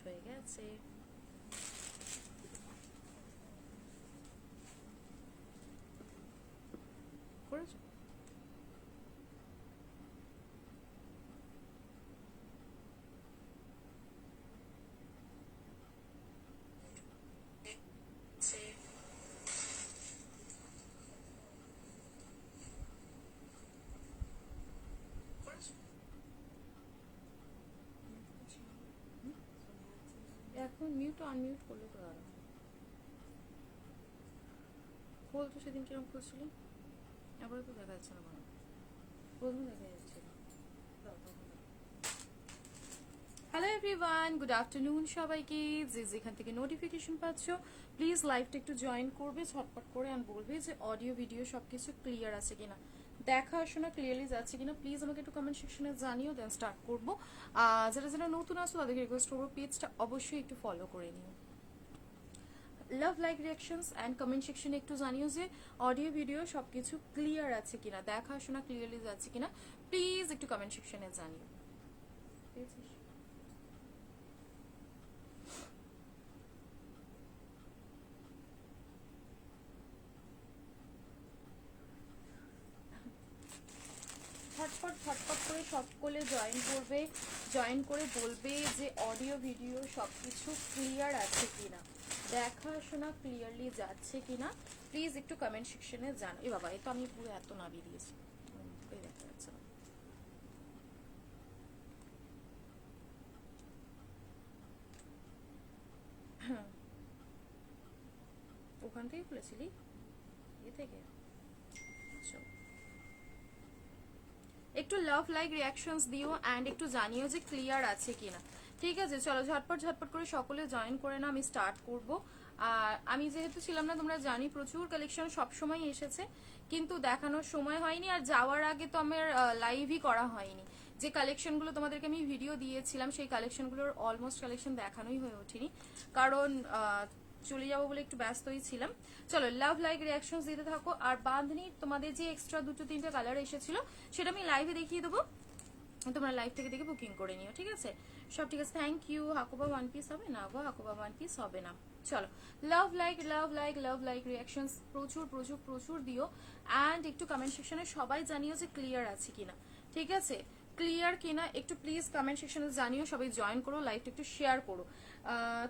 হয়ে গেছে। করেছো? এখন মিউট আনমিউট করলে তো আর খোল তো, সেদিন কিরকম খুলছিলি? এবারে তো দেখা যাচ্ছে না, মানে প্রথমে দেখা যাচ্ছে। হ্যালো এভরিওয়ান, গুড আফটারনুন সবাইকে। যে যেখান থেকে নোটিফিকেশন পাচ্ছ প্লিজ লাইভটা একটু জয়েন করবে ঝটপট করে, আর বলবে যে অডিও ভিডিও সব কিছু ক্লিয়ার আছে কিনা, দেখা শোনা ক্লিয়ারলি যাচ্ছে কিনা প্লিজ আমাকে একটু কমেন্ট সেকশনে জানিও, দেন স্টার্ট করবো। যারা যারা নতুন আসো তাদেরকে রিকোয়েস্ট করবো পেজটা অবশ্যই একটু ফলো করে নিও। লাভ লাইক রিয়াকশনস অ্যান্ড কমেন্ট সেকশনে একটু জানিও যে অডিও ভিডিও সব কিছু ক্লিয়ার আছে কিনা, দেখা শোনা ক্লিয়ারলি যাচ্ছে কিনা প্লিজ একটু কমেন্ট সেকশনে জানিও। ঝটপট ঝটপট করে সকলে জয়েন করবে, জয়েন করে বলবে যে অডিও ভিডিও সব কিছু ক্লিয়ার আছে কিনা, দেখা শোনা ক্লিয়ারলি যাচ্ছে কিনা প্লিজ একটু কমেন্ট সেকশনে জানো। এ বাবা, এ তো আমি পুরো এত নামিয়ে দিয়েছি, দেখা যাচ্ছে না। ওখান থেকে খুলেছিলি এ থেকে? একটু লাভ লাইক রিয়াকশনস দিও অ্যান্ড একটু জানিও যে ক্লিয়ার আছে কিনা। ঠিক আছে, চলো ঝটপট ঝটপট করে সকলে জয়েন করে না, আমি স্টার্ট করব। আর আমি যেহেতু ছিলাম না, তোমরা জানি প্রচুর কালেকশন সবসময় এসেছে, কিন্তু দেখানোর সময় হয়নি, আর যাওয়ার আগে তো আমার লাইভই করা হয়নি। যে কালেকশনগুলো তোমাদেরকে আমি ভিডিও দিয়েছিলাম সেই কালেকশনগুলোর অলমোস্ট কালেকশন দেখানোই হয়ে ওঠেনি, কারণ চলে যাবো বলে একটু ব্যস্তই ছিলাম। চলো লাভ লাইক রিয়াকশনস দিতে থাকো। আর বাঁধনি তোমাদের যে এক্সট্রা দুটো তিনটে কালার এসেছিল সেটা আমি লাইভে দেখিয়ে দেবো, তোমরা লাইভ থেকে দেখে বুকিং করে নিও। ঠিক আছে, সব ঠিক আছে, থ্যাংক ইউ। হাকুবা ওয়ান পিস হবে না গো, হাকুবা ওয়ান পিস হবে না। চলো love like love like love like reactions প্রচুর প্রচুর প্রচুর দিও অ্যান্ড একটু কমেন্ট সেকশনে সবাই জানিও যে ক্লিয়ার আছে কিনা। ঠিক আছে, ক্লিয়ার কিনা একটু প্লিজ কমেন্ট সেকশনে জানিও, সবাই জয়েন করো, লাইভটা একটু শেয়ার করো।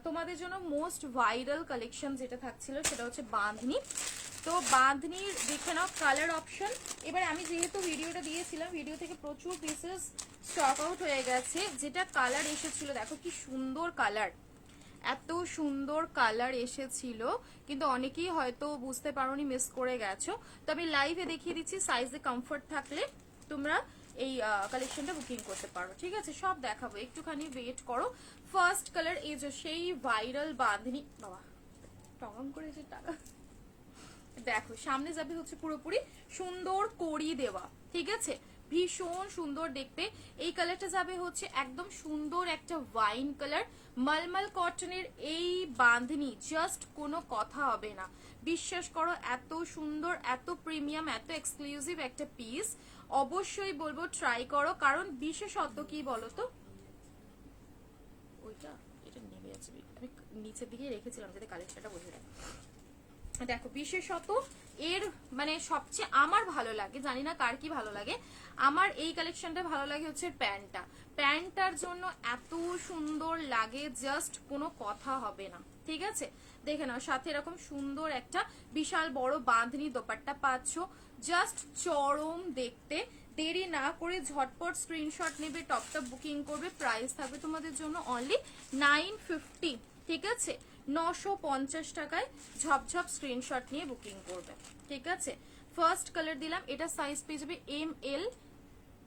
তোমাদের জন্য মোস্ট ভাইরাল কালেকশন যেটা থাকছিল সেটা হচ্ছে বাঁধনি। তো বাঁধনির দেখে নাও কালার অপশন। এবার আমি যেহেতু ভিডিওটা দিয়েছিলাম, ভিডিও থেকে প্রচুর পিসেস স্টক আউট হয়ে গেছে। যেটা কালার এসেছিল দেখো কি সুন্দর কালার, এত সুন্দর কালার এসেছিল, কিন্তু অনেকেই হয়তো বুঝতে পারোনি, মিস করে গেছো। তো আমি লাইভে দেখিয়ে দিচ্ছি, সাইজে কমফোর্ট থাকলে তোমরা এই কালেকশনটা বুকিং করতে পারো। ঠিক আছে, সব দেখাবো, একটুখানি ওয়েট করো। ফার্স্ট কালার এই যে সেই ভাইরাল বাঁধনি, বাবা টং করেছে টাকা। দেখো সামনে যাবে হচ্ছে পুরোপুরি সুন্দর কড়ি দেওয়া, ঠিক আছে, ভীষণ সুন্দর দেখতে। এই কালারটা যাবে হচ্ছে একদম সুন্দর একটা ওয়াইন কালার, মালমাল কটনের এই বাঁধনি, জাস্ট কোনো কথা হবে না, বিশ্বাস করো এত সুন্দর, এত প্রিমিয়াম, এত এক্সক্লুসিভ একটা পিস। অবশ্যই বলবো ট্রাই করো, কারণ বিশেষত কি বলতো, ওইটা এটা নেমে যাচ্ছে, আমি নিচের দিকে রেখেছিলাম যাতে কালেকশনটা বোঝা যায়। দেখো বিশেষত এর মানে সবচেয়ে আমার ভালো লাগে, জানি না কার কি ভালো লাগে, আমার এই কালেকশনটা ভালো লাগে হচ্ছে প্যান্টটা। প্যান্টটার জন্য এত সুন্দর লাগে, জাস্ট কোনো কথা হবে না। ঠিক আছে, দেখে নাও সাথে এরকম সুন্দর একটা বিশাল বড় বাঁধনি দোপাট্টা পাচ্ছ, জাস্ট চরম দেখতে। দেরি না করে ঝটপট স্ক্রিনশট নেবে, টপটপ বুকিং করবে। প্রাইস থাকবে তোমাদের জন্য অনলি 950। ঠিক আছে, 950 টাকায় ঝপঝপ স্ক্রিনশট নিয়ে বুকিং করবে। ঠিক আছে, ফার্স্ট কালার দিলাম, এটা সাইজ পেয়ে যাবে ML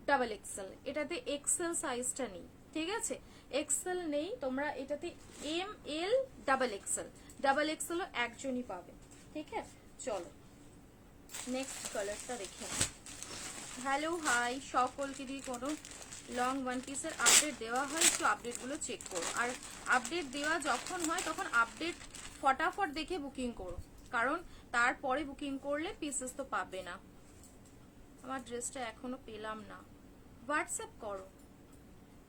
ডাবল এক্সেল, এটাতে এক্সেল সাইজটা নেই। ঠিক আছে, এক্সেল নেই, তোমরা এটাতে ML ডাবল এক্সেল, ডাবল এক্সেলও একজনই পাবে। ঠিক আছে, চলো নেক্সট কালারটা দেখে। হ্যালো হাই সকলকে, দিয়ে কোনো লং ওয়ান পিসের আপডেট দেওয়া হয় একটু আপডেটগুলো চেক করো, আর আপডেট দেওয়া যখন হয় তখন আপডেট ফটাফট দেখে বুকিং করো, কারণ তারপরে বুকিং করলে পিসেস তো পাবে না। আমার ড্রেসটা এখনো পেলাম না, হোয়াটসঅ্যাপ করো।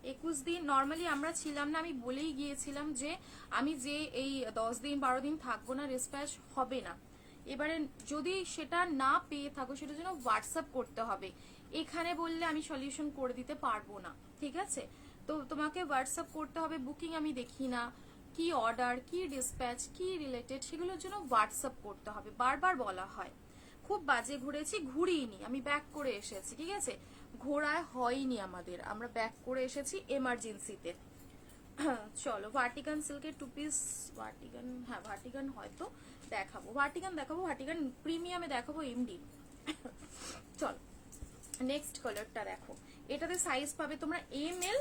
21 দিন নর্মালি আমরা ছিলাম না, আমি বলেই গিয়েছিলাম যে আমি যে এই 10 দিন 12 দিন থাকবো না, রেসপ্যাচ হবে না। এবারে যদি সেটা না পেয়ে থাকো সেটার জন্য হোয়াটসঅ্যাপ করতে হবে, এখানে বললে আমি সলিউশন করে দিতে পারবো না, ঠিক আছে? তো তোমাকে হোয়াটসঅ্যাপ করতে হবে। বুকিং আমি দেখি না, কি অর্ডার, কি ডিসপ্যাচ, কি রিলেটেড, সেগুলোর জন্য হোয়াটসঅ্যাপ করতে হবে, বারবার বলা হয়। খুব বাজে ঘুরেছি, ঘুরিনি, আমি ব্যাক করে এসেছি, ঠিক আছে? ঘোরায় হয়নি আমাদের, আমরা ব্যাক করে এসেছি এমার্জেন্সিতে। চলো ভার্টিকান সিল্কের 2 পিস, ভার্টিকান, হ্যাঁ ভার্টিকান হয়তো দেখাবো, ভার্টিকান প্রিমিয়ামে দেখাবো এমডি। চলো নেক্সট কালারটা দেখো, এটাতে সাইজ পাবে তোমরা M L,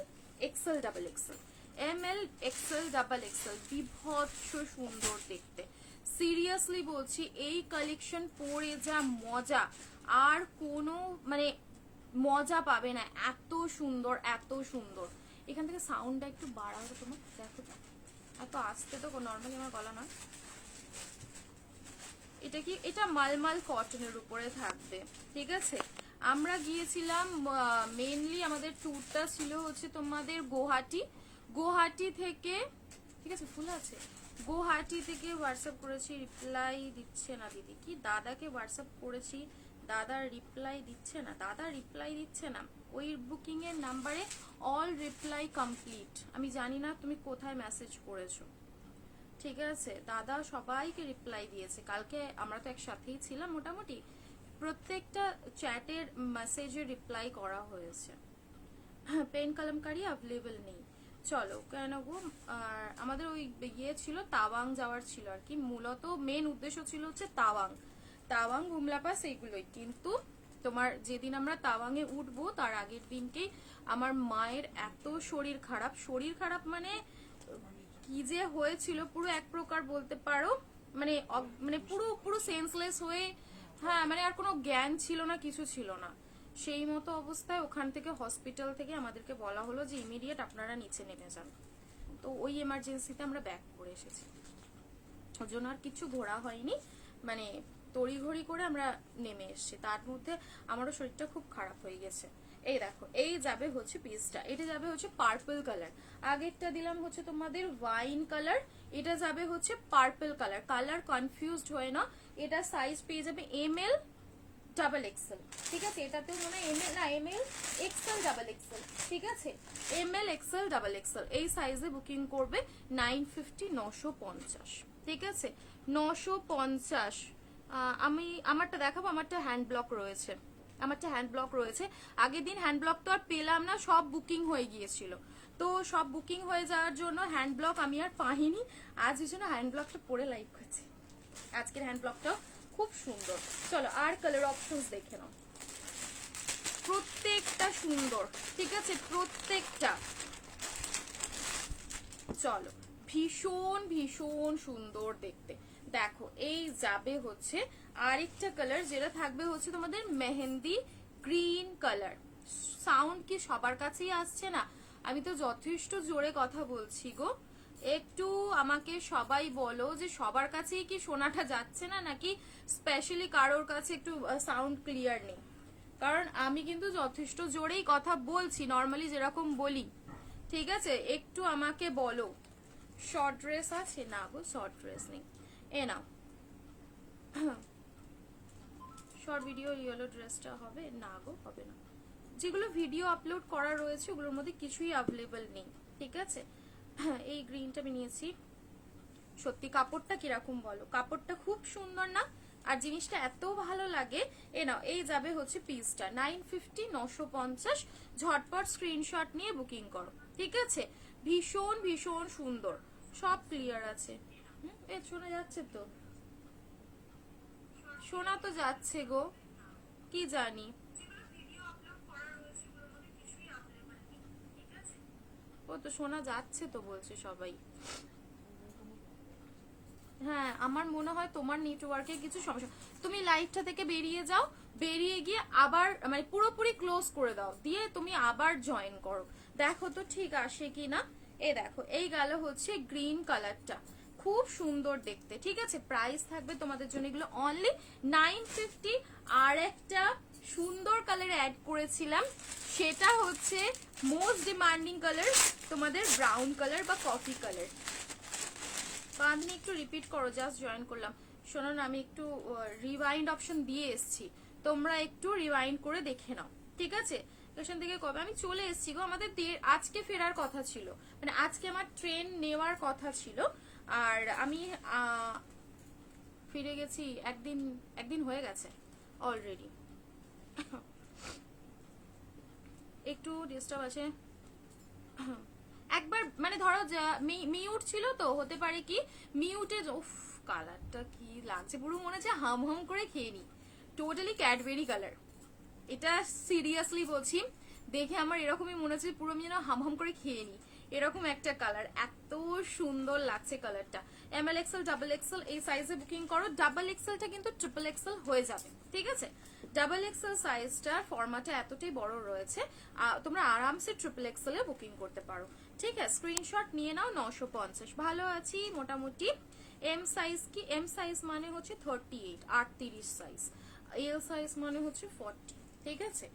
XL, double XL. M L, XL, double XL, বিভৎস সুন্দর দেখতে। সিরিয়াসলি বলছি, এই কালেকশন পরে যা মজা, আর কোনো মানে মজা পাবে না, এত সুন্দর, এত সুন্দর। এখান থেকে সাউন্ডটা একটু বাড়াবে তোমার, দেখো এত আসতে তো নর্মালি আমার গলা নয়। এটা কি, এটা মালমাল কটনের উপরে থাকবে, ঠিক আছে? আমরা গিয়েছিলাম মেইনলি, আমাদের ট্যুরটা ছিল হচ্ছে তোমাদের গুয়াহাটি থেকে, ঠিক আছে? ফুল আছে, গুয়াহাটি থেকে হোয়াটসঅ্যাপ করেছি, রিপ্লাই দিচ্ছে না দিদি। কি দাদাকে হোয়াটসঅ্যাপ করেছি, দাদার রিপ্লাই দিচ্ছে না। ওই বুকিং এর নাম্বারে অল রিপ্লাই কমপ্লিট। আমি জানি না তুমি কোথায় মেসেজ করেছো, ঠিক আছে? দাদা সবাইকে রিপ্লাই দিয়েছে, কালকে আমরা তো একসাথেই ছিলাম, মোটামুটি প্রত্যেকটা চ্যাটের মেসেজে রিপ্লাই করা হয়েছে। পেন কলমকারি অ্যাভেলেবল নেই। চলো কেন গো, আমাদের ওই ইয়ে ছিল, তাওয়াং যাওয়ার ছিল আর কি, মূলত মেন উদ্দেশ্য ছিল হচ্ছে তাওয়াং গুমলা পাস এইগুলোই। কিন্তু তোমার যেদিন আমরা তাওয়াংয়ে উঠবো তার আগের দিনকেই আমার মায়ের এত শরীর খারাপ মানে কি যে হয়েছিল, পুরো এক প্রকার বলতে পারো, মানে মানে পুরো সেন্সলেস হয়ে, হ্যাঁ মানে আর কোনো জ্ঞান ছিল না, কিছু ছিল না। সেই মতো অবস্থায় ওখান থেকে, হসপিটাল থেকে আমাদেরকে বলা হলো যে ইমিডিয়েট আপনারা নিচে নেমে যান। তো ওই এমার্জেন্সিতে আমরা ব্যাক করে এসেছি, ওর জন্য আর কিছু ঘোরা হয়নি, মানে তড়িঘড়ি করে আমরা নেমে এসেছি। তার মধ্যে আমারও শরীরটা খুব খারাপ হয়ে গেছে। এই দেখো, এই যাবে হচ্ছে পিসটা, এটা যাবে হচ্ছে পার্পল কালার। আগেরটা দিলাম হচ্ছে তোমাদের ওয়াইন কালার, এটা যাবে হচ্ছে পার্পল কালার। কালার কনফিউজড হয় না, এটা সাইজ পেয়ে যাবে এম এল, ডাবল এক্সেল, ঠিক আছে? এটাতেও মনে হয় এম এল, না M L, XL, double XL, ঠিক আছে? M L, XL, double XL এই সাইজে বুকিং করবে 950, 950, ঠিক আছে? 950। আমি আমারটা দেখাবো, আমারটা হ্যান্ড ব্লক রয়েছে, আগের দিন হ্যান্ড ব্লক তো আর পেলাম না, সব বুকিং হয়ে গিয়েছিল। তো সব বুকিং হয়ে যাওয়ার জন্য হ্যান্ড ব্লক আমি আর পাইনি, আজ এই জন্য হ্যান্ড ব্লকটা পরে লাইভ করছি। আজকের হ্যান্ড ব্লকটাও খুব সুন্দর। চলো আর কালার অপশনস দেখে নাও, প্রত্যেকটা সুন্দর, ঠিক আছে? প্রত্যেকটা চলো ভীষণ ভীষণ সুন্দর দেখতে। দেখো এই যাবে হচ্ছে আরেকটা কালার, যেটা থাকবে হচ্ছে তোমাদের মেহেন্দি গ্রিন কালার। সাউন্ড কি সবার কাছেই আসছে না? আমি তো যথেষ্ট জোরে কথা বলছি গো, একটু আমাকে সবাই বলো যে সবার কাছেই কি শোনাটা যাচ্ছে না, নাকি স্পেশালি কারোর কাছে একটু সাউন্ড ক্লিয়ার নেই? কারণ আমি কিন্তু যথেষ্ট জোরেই কথা বলছি, নর্মালি যেরকম বলি, ঠিক আছে? একটু আমাকে বলো। শর্ট ড্রেস আছে? না গো শর্ট ড্রেস নেই, এ নাও শর্ট ভিডিও ইয়েলো ড্রেসটা হবে? না গো হবে না, যেগুলো ভিডিও আপলোড করা রয়েছে ওগুলোর মধ্যে কিছুই অ্যাভেলেবল নেই, ঠিক আছে? এই গ্রিনটা আমি নিয়েছি, সত্যি কাপড়টা কিরকম বলো? কাপড়টা খুব সুন্দর না? আর জিনিসটা এত ভালো লাগে। এ নাও, এই যাবে হচ্ছে পিসটা 950, 950। ঝটপট স্ক্রিনশট নিয়ে বুকিং করো, ঠিক আছে? ভীষণ ভীষণ সুন্দর, সব ক্লিয়ার আছে। এ শোনা যাচ্ছে তো? শোনা তো যাচ্ছে গো, কি জানি। ও তো শোনা যাচ্ছে তো বলছে সবাই। হ্যাঁ আমার মনে হয় তোমার নেটওয়ার্কে কিছু সমস্যা। তুমি লাইভটা থেকে বেরিয়ে যাও, বেরিয়ে গিয়ে আবার মানে পুরোপুরি ক্লোজ করে দাও, দিয়ে তুমি আবার জয়েন করো, দেখো তো ঠিক আসে কিনা। এ দেখো এই গেল হচ্ছে গ্রিন কালারটা, খুব সুন্দর দেখতে, ঠিক আছে? প্রাইস থাকবে তোমাদের জন্য এগুলো অনলি 950। আর একটা সুন্দর কালার অ্যাড করেছিলাম, সেটা হচ্ছে মোস্ট ডিমান্ডিং কালার তোমাদের ব্রাউন কালার বা কফি কালার। বাঁধনি একটু রিপিট করো, জাস্ট জয়েন করলাম। শোনো না, আমি একটু রিওয়াইন্ড অপশন দিয়ে এসছি, তোমরা একটু রিওয়াইন্ড করে দেখে নাও, ঠিক আছে? এখান থেকে কবে আমি চলে এসেছি গো, আমাদের আজকে ফেরার কথা ছিল, মানে আজকে আমার ট্রেন নেওয়ার কথা ছিল, আর আমি ফিরে গেছি একদিন হয়ে গেছে অলরেডি। একটু ডিস্টার্ব আছে একবার, মানে ধরো মিউট ছিল তো, হতে পারে কি মিউটে। উফ, কালারটা কি লাগছে, পুরো মনে হচ্ছে হাম হাম করে খেয়ে নি, টোটালি ক্যাডবেরি কালার। এটা সিরিয়াসলি বলছি, দেখে আমার এরকমই মনে হচ্ছে পুরো আমি যেন হাম হাম করে খেয়ে নি, এরকম একটা কালার, এত সুন্দর লাগছে কালারটা। এমএল এক্সেল ডাবল এক্সেল এই সাইজে বুকিং করো, ডাবল এক্সেলটা কিন্তু ট্রিপল এক্সেল হয়ে যাবে, ঠিক আছে? ডাবল এক্সেল সাইজটার ফরম্যাটে এতটাই বড় রয়েছে, তোমরা আরামসে ট্রিপল এক্সেলে বুকিং করতে পারো, ঠিক আছে? স্ক্রিনশট নিয়ে নাও। 950 ভালো আছি মোটামুটি। এম সাইজ কি, এম সাইজ মানে হচ্ছে 38 38 সাইজ, এল সাইজ মানে হচ্ছে 40, ঠিক আছে?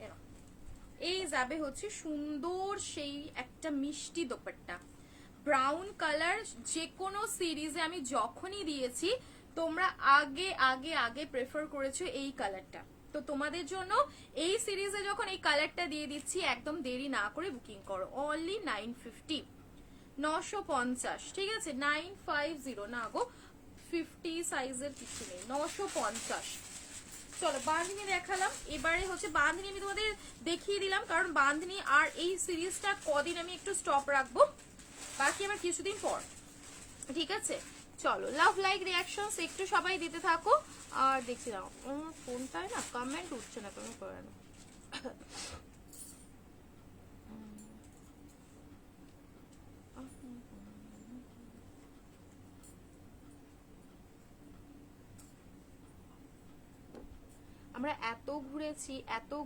এই যাবে হচ্ছে সুন্দর সেই একটা মিষ্টি দোপাট্টা, ব্রাউন কালার। যে কোনো সিরিজে আমি যখনই দিয়েছি তোমরা আগে আগে আগে প্রেফার করেছো এই কালারটা, তো তোমাদের জন্য এই সিরিজে যখন এই কালারটা দিয়ে দিচ্ছি, একদম দেরি না করে বুকিং করো। অনলি 950, 950, ঠিক আছে? 950 না গো, 50 সাইজের কিছু নেই, 950। চলো বাঁধনি দেখালাম, এবারে হচ্ছে বাঁধনি আমি তোমাদের দেখিয়ে দিলাম, কারণ বাঁধনি আর এই সিরিজটা কদিন আমি একটু স্টপ রাখবো, বাকি আবার কিছুদিন পর, ঠিক আছে? চলো লাভ লাইক রিয়াকশনস একটু সবাই দিতে থাকো, আর দেখছি না ফোনটায় না কমেন্ট উঠছে না, কেন করে না। আমরা এত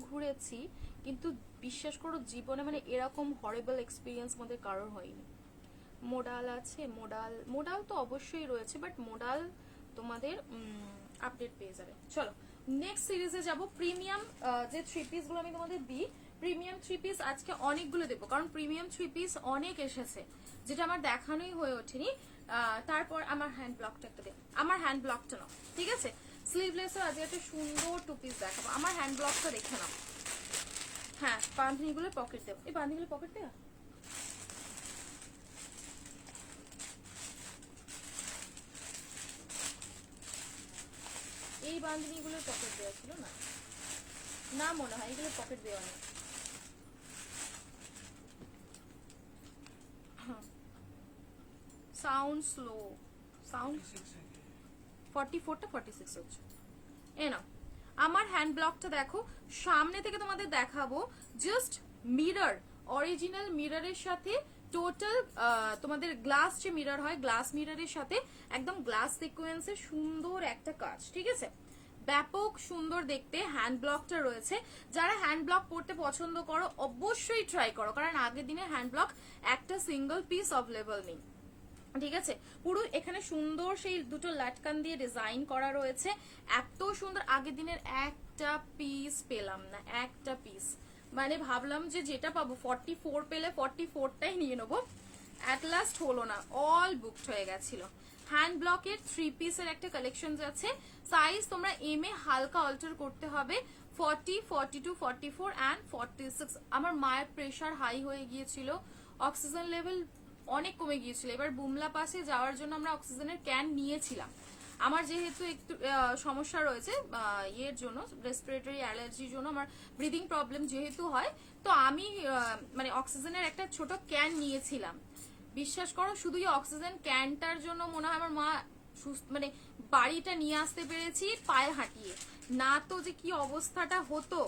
ঘুরেছি, কিন্তু বিশ্বাস করো জীবনে মানে এরকম হরেবল এক্সপিরিয়েন্স আমাদের কারোর হয়নি। মোডাল আছে, মোডাল তো অবশ্যই রয়েছে, বাট মোডাল তোমাদের আপডেট পেয়ে যাবে। চলো নেক্সট সিরিজে যাব। প্রিমিয়াম যে থ্রি পিস গুলো আমি তোমাদের দিই, প্রিমিয়াম থ্রি পিস আজকে অনেকগুলো দেবো, কারণ প্রিমিয়াম থ্রি পিস অনেক এসেছে, যেটা আমার দেখানোই হয়ে ওঠেনি। তারপর আমার হ্যান্ড ব্লকটা একটা দেব, আমার হ্যান্ড ব্লকটা নাও, ঠিক আছে? স্লিভলেসও আজকে একটা সুন্দর টু পিস দেখাবো, আমার হ্যান্ড ব্লকটা দেখে নাও। হ্যাঁ, বাঁধনিগুলো পকেট দেবো, এই বাঁধনিগুলো পকেট দেওয়া, এই বাঁধনিগুলোর পকেট দেওয়া ছিল না, না মনে হয় এগুলো পকেট দেওয়া নেই। সাউন্ড স্লো, সাউন্ড 44টা 46 হচ্ছে। এ নাও আমার হ্যান্ড ব্লকটা দেখো, সামনে থেকে তোমাদের দেখাবো, জাস্ট মিরর, অরিজিনাল মিররের সাথে টোটাল তোমাদের গ্লাস যে মিরর হয়, গ্লাস মিররের সাথে একদম গ্লাস সিকোয়েন্সের সুন্দর একটা কাজ, ঠিক আছে? ব্যাপক সুন্দর দেখতে হ্যান্ড ব্লকটা রয়েছে। যারা হ্যান্ড ব্লক পড়তে পছন্দ করো অবশ্যই ট্রাই করো, কারণ আগের দিনে হ্যান্ড ব্লক একটা সিঙ্গেল পিস অ্যাভেলেবল নেই, ঠিক আছে? পুরো এখানে সুন্দর সেই দুটো লাটকান দিয়ে ডিজাইন করা রয়েছে, এত সুন্দর। আগের দিনের একটা পিস পেলাম না, একটা পিস, মানে ভাবলাম যে যেটা পাবো 44 পেলে 44টাই নিয়ে নেবো, অ্যাট লাস্ট হলো না, অল বুকড হয়ে গেছিল। হ্যান্ড ব্লকের থ্রি পিসের একটা কালেকশন আছে, সাইজ তোমরা এম এ হালকা অল্টার করতে হবে, 40, 42, 44 অ্যান্ড 46। আমার মায়ের প্রেশার হাই হয়ে গিয়েছিল, অক্সিজেন লেভেল অনেক কমে গিয়েছিল, এবার বুমলা পাসে যাওয়ার জন্য আমরা অক্সিজেনের ক্যান নিয়েছিলাম। আমার যেহেতু একটু সমস্যা রয়েছে ইয়ের জন্য, রেসপিরেটরি অ্যালার্জির জন্য, আমার ব্রিদিং প্রবলেম যেহেতু হয়, তো আমি মানে অক্সিজেনের একটা ছোট ক্যান নিয়েছিলাম। বিশ্বাস করো শুধু এই অক্সিজেন ক্যানটার জন্য মনে হয় আমার মা মানে বাড়িটা নিয়ে আসতে পেরেছি পায়ে হাঁটিয়ে, না তো যে কি অবস্থাটা হতো,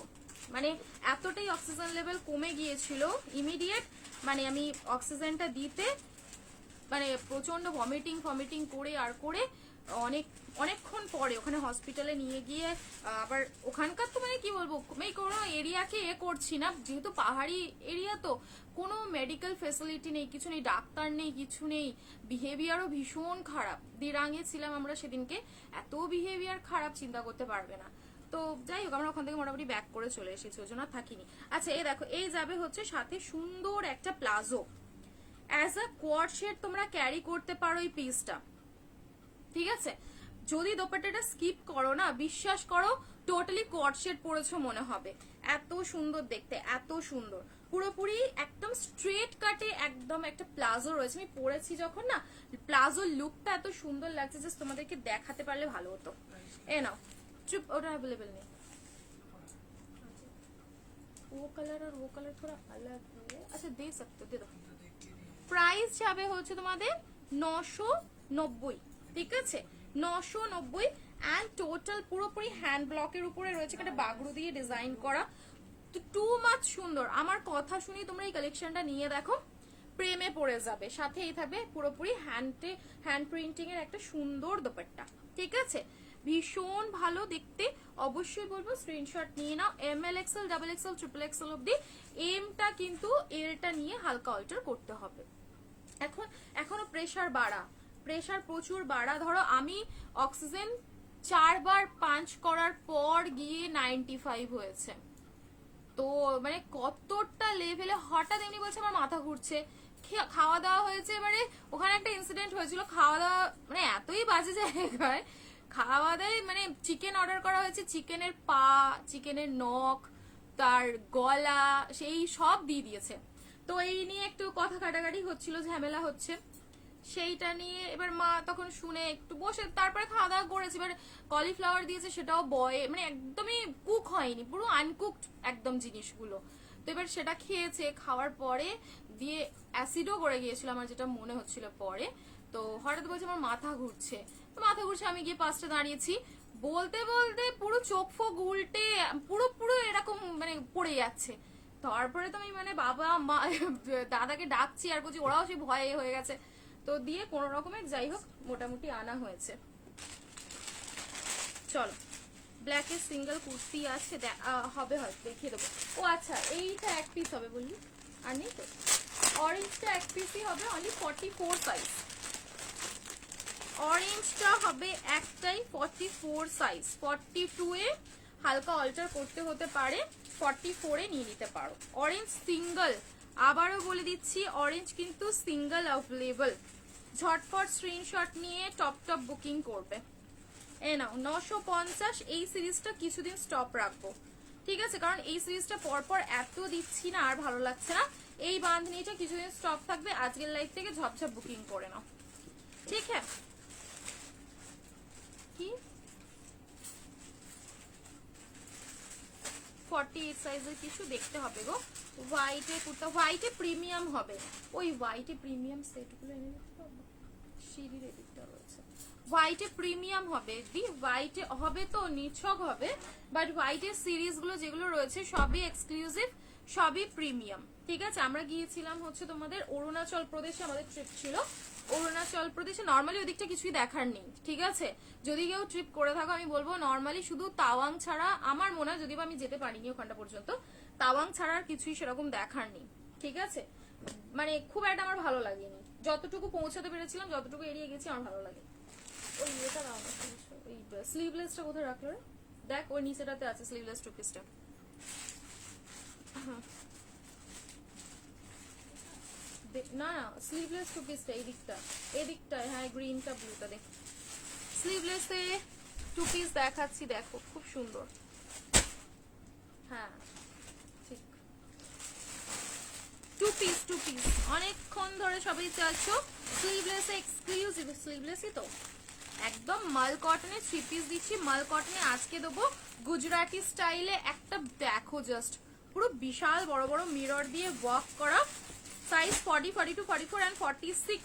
মানে এতটাই অক্সিজেন লেভেল কমে গিয়েছিল ইমিডিয়েট, মানে আমি অক্সিজেনটা দিতে মানে প্রচন্ড ভমিটিং করে আর করে অনেকক্ষণ পরে ওখানে হসপিটালে নিয়ে গিয়ে আবার ওখানকার তো মানে কি বলবো, আমি কোনো এরিয়াকে করছি না, যেহেতু পাহাড়ি এরিয়া তো কোনো মেডিকেল ফেসিলিটি নেই, কিছু নেই, ডাক্তার নেই, কিছু নেই, বিহেভিয়ারও ভীষণ খারাপ। দিরাঙে ছিলাম আমরা সেদিনকে, এত বিহেভিয়ার খারাপ চিন্তা করতে পারবে না। তো যাই হোক আমরা ওখান থেকে মোটামুটি ব্যাক করে চলে এসেছি, ওই জন্য থাকিনি। আচ্ছা এই দেখো, এই যাবে হচ্ছে সাথে সুন্দর একটা প্লাজো, অ্যাজ আ কোয়ার্ড শেড তোমরা ক্যারি করতে পারো এই পিসটা, ঠিক আছে? যদি দোপাট্টাটা স্কিপ করো না, বিশ্বাস করো টোটালি কোয়ার্ড শেড পরেছো মনে হবে, এত সুন্দর দেখতে, এত সুন্দর, পুরোপুরি একদম স্ট্রেট কাটে, একদম একটা প্লাজো রয়েছে। আমি পরেছি যখন না, প্লাজো লুকটা এত সুন্দর লাগছে, জাস্ট তোমাদেরকে দেখাতে পারলে ভালো হতো। এ নাও চুপ, ওটা অ্যাভেলেবল নেই, वो कलर और वो कलर थोड़ा अलग है। अच्छा दे सकते हो, दे दो। প্রাইস যাবে হচ্ছে তোমাদের 990, ঠিক আছে? 990 এন্ড টোটাল পুরোপুরি হ্যান্ড ব্লকের উপরে রয়েছে, একটা বাগড়ু দিয়ে ডিজাইন করা, তো টু মাচ সুন্দর। আমার কথা শুনি তোমরা এই কালেকশনটা নিয়ে দেখো, প্রেমে পড়ে যাবে। সাথে এই থাকবে পুরোপুরি হ্যান্ড প্রিন্টিং এর একটা সুন্দর দোপাট্টা, ঠিক আছে? ভীষণ ভালো দেখতে, অবশ্যই বলবো স্ক্রিনশট নিয়ে নাও। ML XL double XL triple XL অব্দি, এমটা কিন্তু এলটা নিয়ে হালকা অল্টার করতে হবে। এখনো প্রেসার বাড়া, প্রেসার প্রচুর বাড়া। ধরো আমি অক্সিজেন 4 বার পাঞ্চ করার পর গিয়ে 95 হয়েছে, তো মানে কতটা লেভেলে, হঠাৎ এমনি বলছে আমার মাথা ঘুরছে, খাওয়া দাওয়া হয়েছে, এবারে ওখানে একটা ইনসিডেন্ট হয়েছিল, খাওয়া দাওয়া মানে এতই বাজে জায়গায়, খাওয়া দাওয়ায় মানে চিকেন অর্ডার করা হয়েছে, চিকেনের পা, চিকেনের নখ, তার গলা, সেই সব দিয়ে দিয়েছে। তো এই নিয়ে একটু কথা কাটাকাটি হচ্ছিল, ঝামেলা হচ্ছে, সেইটা নিয়ে এবার মা তখন শুনে একটু বসে, তারপরে খাওয়া দাওয়া করেছি। এবার কলিফ্লাওয়ার দিয়েছে, সেটাও বয়ে মানে একদমই কুক হয়নি, পুরো আনকুকড একদম জিনিসগুলো। তো এবার সেটা খেয়েছে, খাওয়ার পরে দিয়ে অ্যাসিডও করে গিয়েছিল আমার, যেটা মনে হচ্ছিল পরে। তো হঠাৎ বলছে আমার মাথা ঘুরছে, তো মাথা ঘুরছে, আমি গিয়ে পাশে দাঁড়িয়েছি, বলতে বলতে পুরো চোখ ফোক উল্টে পুরো পুরো এরকম মানে পড়ে যাচ্ছে। তারপরে তো আমি মানে বাবা মা দাদাকে ডাকছি আর বলছি, ওরাও সে ভয়ে হয়ে গেছে। তো দিয়ে কোন রকমের যাই হোক মোটামুটি আনা হয়েছে। চলো, ব্ল্যাকের সিঙ্গেল কুর্তি আছে, হবে হয়তো দেখিয়ে দেবো। ও আচ্ছা, এইটা এক পিস হবে বললি, আর নেই তো? অরেঞ্জটা এক পিসই হবে, অনলি 44 সাইজ। অরেঞ্জটা হবে একটাই 44 সাইজ, 42 এ হালকা অল্টার করতে হতে পারে, 44 এ নিয়ে নিতে পারো। অরেঞ্জ সিঙ্গেল, আবারও বলে দিচ্ছি, অরেঞ্জ কিন্তু সিঙ্গেল অ্যাভেলেবল। ঝটপট স্ক্রিনশট নিয়ে টপ টপ বুকিং করবে। এ নাও 950, এই সিরিজটা কিছুদিন স্টপ রাখবো, ঠিক আছে? কারণ এই সিরিজটা পরপর এত দিচ্ছি না, আর ভালো লাগছে না। এই বাঁধনিটা কিছুদিন স্টপ থাকবে, আজকের লাইভ থেকে ঝপঝপ বুকিং করে নাও, ঠিক আছে? কি 48 সাইজের কিছু দেখতে হবে গো। হোয়াইটে কুর্তা, হোয়াইটে প্রিমিয়াম হবে, ওই হোয়াইটে প্রিমিয়াম সেটগুলো এনে দিতে পারবো, সিঁড়ির এদিকটা রয়েছে। হোয়াইটে প্রিমিয়াম হবে দি, হোয়াইটে হবে তো নিছক হবে, বাট হোয়াইটের সিরিজগুলো যেগুলো রয়েছে সবই এক্সক্লুসিভ, সবই প্রিমিয়াম, ঠিক আছে? আমরা গিয়েছিলাম হচ্ছে তোমাদের অরুণাচল প্রদেশে, আমাদের ট্রিপ ছিল অরুণাচল প্রদেশে। নর্মালি ওদিকটা কিছুই দেখার নেই, ঠিক আছে? যদি কেউ ট্রিপ করে থাকো আমি বলবো নর্মালি শুধু তাওয়াং ছাড়া, আমার মনে হয়, যদিও আমি যেতে পারিনি ওখানটা পর্যন্ত, তাওয়াং ছাড়া আর কিছুই সেরকম দেখার নেই, ঠিক আছে? মানে খুব একটা আমার ভালো লাগেনি, যতটুকু পৌঁছাতে পেরেছিলাম, যতটুকু এড়িয়ে গেছি আমার ভালো লাগে। ওই এটা দাও না, ওই স্লিভলেসটা কোথায় রাখলো রে? দেখ ওই নিচেটাতে আছে স্লিভলেস টু পিসটা। না স্লিভলেস টু পিসটা এই দিকটা, এই দিকটায়, হ্যাঁ গ্রিনটা ব্লুটা দেখ, স্লিভলেসে টু পিস দেখাচ্ছি, দেখো খুব সুন্দর। হ্যাঁ ঠিক, টু পিস অনেকক্ষণ ধরে সবাই চাচ্ছো স্লিভলেসে, এক্সক্লুসিভ স্লিভলেসই তো, একদম মাল কটনে 3 পিস দিচ্ছি। মাল কটনে আজকে দেবো গুজরাটি স্টাইলে একটা, দেখো জাস্ট পুরো বিশাল বড় বড় মিরর দিয়ে ওয়ার্ক করা, সাইজ 40, 42, 44 এন্ড 46,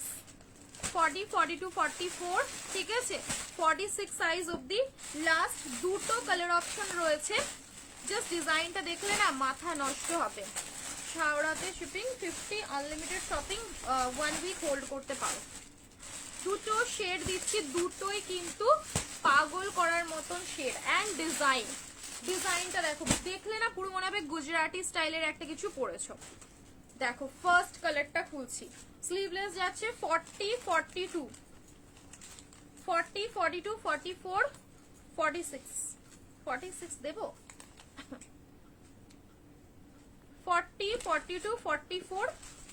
40, 42, 44, ঠিক আছে? 46 সাইজ অবধি লাস্ট দুটো কালার অপশন রয়েছে। জাস্ট ডিজাইনটা দেখলে না মাথা নষ্ট হবে। হাওড়াতে shipping 50, unlimited shopping, 1 week hold করতে পারো। দুটো শেড দিচ্ছি, দুটোই কিন্তু পাগল করার মতন শেড এন্ড ডিজাইন। ডিজাইনটা দেখো, দেখলে না পুরো মনে হবে গুজরাটি স্টাইলের একটা কিছু পরেছো। দেখো ফার্স্ট কালারটা খুলছি, স্লিভলেস যাচ্ছে 40, 42, 40, 42, 44, 46, 46 দেবো, 40, 42, 44,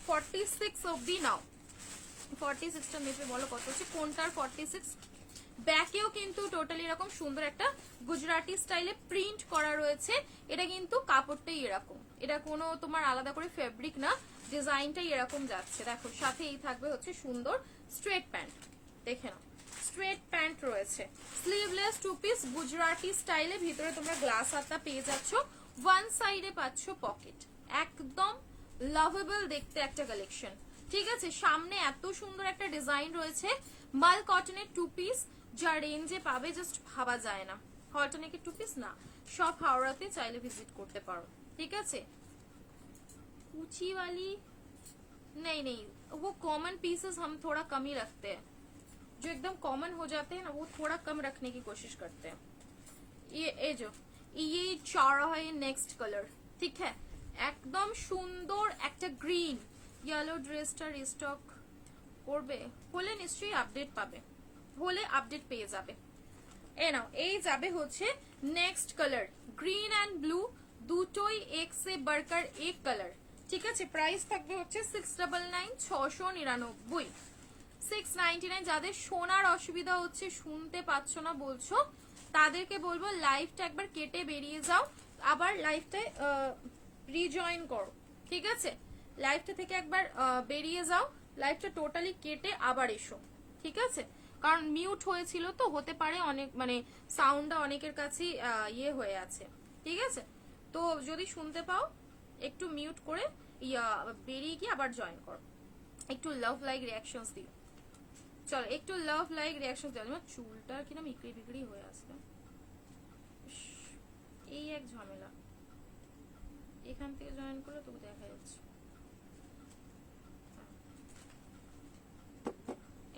46 অবধি নাও। 46টা মেপে বলো কত হচ্ছে, কোনটার 46? ব্যাকেও কিন্তু টোটালি এরকম সুন্দর একটা গুজরাটি স্টাইলে প্রিন্ট করা রয়েছে। এটা কিন্তু কাপড়টাই এরকম, এটা কোনো তোমার আলাদা করে ফেব্রিক না, ডিজাইনটাই এরকম যাচ্ছে। দেখো সাথে এই থাকবে হচ্ছে সুন্দর স্ট্রেট প্যান্ট, দেখে নাও স্ট্রেট প্যান্ট রয়েছে, স্লিভলেস টু পিস গুজরাটি স্টাইলে, ভিতরে তোমরা গ্লাস হাতা পেয়ে যাচ্ছ, ওয়ান সাইডে পাচ্ছ পকেট, একদম লাভেবল দেখতে একটা কালেকশন। ঠিক আছে, সামনে এত সুন্দর একটা ডিজাইন রয়েছে, মাল কটনের টু পিস, যা রেঞ্জে পাবে জাস্ট ভাবা যায় না। হলটনিকের টু পিস না, সব হাওড়াতে চাইলে ভিজিট করতে পারো। ঠিক আছে, ऊंची वाली नहीं नहीं, वो कॉमन पीसेस हम थोड़ा कम ही रखते हैं, जो एकदम कॉमन हो जाते हैं ना वो थोड़ा कम रखने की कोशिश करते हैं। ये जो ये चार है नेक्स्ट कलर, ठीक है, একদম সুন্দর একটা গ্রিন, ইয়েলো ড্রেসটা রিস্টক করবে হলে নিশ্চয়ই আপডেট পাবে, হলে আপডেট পেয়ে যাবে। এ নাও, এই যাবে হচ্ছে next colour, green and blue, দুটোই এক সে বাড়কর এক কালার। ঠিক আছে, প্রাইস থাকবে হচ্ছে 699, 699, 699। যাদের শোনার অসুবিধা হচ্ছে, শুনতে পাচ্ছ না বলছো, তাদেরকে বলবো লাইভটা একবার কেটে বেরিয়ে যাও, আবার লাইভটা রিজয়েন করো। ঠিক আছে, লাইভটা থেকে একবার বেরিয়ে যাও, লাইভটা টোটালি কেটে আবার এসো। ঠিক আছে, কারণ মিউট হয়েছিল তো, হতে পারে অনেক মানে সাউন্ডটা অনেকের কাছে ইয়ে হয়ে আছে। ঠিক আছে, তো যদি শুনতে পাও একটু মিউট করে বেরিয়ে গিয়ে আবার জয়েন করো, একটু লাভ লাইক রিয়াকশনস দিও। চলো একটু লাভ লাইক রিয়াকশনস দিও। আমার চুলটা কিনা বিক্রি বিক্রি হয়ে আসছে, এই এক ঝামেলা। এখান থেকে জয়েন করলে তবু দেখা যাচ্ছে।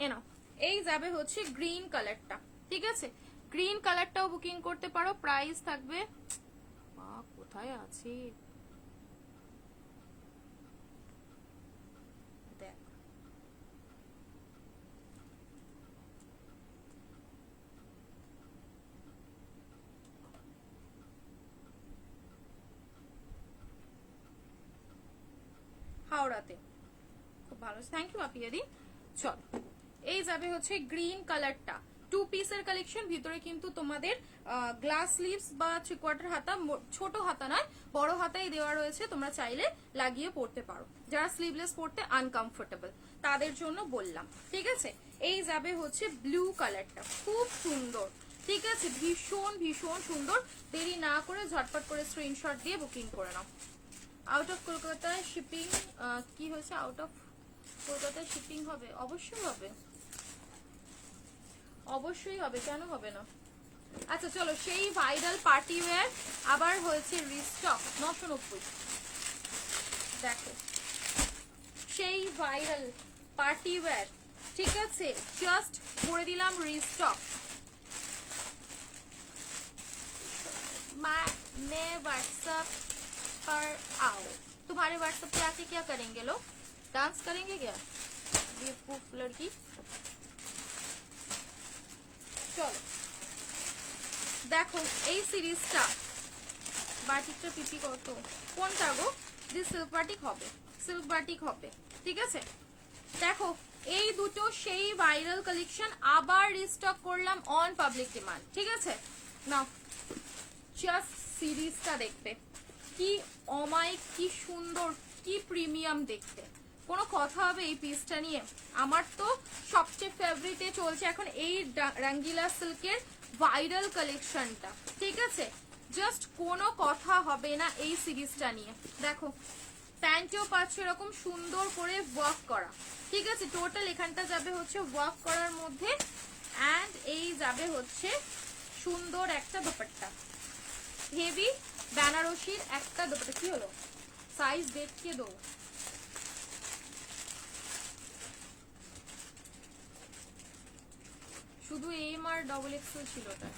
এ নাও, এই যাবে হচ্ছে গ্রিন কালারটা। ঠিক আছে, গ্রিন কালারটাও বুকিং করতে পারো, প্রাইস থাকবে কোথায় আছে দেখ, হাওড়াতে। খুব ভালো, থ্যাংক ইউ আপিয়াদি। চল, এই যাবে হচ্ছে গ্রিন কালারটা, টু পিসের কালেকশন, ভিতরে কিন্তু তোমাদের গ্লাস স্লিভস বা থ্রি কোয়ার্টার হাতা, ছোট হাতা নয় বড় হাতাই দেওয়া রয়েছে, তোমরা চাইলে লাগিয়ে পড়তে পারো, যারা স্লিভলেস পড়তে আনকমফোর্টেবল তাদের জন্য বললাম। ঠিক আছে, এই যাবে হচ্ছে ব্লু কালারটা, খুব সুন্দর। ঠিক আছে, ভীষণ ভীষণ সুন্দর। দেরি না করে ঝটপট করে স্ক্রিনশট দিয়ে বুকিং করে নাও। আউট অফ কলকাতায় শিপিং কি হয়েছে, আউট অফ কলকাতায় শিপিং হবে, অবশ্যই হবে, অবশ্যই হবে, কেন হবে না। আচ্ছা চলো, সেই ভাইরাল পার্টি ওয়্যার আবার হয়েছে রিস্টক 990। দেখো সেই ভাইরাল পার্টি ওয়্যার, ঠিক আছে, জাস্ট করে দিলাম রিস্টক। मैं व्हाट्सएप पर आओ, तुम्हारे व्हाट्सएप पे आके क्या करेंगे लोग, डांस करेंगे क्या बेवकूफ लड़की। চলো দেখো এই সিরিজটা, বাটিকটা পিপি কত, কোনটা গো, যে সিল্ক বাটিক হবে, সিল্ক বাটিক হবে। ঠিক আছে, দেখো এই দুটো সেই ভাইরাল কালেকশন আবার রিস্টক করলাম অন পাবলিক ডিমান্ড। ঠিক আছে, নাও জাস্ট সিরিজটা দেখবে, কি অমায়িক, কি সুন্দর, কি প্রিমিয়াম দেখতে। কোনো কথা হবে এই পিসটা নিয়ে? আমার তো সবচেয়ে ফেভারিটে চলছে এখন এই রঙ্গিলা সিল্কের ভাইরাল কালেকশনটা। ঠিক আছে, জাস্ট কোনো কথা হবে না এই সিরিজটা নিয়ে। দেখো প্যান্টেও পাচ্ছ এরকম সুন্দর করে ওয়ার্ক করা। ঠিক আছে, টোটাল এখানটা যাবে হচ্ছে ওয়ার্ক করার মধ্যে, অ্যান্ড এই যাবে হচ্ছে সুন্দর একটা দোপাট্টা, হেভি বেনারসির একটা দোপাট্টা। কি হলো, সাইজ দেখিয়ে দাও। শুধু এম আর ডবল এক্সেল ছিল তাই।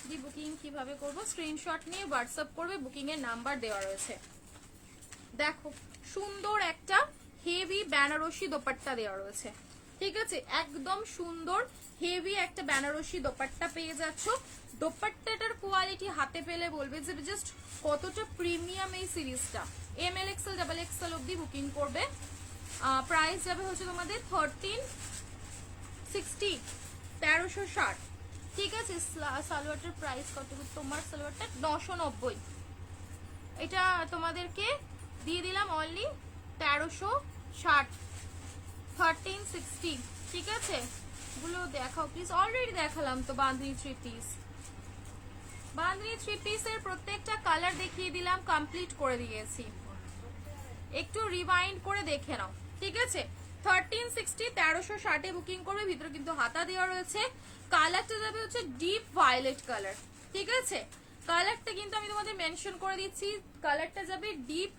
দি বুকিং কিভাবে করব, স্ক্রিনশট নিয়ে হোয়াটসঅ্যাপ করবে, বুকিং এর নাম্বার দেওয়া রয়েছে। দেখো সুন্দর একটা হেভি বেনারসি দোপাট্টা দেওয়া রয়েছে। ঠিক আছে, একদম সুন্দর হেভি একটা বেনারসি দোপাট্টা পেয়ে যাচ্ছ, দোপাট্টাটার কোয়ালিটি হাতে পেলে বলবে যে জাস্ট কতটা প্রিমিয়াম এই সিরিজটা। এমএল এক্সেল ডাবল এক্সেল অব্দি বুকিং করবে। প্রাইস যাবে হচ্ছে তোমাদের 1360, 1360। ঠিক আছে, সালোয়ারটার প্রাইস কত? তোমার সালোয়ারটা 990, এটা তোমাদেরকে দিয়ে দিলাম অনলি 1360, 1360। ঠিক আছে, গুলো দেখাও প্লিজ। অলরেডি দেখালাম তো বাঁধনি 3 পিস। বাঁধনি 3 পিসের প্রত্যেকটা কালার দেখিয়ে দিলাম, কমপ্লিট করে দিয়েছি। একটু রিওয়াইন্ড করে দেখে নাও। ঠিক আছে, 1360, 1360 বুকিং করবে। ভিতরে কিন্তু হাতা দেওয়া রয়েছে। কালারটা যাবে হচ্ছে ডিপ ভায়োলেট কালার। ঠিক আছে, কালারটা কিন্তু আমি তোমাদের মেনশন করে দিচ্ছি, কালারটা যাবে ডিপ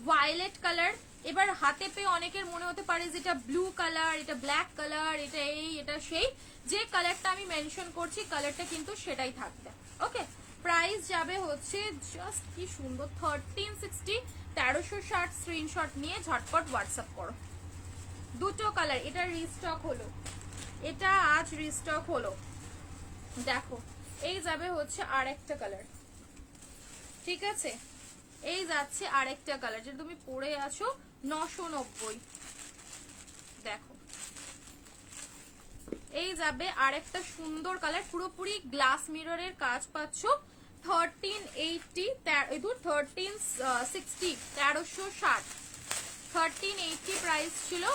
ভায়োলেট কালার। এবার হাতে পেয়ে অনেকের মনে হতে পারে যে এটা ব্লু কালার, এটা ব্ল্যাক কালার, এটা এই এটা সেই। যে কালারটা আমি মেনশন করছি কালারটা কিন্তু সেটাই থাকবে। ওকে, প্রাইস যাবে হচ্ছে জাস্ট কি সুন্দর 1360, 1360। স্ক্রিনশট নিয়ে ঝটপট হোয়াটসঅ্যাপ করো। দুটো কালার, এটা রিস্টক হলো, এটা আজ রিস্টক হলো। দেখো, এই যাবে হচ্ছে আরেকটা কালার। ঠিক আছে, এই যাচ্ছে আরেকটা কালার যেটা তুমি পরে আছো 990। দেখো, এই যাবে আরেকটা সুন্দর কালার, পুরোপুরি গ্লাস মিররের কাজ পাচ্ছ। 1380, 1360, 1360, 1380 প্রাইস ছিল,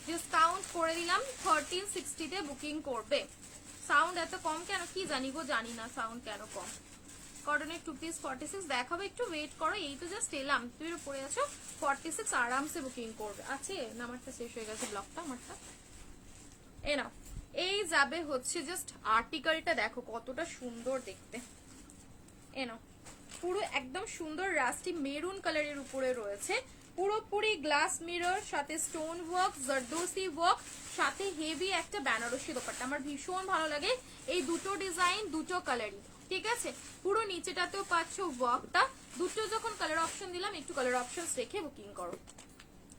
ডিসকাউন্ট করে দিলাম 1360 তে বুকিং করবে। সাউন্ড এত কম কেন কি জানি গো, জানি না সাউন্ড কেন কম। কটনের 2 পিস 46 দেখাবো, একটু ওয়েট করো। এই তো জাস্ট এলাম, তুমি পরে আছো 46 আরামসে বুকিং করবে। আছে না, আমারটা শেষ হয়ে গেছে ব্লগটা আমারটা। এ নাও, এই যাবে হচ্ছে জাস্ট আর্টিকেলটা দেখো কতটা সুন্দর দেখতে। এ নাও, পুরো একদম সুন্দর রাস্টি মেরুন কালারের উপরে রয়েছে, পুরোপুরি গ্লাস মিরর, সাথে স্টোন ওয়ার্ক, জারদোসি ওয়ার্ক, সাথে হেভি একটা বেনারসি দোপাট্টা। আমার ভীষণ ভালো লাগে এই দুটো ডিজাইন, দুটো কালারই। ঠিক আছে, পুরো নিচেটাতেও পাচ্ছ ওয়ার্কটা। দুটো যখন কালার অপশন দিলাম, একটু কালার অপশন রেখে বুকিং করো।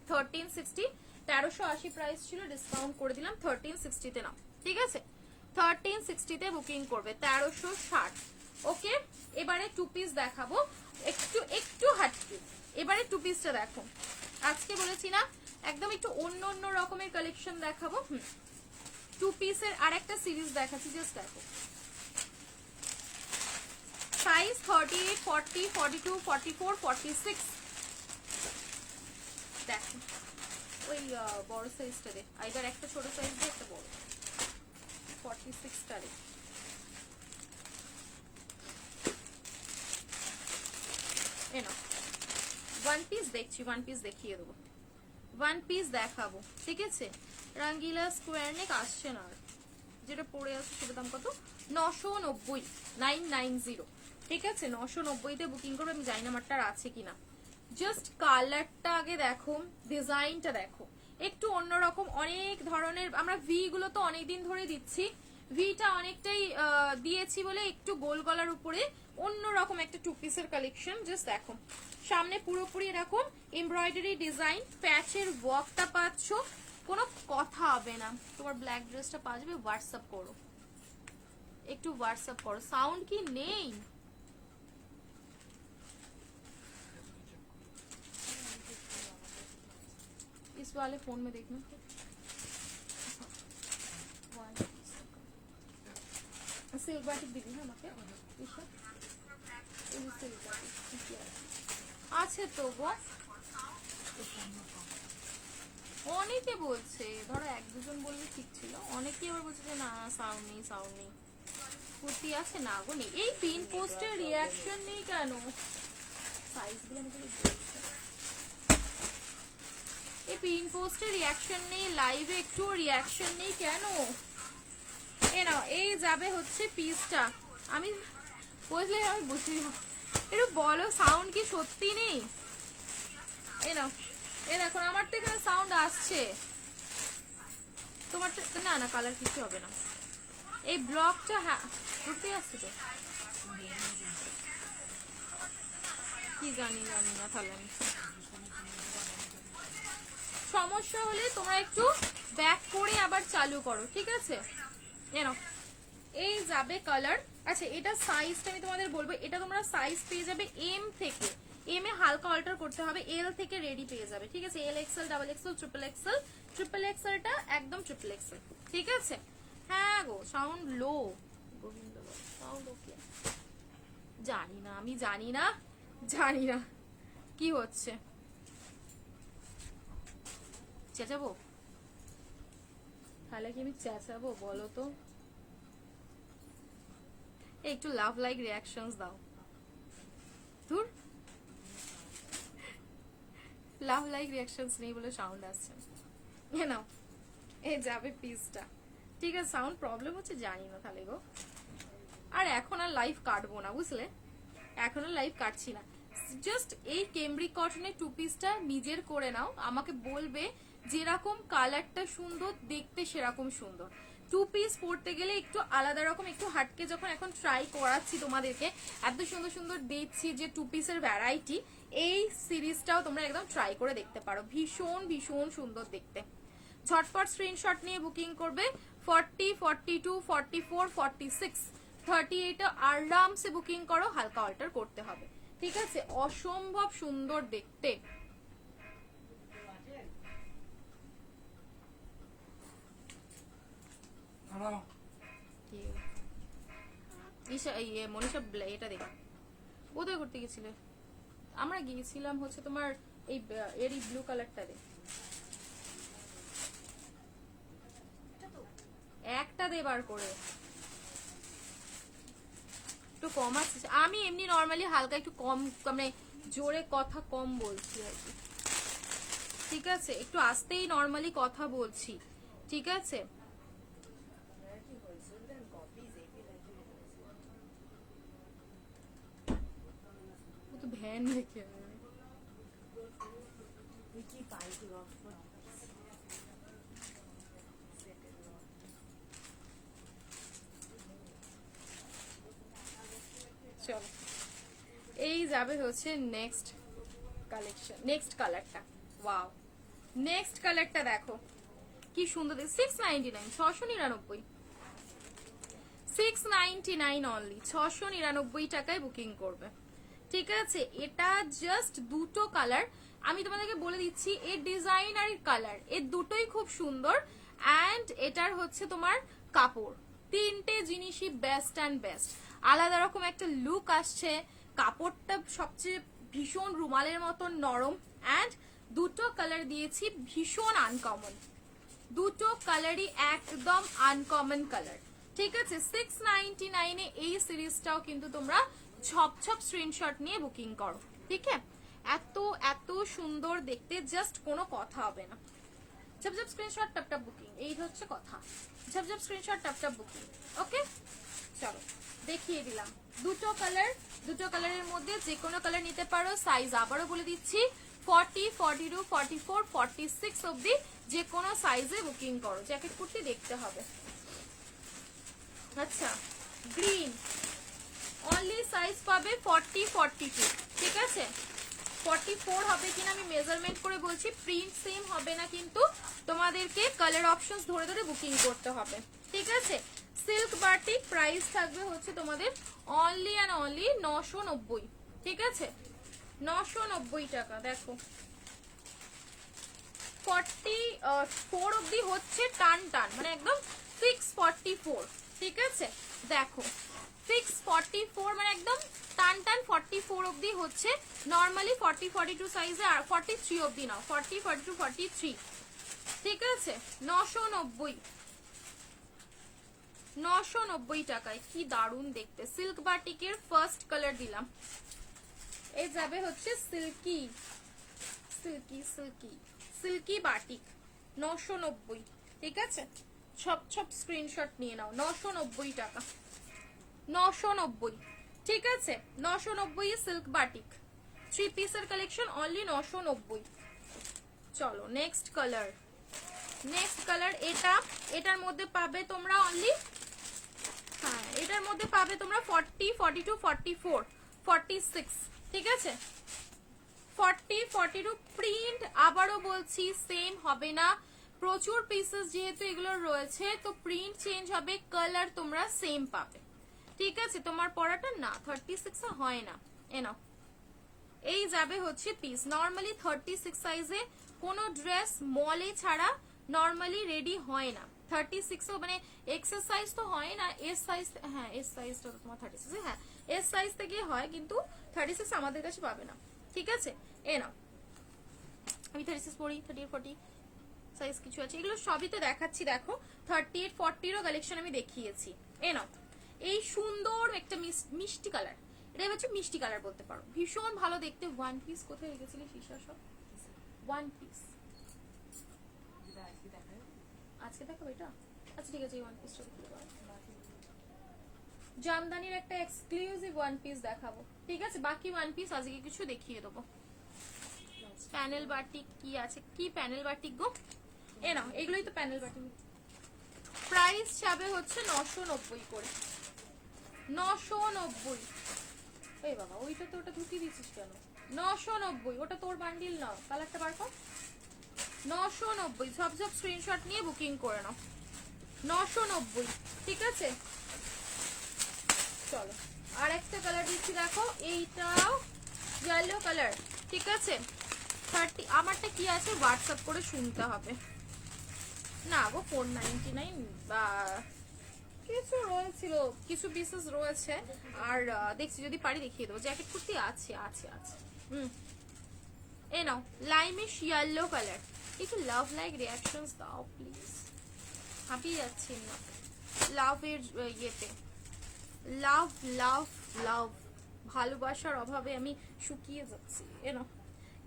1360, 1380 প্রাইস ছিল, ডিসকাউন্ট করে দিলাম 1360 তে নাও। ঠিক আছে, 1360 তে বুকিং করবে, 1360। ওকে, এবারে 2 পিস দেখাবো, একটু একটু হাটকে। এবারে 2 পিসটা দেখো, আজকে বলেছি না একদম একটু অন্য অন্য রকমের কালেকশন দেখাবো। 2 পিসের আরেকটা সিরিজ দেখাচ্ছি, জাস্ট দেখো। সাইজ 38, 40, 42, 44, 46। দেখো, ওই বড় সাইজটা দে, আইদার একটা ছোট সাইজ দে, একটা বড়। 46 টা রে। এ নাও, 1 পিস দেখছি, 1 পিস দেখিয়ে দেবো, 1 পিস দেখাবো। ঠিক আছে, রঙ্গিলা স্কোয়ার নেক আসছে না, যেটা পরে আছে সেটা দাম কত? 990, 990। ঠিক আছে, 990 তে বুকিং করবে। আমি জানি না আমারটা আছে কিনা। জাস্ট কালারটা আগে দেখো, ডিজাইনটা দেখো, একটু অন্যরকম। অনেক ধরনের আমরা ভি গুলো তো অনেকদিন ধরে দিচ্ছি, ভিটা অনেকটাই দিয়েছি বলে একটু গোল গলার উপরে অন্যরকম একটা 2 পিসের কালেকশন। জাস্ট দেখো, সামনে পুরোপুরি এরকম এমব্রয়ডারি ডিজাইন, প্যাচের ওয়ার্কটা পাচ্ছ, কোনো কথা হবে না। তোমার ব্ল্যাক ড্রেসটা পাওয়া যাবে। হোয়াটসঅ্যাপ করো, একটু হোয়াটসঅ্যাপ করো। সাউন্ড কি নেই? इस वाले फोन में देखना। सिल्क बाटिक दिबी ना আমাকে ইসা, এই সিল্ক বাটিক আছে তো গো। অনেকে বলছে, ধরো 1-2 জন বললে ঠিক ছিল, অনেকেই আবার বলছে যে না সাউন্ড নেই, সাউন্ড নেই। কুর্তি আছে না গো, নেই। এই পিন পোস্টের রিয়াকশন নেই কেন? সাইজগুলো আমাকে বলছে, এই পিন পোস্টের রিয়াকশন নেই, লাইভে একটু রিয়াকশন নেই কেন? এ নাও, এই যাবে হচ্ছে পিসটা। আমি বুঝলে আমি বুঝি না, একটু বলো সাউন্ড কি সত্যি নেই? এ নাও, এ দেখো আমার তো এখানে সাউন্ড আসছে, তোমার না না কালার কিছু হবে না। এই ব্লকটা হ্যাঁ ঘুরতে আসছে তো, কি জানি জানি না। তাহলে আমি সমস্যা হলে তোমরা একটু ব্যাক করে আবার চালু করো। ঠিক আছে, এনো এই যাবে কালার। আচ্ছা এটা সাইজটা আমি তোমাদের বলবো, এটা তোমরা সাইজ পেয়ে যাবে এম থেকে, এম এ হালকা অল্টার করতে হবে, এল থেকে রেডি পেয়ে যাবে, ঠিক আছে? L XL, double XL, triple XL, triple এক্সেলটা একদম ট্রিপল এক্সেল, ঠিক আছে? হ্যাঁ go sound low, Gobinda sound okay, জানি না, আমি জানি না, জানি না কি হচ্ছে। চেঁচাবো? তাহলে কি আমি চেঁচাবো বলো তো? একটু লাভ লাইক রিয়াকশনস দাও। ধুর, লাভ লাইক রিয়াকশনস নেই বলে সাউন্ড আসছে নাও। এই যাবে পিসটা, ঠিক আছে? সাউন্ড প্রবলেম হচ্ছে জানি না তাহলে গো। আর এখন আর লাইভ কাটবো না, বুঝলে? এখন আর লাইভ কাটছি না। জাস্ট এই কেমব্রিক কটনের টু পিসটা নিজের করে নাও, আমাকে বলবে যেরকম কালারটা সুন্দর দেখতে সেরকম সুন্দর। টু পিস পরতে গেলে একটু আলাদা রকম, একটু হাটকে যখন এখন ট্রাই করাচ্ছি তোমাদেরকে, এত সুন্দর সুন্দর দিচ্ছি যে টু পিসের ভ্যারাইটি, এই সিরিজটাও তোমরা একদম ট্রাই করে দেখতে পারো, ভীষণ ভীষণ সুন্দর দেখতে। ঝটপট স্ক্রিনশট নিয়ে বুকিং করবে। 40, 42, 44, 46, 38 আরামসে বুকিং করো, হালকা অল্টার করতে হবে, ঠিক আছে? অসম্ভব সুন্দর দেখতে। মনীষা এটা দেখ, কোথায় করতে গেছিলে? আমরা গিয়েছিলাম হচ্ছে তোমার এই এরই ব্লু কালারটা দে, একটা দে বার করে। একটু কম আছে, আমি এমনি নরমালি হালকা একটু কম, মানে জোরে কথা কম বলছি আর কি, ঠিক আছে? একটু আস্তেই নরমালি কথা বলছি, ঠিক আছে? ভ্যান রেখে চলো, এই যাবে হচ্ছে নেক্সট কালেকশন, নেক্সট কালারটা। ওয়াও, নেক্সট কালারটা দেখো কি সুন্দর, 699, 699, 699 অনলি, 699 টাকায় বুকিং করবে, ঠিক আছে? এটা জাস্ট দুটো কালার, আমি তোমাদেরকে বলে দিচ্ছি এর ডিজাইন আর কালার এর দুটোই খুব সুন্দর, অ্যান্ড এটার হচ্ছে তোমার কাপড়, তিনটে জিনিসই বেস্ট অ্যান্ড বেস্ট, আলাদা রকম একটা লুক আসছে, কাপড়টা সবচেয়ে ভীষণ রুমালের মতন নরম, অ্যান্ড দুটো কালার দিয়েছি ভীষণ আনকমন, দুটো কালারই একদম আনকমন কালার, ঠিক আছে? 699 এ এই সিরিজটাও কিন্তু তোমরা ছপ ছপ স্ক্রিনশট নিয়ে বুকিং করো, ঠিক আছে? এত এত সুন্দর দেখতে, জাস্ট কোনো কথা হবে না। ঝপঝপ স্ক্রিনশট টপ টপ বুকিং, এই হচ্ছে কথা, ঝপঝপ স্ক্রিনশট টপ টপ বুকিং। ওকে চলো দেখিয়ে দিলাম দুটো কালার, দুটো কালারের মধ্যে যে কোনো কালার নিতে পারো, সাইজ আবারও বলে দিচ্ছি 40, 42, 44, 46 অবধি যে কোনো সাইজে বুকিং করো। জ্যাকেট কুর্তি দেখতে হবে। আচ্ছা গ্রিন অনলি সাইজ পাবে 40, 42, ঠিক আছে? 44 হবে কিনা আমি মেজারমেন্ট করে বলছি, প্রিন্ট সেম হবে না কিন্তু তোমাদেরকে কালার অপশনস ধরে ধরে বুকিং করতে হবে, ঠিক আছে? সিল্ক বাটিক প্রাইস থাকবে হচ্ছে তোমাদের অনলি অ্যান্ড অনলি 990, ঠিক আছে? 990 টাকা। দেখো 44 অবধি হচ্ছে টান টান, মানে একদম ফিক্স 44, ঠিক আছে? দেখো ফিক্স 44 মানে একদম টান টান 44 অবধি হচ্ছে, নর্মালি 40, 42 সাইজে আর 43 অবধি নাও, 40, 42, 43, ঠিক আছে? 990, 990 টাকায় কি দারুণ দেখতে, সিল্ক বাটিকের ফার্স্ট কালার দিলাম। এই যাবে হচ্ছে silky, silky silky silky batik 990, ঠিক আছে? ছপ ছপ স্ক্রিনশট নিয়ে নাও, 990 টাকা, 990, ঠিক আছে? 990 সিল্ক বাটিক, 3 পিসের কালেকশন অনলি 990। চলো নেক্সট কালার, নেক্সট কালার এটা, এটার মধ্যে পাবে তোমরা অনলি, হ্যাঁ এটার মধ্যে পাবে তোমরা 40, 42, 44, 46, ঠিক আছে? 40, 42 প্রিন্ট আবারও বলছি সেম হবে না, প্রচুর পিসেস যেহেতু এগুলো রয়েছে, তো প্রিন্ট চেঞ্জ হবে, কালার তোমরা সেম পাবে। ঠিক আছে, তোমার পড়াটা না 36 হয় না, এ নাও। এই যাবে হচ্ছে পিস। নর্মালি 36 সাইজে কোনো ড্রেস মলে ছাড়া নর্মালি রেডি হয় না। 36 মানে এক্সেস সাইজ তো হয় না, এস সাইজ, হ্যাঁ এস সাইজটা তো তোমার 36, হ্যাঁ এস সাইজ থেকে হয়, কিন্তু 36 আমাদের কাছে পাবে না। ঠিক আছে, এ নাও। আমি 36 পড়ি, 38 40 সাইজ কিছু আছে, এগুলো সবই তো দেখাচ্ছি। দেখো 38 40রও কালেকশন আমি দেখিয়েছি। এ নাও, এই সুন্দর একটা মিষ্টি কালার, এটা হচ্ছে মিষ্টি কালার বলতে পারো, ভীষণ ভালো দেখতে। ওয়ান পিস কোথায় রেখেছিলি ফিশা সব? ওয়ান পিস আজকে দেখাবো এটা? আচ্ছা ঠিক আছে, এই ওয়ান পিসটা দেখতে পারো। জামদানির একটা এক্সক্লুসিভ ওয়ান পিস দেখাবো। ঠিক আছে, বাকি ওয়ান পিস আজকে কিছু দেখিয়ে দেবো। প্যানেল বাটিক কি আছে, কি প্যানেল বাটিক গো? এ নাও, এগুলোই তো প্যানেল বাটিক। প্রাইস যাবে হচ্ছে 990 করে। 990। এই বাবা, ওইটা তো ওটা ঢুকিয়ে দিচ্ছিস কেন? 990, ওটা তোর বান্ডিল না, কালারটা বার কর। 990, ঝপঝপ স্ক্রিনশট নিয়ে বুকিং করে নাও। 990, ঠিক আছে। চলো আর একটা কালার দিচ্ছি, দেখো এইটাও ইয়েলো কালার। ঠিক আছে, 30। আমারটা কি আছে হোয়াটসঅ্যাপ করে শুনতে হবে না গো। 499 বা কিছু রয়েছিল, কিছু পিসেস রয়েছে। আর দেখছি যদি পারি দেখিয়ে দেবো। জ্যাকেট কুর্তি আছে আছে আছে। এ নাও, লাইমিশ ইয়েলো কালার। একটু লাভ লাইক রিয়াকশনস দাও প্লিজ, হাঁপিয়ে যাচ্ছি না লাভের ইয়েতে। লাভ লাভ লাভ, ভালোবাসার অভাবে আমি শুকিয়ে যাচ্ছি। এ নাও,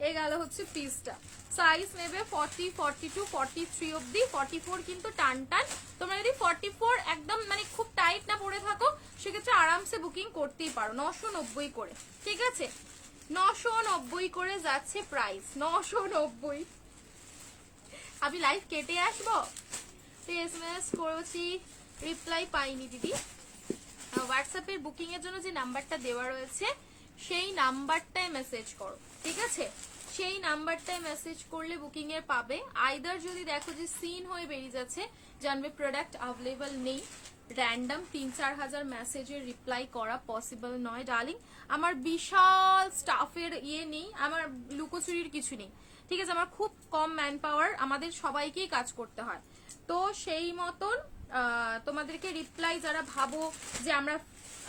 এ গেল হচ্ছে পিসটা। সাইজ নেবে 40 42 43 অবধি। 44 কিন্তু টান টান। তোমরা যদি 44 একদম মানে খুব টাইট না পরে থাকো, সেক্ষেত্রে আরামসে বুকিং করতেই পারো। 990 করে, ঠিক আছে। 990 করে যাচ্ছে প্রাইস, 990। আমি লাইভ কেটে আসবো, এসএমএস করেছি, রিপ্লাই পাইনি দিদি। হোয়াটসঅ্যাপের বুকিং এর জন্য যে নাম্বারটা দেওয়া রয়েছে সেই নাম্বারটায় মেসেজ করো। ঠিক আছে, সেই নাম্বারটায় মেসেজ করলে বুকিং এর পাবে। আইদার যদি দেখো যে সিন হয়ে বেরিয়ে যাচ্ছে, জানবে প্রোডাক্ট অ্যাভেলেবল নেই। র্যান্ডম 3-4 হাজার মেসেজের রিপ্লাই করা পসিবল নয় ডার্লিং। আমার বিশাল স্টাফের ইয়ে নেই, আমার লুকোচুরির কিছু নেই। ঠিক আছে, আমার খুব কম ম্যান পাওয়ার, আমাদের সবাইকেই কাজ করতে হয়। তো সেই মতন তোমাদেরকে রিপ্লাই যারা ভাবো যে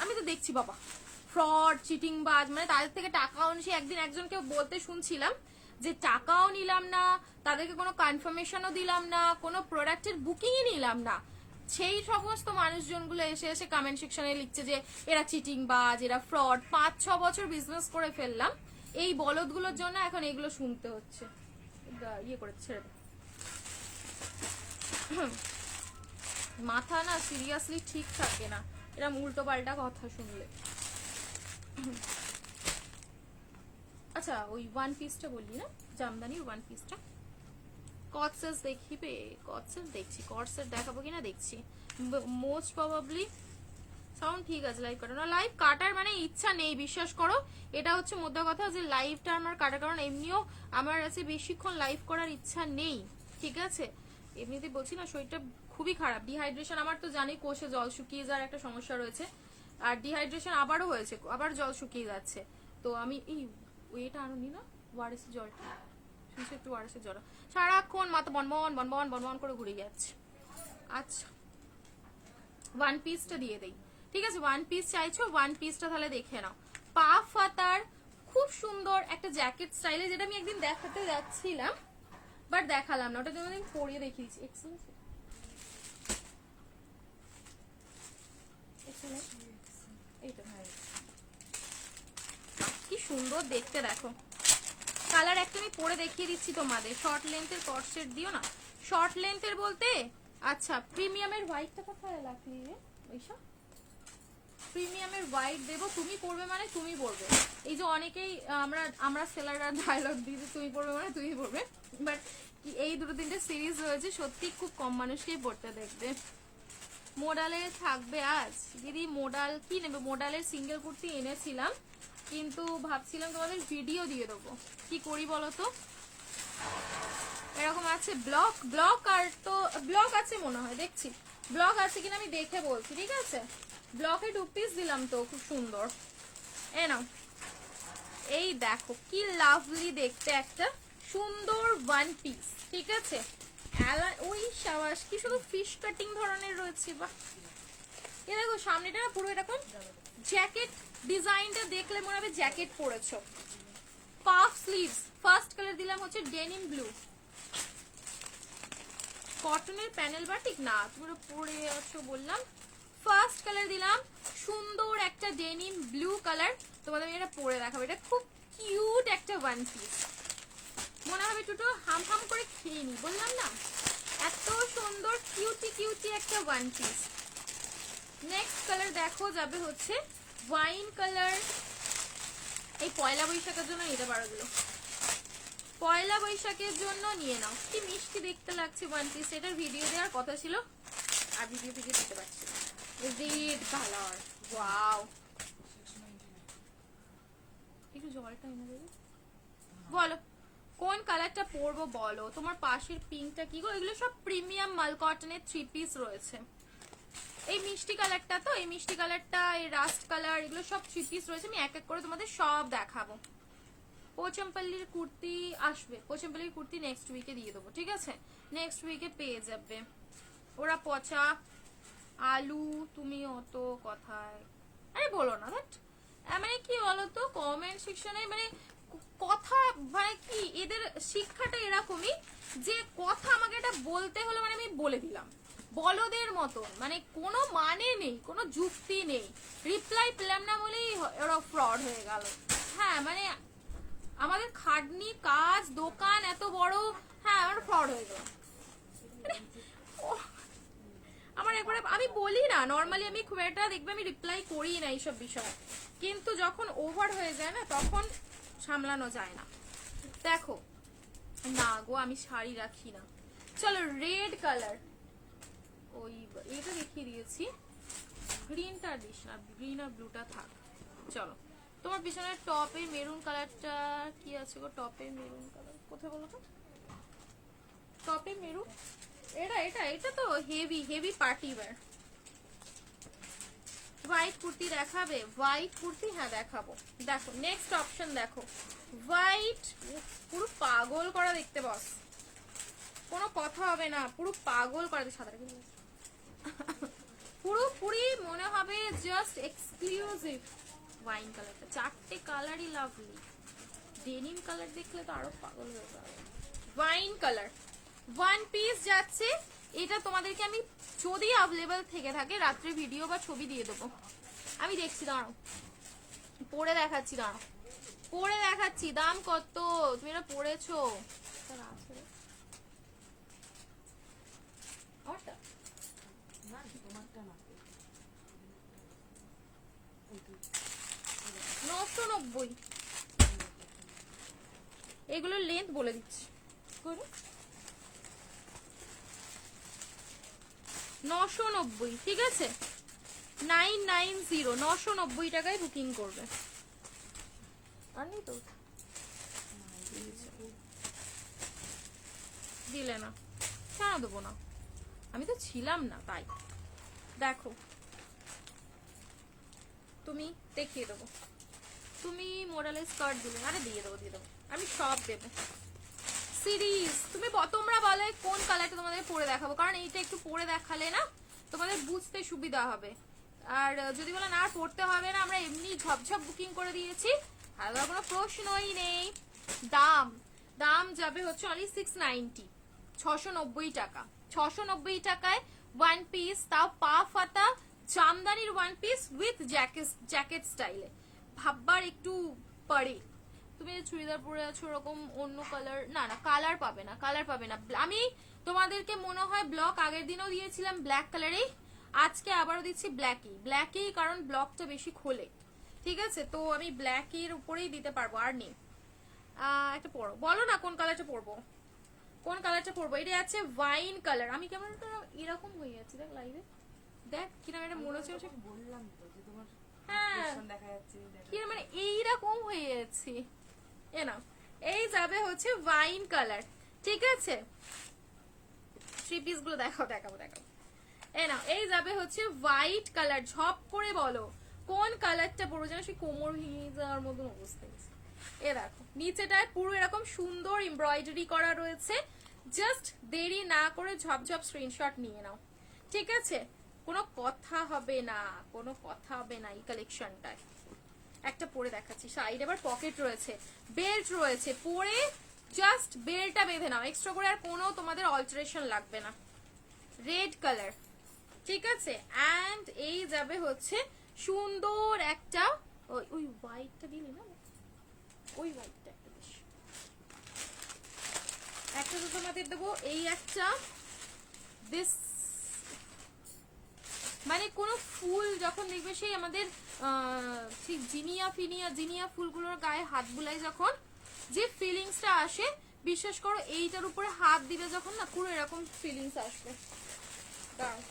আমি তো দেখছি বাবা ফ্রড চিটিং বাজ, মানে তাদের থেকে টাকাও নিয়ে একদিন একজনকে বলতে শুনছিলাম যে টাকাও নিলাম না, তাদেরকে কোনো কনফার্মেশনও দিলাম না, কোনো প্রোডাক্টের বুকিংই নিলাম না। সেই সমস্ত মানুষজনগুলো এসে এসে কমেন্ট সেকশনে লিখছে যে এরা চিটিং বাজ, এরা ফ্রড। 5-6 বছর বিজনেস করে ফেললাম, এই বলদগুলোর জন্য এখন এগুলো শুনতে হচ্ছে। ইয়ে করে ছেড়ে দে। মাথা না সিরিয়াসলি ঠিক থাকে না এরকম উল্টো পাল্টা কথা শুনলে। আচ্ছা, ওই ওয়ান পিসটা বললি না, জামদানির ওয়ান পিসটা। কটসেস দেখিবে, কটসেস দেখছি, কটসেট দেখাবো কিনা দেখছি। মোস্ট প্রবাবলি সাউন্ড ঠিক আছে। লাইভ কাটানো, লাইভ কাটার মানে ইচ্ছা নেই, বিশ্বাস করো। এটা হচ্ছে মোদ্দা কথা যে লাইভটা আমার কাটার কারণ এমনিও আমার আছে বেশিক্ষণ লাইভ করার ইচ্ছা নেই। ঠিক আছে, এমনিতে বলছি না শরীরটা খুবই খারাপ, ডিহাইড্রেশন। আমার তো জানি কোষে জল শুকিয়ে যাওয়ার একটা সমস্যা রয়েছে, আর ডিহাইড্রেশন আবারও হয়েছে, আবার জল শুকিয়ে যাচ্ছে। তো আমি এই ওয়েটা আনুনি না ওয়ারেস জলটা, শুনছি একটু ওয়ারেসের জল, সারাক্ষণ মাথা বনবন বনবন বনবন করে ঘুরে যাচ্ছে। আচ্ছা, ওয়ান পিসটা দিয়ে দেই। ঠিক আছে, ওয়ান পিস চাইছো, ওয়ান পিসটা তাহলে দেখে নাও। পা ফাতার খুব সুন্দর একটা জ্যাকেট স্টাইলে, যেটা আমি একদিন দেখাতে যাচ্ছিলাম বাট দেখালাম না, ওটা তুমি আমি পরিয়ে দেখিয়েছি। এক্সেলেন্ট, এইটা কি সুন্দর দেখতে, দেখো কালার একটা আমি পরে দেখিয়ে দিচ্ছি তোমাদের। শর্ট লেন্থের কট সেট দিও না, শর্ট লেন্থের বলতে আচ্ছা প্রিমিয়ামের হোয়াইটটা কোথায় রাখলি রে ওইসব? প্রিমিয়ামের হোয়াইট দেবো, তুমি পরবে মানে তুমি পরবে। এই যে অনেকেই আমরা সেলাররা ডায়লগ দিই যে তুমি পরবে মানে তুমি পরবে, বাট এই 2-3টে সিরিজ রয়েছে সত্যি খুব কম মানুষকেই পড়তে দেখবে। মোডালে থাকবে আজ দিদি, মোডাল কি নেবে? মোডালের সিঙ্গেল কুর্তি এনেছিলাম, কিন্তু ভাবছিলাম তোমাদের ভিডিও দিয়ে দেবো, কি করি বলো তো। এরকম আছে ব্লক ব্লক, আর তো ব্লক আছে মনে হয়, দেখছি ব্লক আছে কিনা আমি দেখে বলছি, ঠিক আছে। ব্লকে 2 পিস দিলাম তো, খুব সুন্দর। এ নাও, এই দেখো কি লাভলি দেখতে একটা সুন্দর 1 পিস, ঠিক আছে। ওই সাবাস, কি শুধু ফিশ কাটিং ধরনের রয়েছে, বাহ। এ দেখো সামনেটা না পুরো এরকম জ্যাকেট ডিজাইনটা দেখলে মনে হবে জ্যাকেট পরেছো। পাফ স্লিভস, ফার্স্ট কালার দিলাম হচ্ছে ডেনিম ব্লু, কটনের প্যানেল বাটিক না, তোমরা পরে আছো বললাম। ফার্স্ট কালার দিলাম সুন্দর একটা ডেনিম ব্লু কালার, তোমাদের আমি এটা পরে দেখাবো। এটা খুব কিউট একটা 1 পিস, মনে হবে একটু হাম হাম করে খেয়ে নি, বললাম না এত সুন্দর কিউটি কিউটি একটা 1 পিস। নেক্সট কালার দেখো যাবে হচ্ছে ওয়াইন কালার। এই পয়লা বৈশাখের জন্য নিতে পারো এগুলো, পয়লা বৈশাখের জন্য নিয়ে নাও। কি মিষ্টি দেখতে লাগছে 1 পিস, এটার ভিডিও দেওয়ার কথা ছিল আর ভিডিও থেকে দিতে পারছি। Red colour, wow. একটু জলটা এনে দেবে, বলো কোন কালারটা পরবো বলো। তোমার পাশের পিঙ্কটা কি গো? এগুলো সব প্রিমিয়াম মাল কটনের 3 পিস রয়েছে। এই মিষ্টি কালারটা তো, এই মিষ্টি কালারটা, এই রাস্ট কালার, এগুলো সব 3 পিস রয়েছে। আমি এক এক করে তোমাদের সব দেখাবো। পোচমপল্লির কুর্তি আসবে, পোচমপল্লির কুর্তি নেক্সট উইকে দিয়ে দেবো, ঠিক আছে। নেক্সট উইকে পেয়ে যাবে। ওরা পচা আলু, তুমি অত কথায় আরে বলো না, দ্যাট মানে কি বলতো, কমেন্ট সেকশনে মানে কথা, মানে কি এদের শিক্ষাটা এরকমই যে কথা আমাকে এটা বলতে হলো মানে আমি বলে দিলাম বলদের মতন, মানে কোনো মানে নেই, কোনো যুক্তি নেই। রিপ্লাই পেলাম না বলেই ওরা ফ্রড হয়ে গেল। হ্যাঁ মানে আমাদের খাটনি কাজ দোকান এত বড়, হ্যাঁ আমরা ফ্রড হয়ে গেলাম। আমার একবারে আমি বলি না, নর্মালি আমি খুব একটা দেখবে আমি রিপ্লাই করি না এইসব বিষয়ে, কিন্তু যখন ওভার হয়ে যায় না তখন সামলানো যায় না। দেখো না গো, আমি শাড়ি রাখি না। চলো রেড কালার, ওই এটা দেখিয়ে দিয়েছি, গ্রিনটা দিস না, গ্রিন আর ব্লুটা থাক। চলো তোমার পিছনের টপের মেরুন কালারটা কি আছে গো? টপের মেরুন কালার কোথায় বলো তো? টপের মেরুন, এটা এটা এটা তো heavy heavy party wear. White kurti দেখাবে? হোয়াইট কুর্তি হ্যাঁ দেখাবো। দেখো নেক্সট অপশন দেখো, হোয়াইট, পুরো পাগল করা দেখতে বস, কোনো কথা হবে না, পুরো পাগল করা। সাদা পুরোপুরি মনে হবে জাস্ট এক্সক্লুসিভ। ওয়াইন কালারটা, 4টে কালারই লাভলি। ডেনিম কালার দেখলে তো আরো পাগল হয়ে যাবে। ওয়াইন কালার 1 পিস যাচ্ছে। এটা তোমাদেরকে আমি যদি অ্যাভেলেবল থেকে থাকে রাত্রে ভিডিও বা ছবি দিয়ে দেবো, আমি দেখছি, দাঁড়াও পরে দেখাচ্ছি, দাঁড়াও পরে দেখাচ্ছি। দাম কত তুমি এটা পরেছো? আমারটা 990। এগুলোর লেন্থ বলে দিচ্ছি, 990, ঠিক আছে। 990, 990 টাকায় বুকিং করবে। আর নেই তো, দিলে না কেন দেবো না, আমি তো ছিলাম না তাই। দেখো তুমি দেখিয়ে দেবো, তুমি মোরালের স্কার্ট দিলে, আরে দিয়ে দেবো দিয়ে দেবো, আমি সব দেবো। সিরিজ তুমি তোমরা বলে কোন কালারটা তোমাদের পরে দেখাবো, কারণ এইটা একটু পরে দেখালে না তোমাদের বুঝতে সুবিধা হবে। আর যদি বলে না পড়তে হবে না, আমরা এমনি ঝপঝপ বুকিং করে দিয়েছি, আর কোনো প্রশ্নই নেই। দাম দাম যাবে হচ্ছে অনলি 690, 690 টাকা। 690 টাকায় 1 পিস, তাও পা ফাতা জামদানির 1 পিস উইথ জ্যাকেট স্টাইলে। ভাববার একটু পরে তুমি চুড়িদার পরে আছো ওরকম অন্য কালার, না না কালার পাবে না, কালার পাবে না। আমি তোমাদেরকে মনে হয় ব্লক আগের দিনও দিয়েছিলাম ব্ল্যাক কালারেই, আজকে আবারও দিচ্ছি ব্ল্যাকেই, কারণ ব্লকটা বেশি খোলে, ঠিক আছে। তো আমি ব্ল্যাকের উপরেই দিতে পারবো, আর নেই। একটা পরো, বলো না কোন কালারটা পরবো, কোন কালারটা পরবো। এটা আছে ওয়াইন কালার। আমি কেমন এরকম হয়ে যাচ্ছি দেখ লাইভে, দেখ কিরকম এটা মনে হচ্ছে, বললাম তো যে তোমার হ্যাঁ দেখা যাচ্ছে কিরকম মানে এইরকম হয়ে যাচ্ছে। এ না এই যাবে হচ্ছে ওয়াইন কালার, ঠিক আছে, থ্রি পিস গুলো দেখাবো। এই নাও, এই যাবে হচ্ছে হোয়াইট কালার। ঝপ করে বলো কোন কালারটা পরবো, যেন সেই কোমর ভেঙে যাওয়ার মতন অবস্থা। এ দেখো নিচেটায় পুরো এরকম সুন্দর এমব্রয়ডারি করা রয়েছে। জাস্ট দেরি না করে ঝপঝপ স্ক্রিনশট নিয়ে নাও, ঠিক আছে? কোনো কথা হবে না এই কালেকশনটায়। একটা পরে দেখাচ্ছি, সাইড এবার পকেট রয়েছে, বেল্ট রয়েছে, পরে জাস্ট বেল্টটা বেঁধে নাও, এক্সট্রা করে আর কোনো তোমাদের অল্টারেশন লাগবে না। রেড কালার, ঠিক আছে? অ্যান্ড এই যাবে হচ্ছে সুন্দর একটা ওই হোয়াইটটা দিলি না, ওই হোয়াইটটা একটা বেশ, একটা তো তোমাদের দেবো এই একটা, দিস মানে কোনো ফুল যখন দেখবে সেই আমাদের ঠিক জিনিয়া ফুলগুলোর গায়ে হাত বুলাই যখন যে ফিলিংসটা আসে, বিশ্বাস করো এইটার উপরে হাত দিলে যখন না পুরো এরকম ফিলিংস আসবে। দাঁড়াও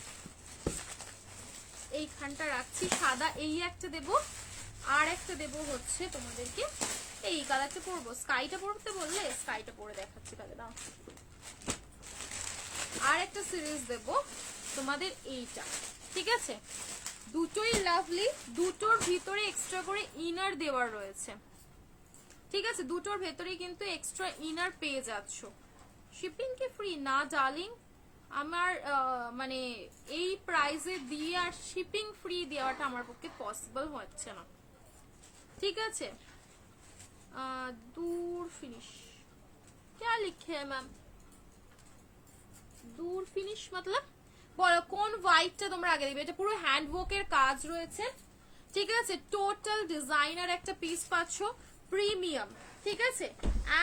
এইখানটা রাখছি, সাদা এই একটা দেবো, আর একটা দেবো হচ্ছে তোমাদেরকে এই কালারটা পরবো, স্কাইটা পরতে বললে স্কাইটা পরে দেখাচ্ছি তাহলে। দাও আর একটা সিরিজ দেবো তোমাদের এইটা, ঠিক আছে? দুটোই লাভলি, দুটোর ভিতরে এক্সট্রা করে ইনার দেওয়ার রয়েছে, ঠিক আছে? দুটোর ভেতরে কিন্তু এক্সট্রা ইনার পেয়ে যাচ্ছ। শিপিং কি ফ্রি না ডার্লিং? আমার মানে এই প্রাইসে দিয়ে আর শিপিং ফ্রি দেওয়াটা আমার পক্ষে পসিবল হচ্ছে না, ঠিক আছে? दूर फिनिश क्या लिखे है मैम? दूर फिनिश मतलब বলো কোন হোয়াইটটা তোমরা আগে দিবে? এটা পুরো হ্যান্ড ওয়ার্কের কাজ রয়েছে, ঠিক আছে? টোটাল ডিজাইনার একটা পিস পাচ্ছো, প্রিমিয়াম, ঠিক আছে?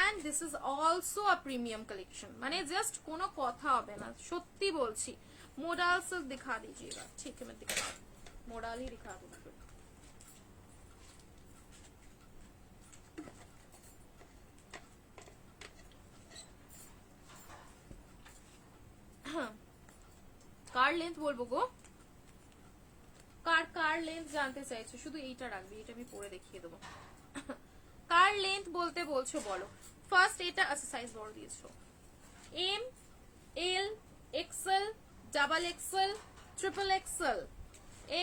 And this is also a premium collection, মানে জাস্ট কোনো কথা হবে না, সত্যি বলছি। मोडाल सिल्क दिखा दीजिएगा, ठीक है मैं दिखा, मोडाल ही दिखा दूंगा। কার লেন্থ বলবো গো? কার লেন্থ জানতে চাইছো? শুধু এইটা রাখবি, এটা আমি পরে দেখিয়ে দেবো। কার লেন্থ বলতে বলছো বলো। ফার্স্ট এটা, আচ্ছা সাইজ বড় দিয়েছো, M, L, XL, double XL, triple XL,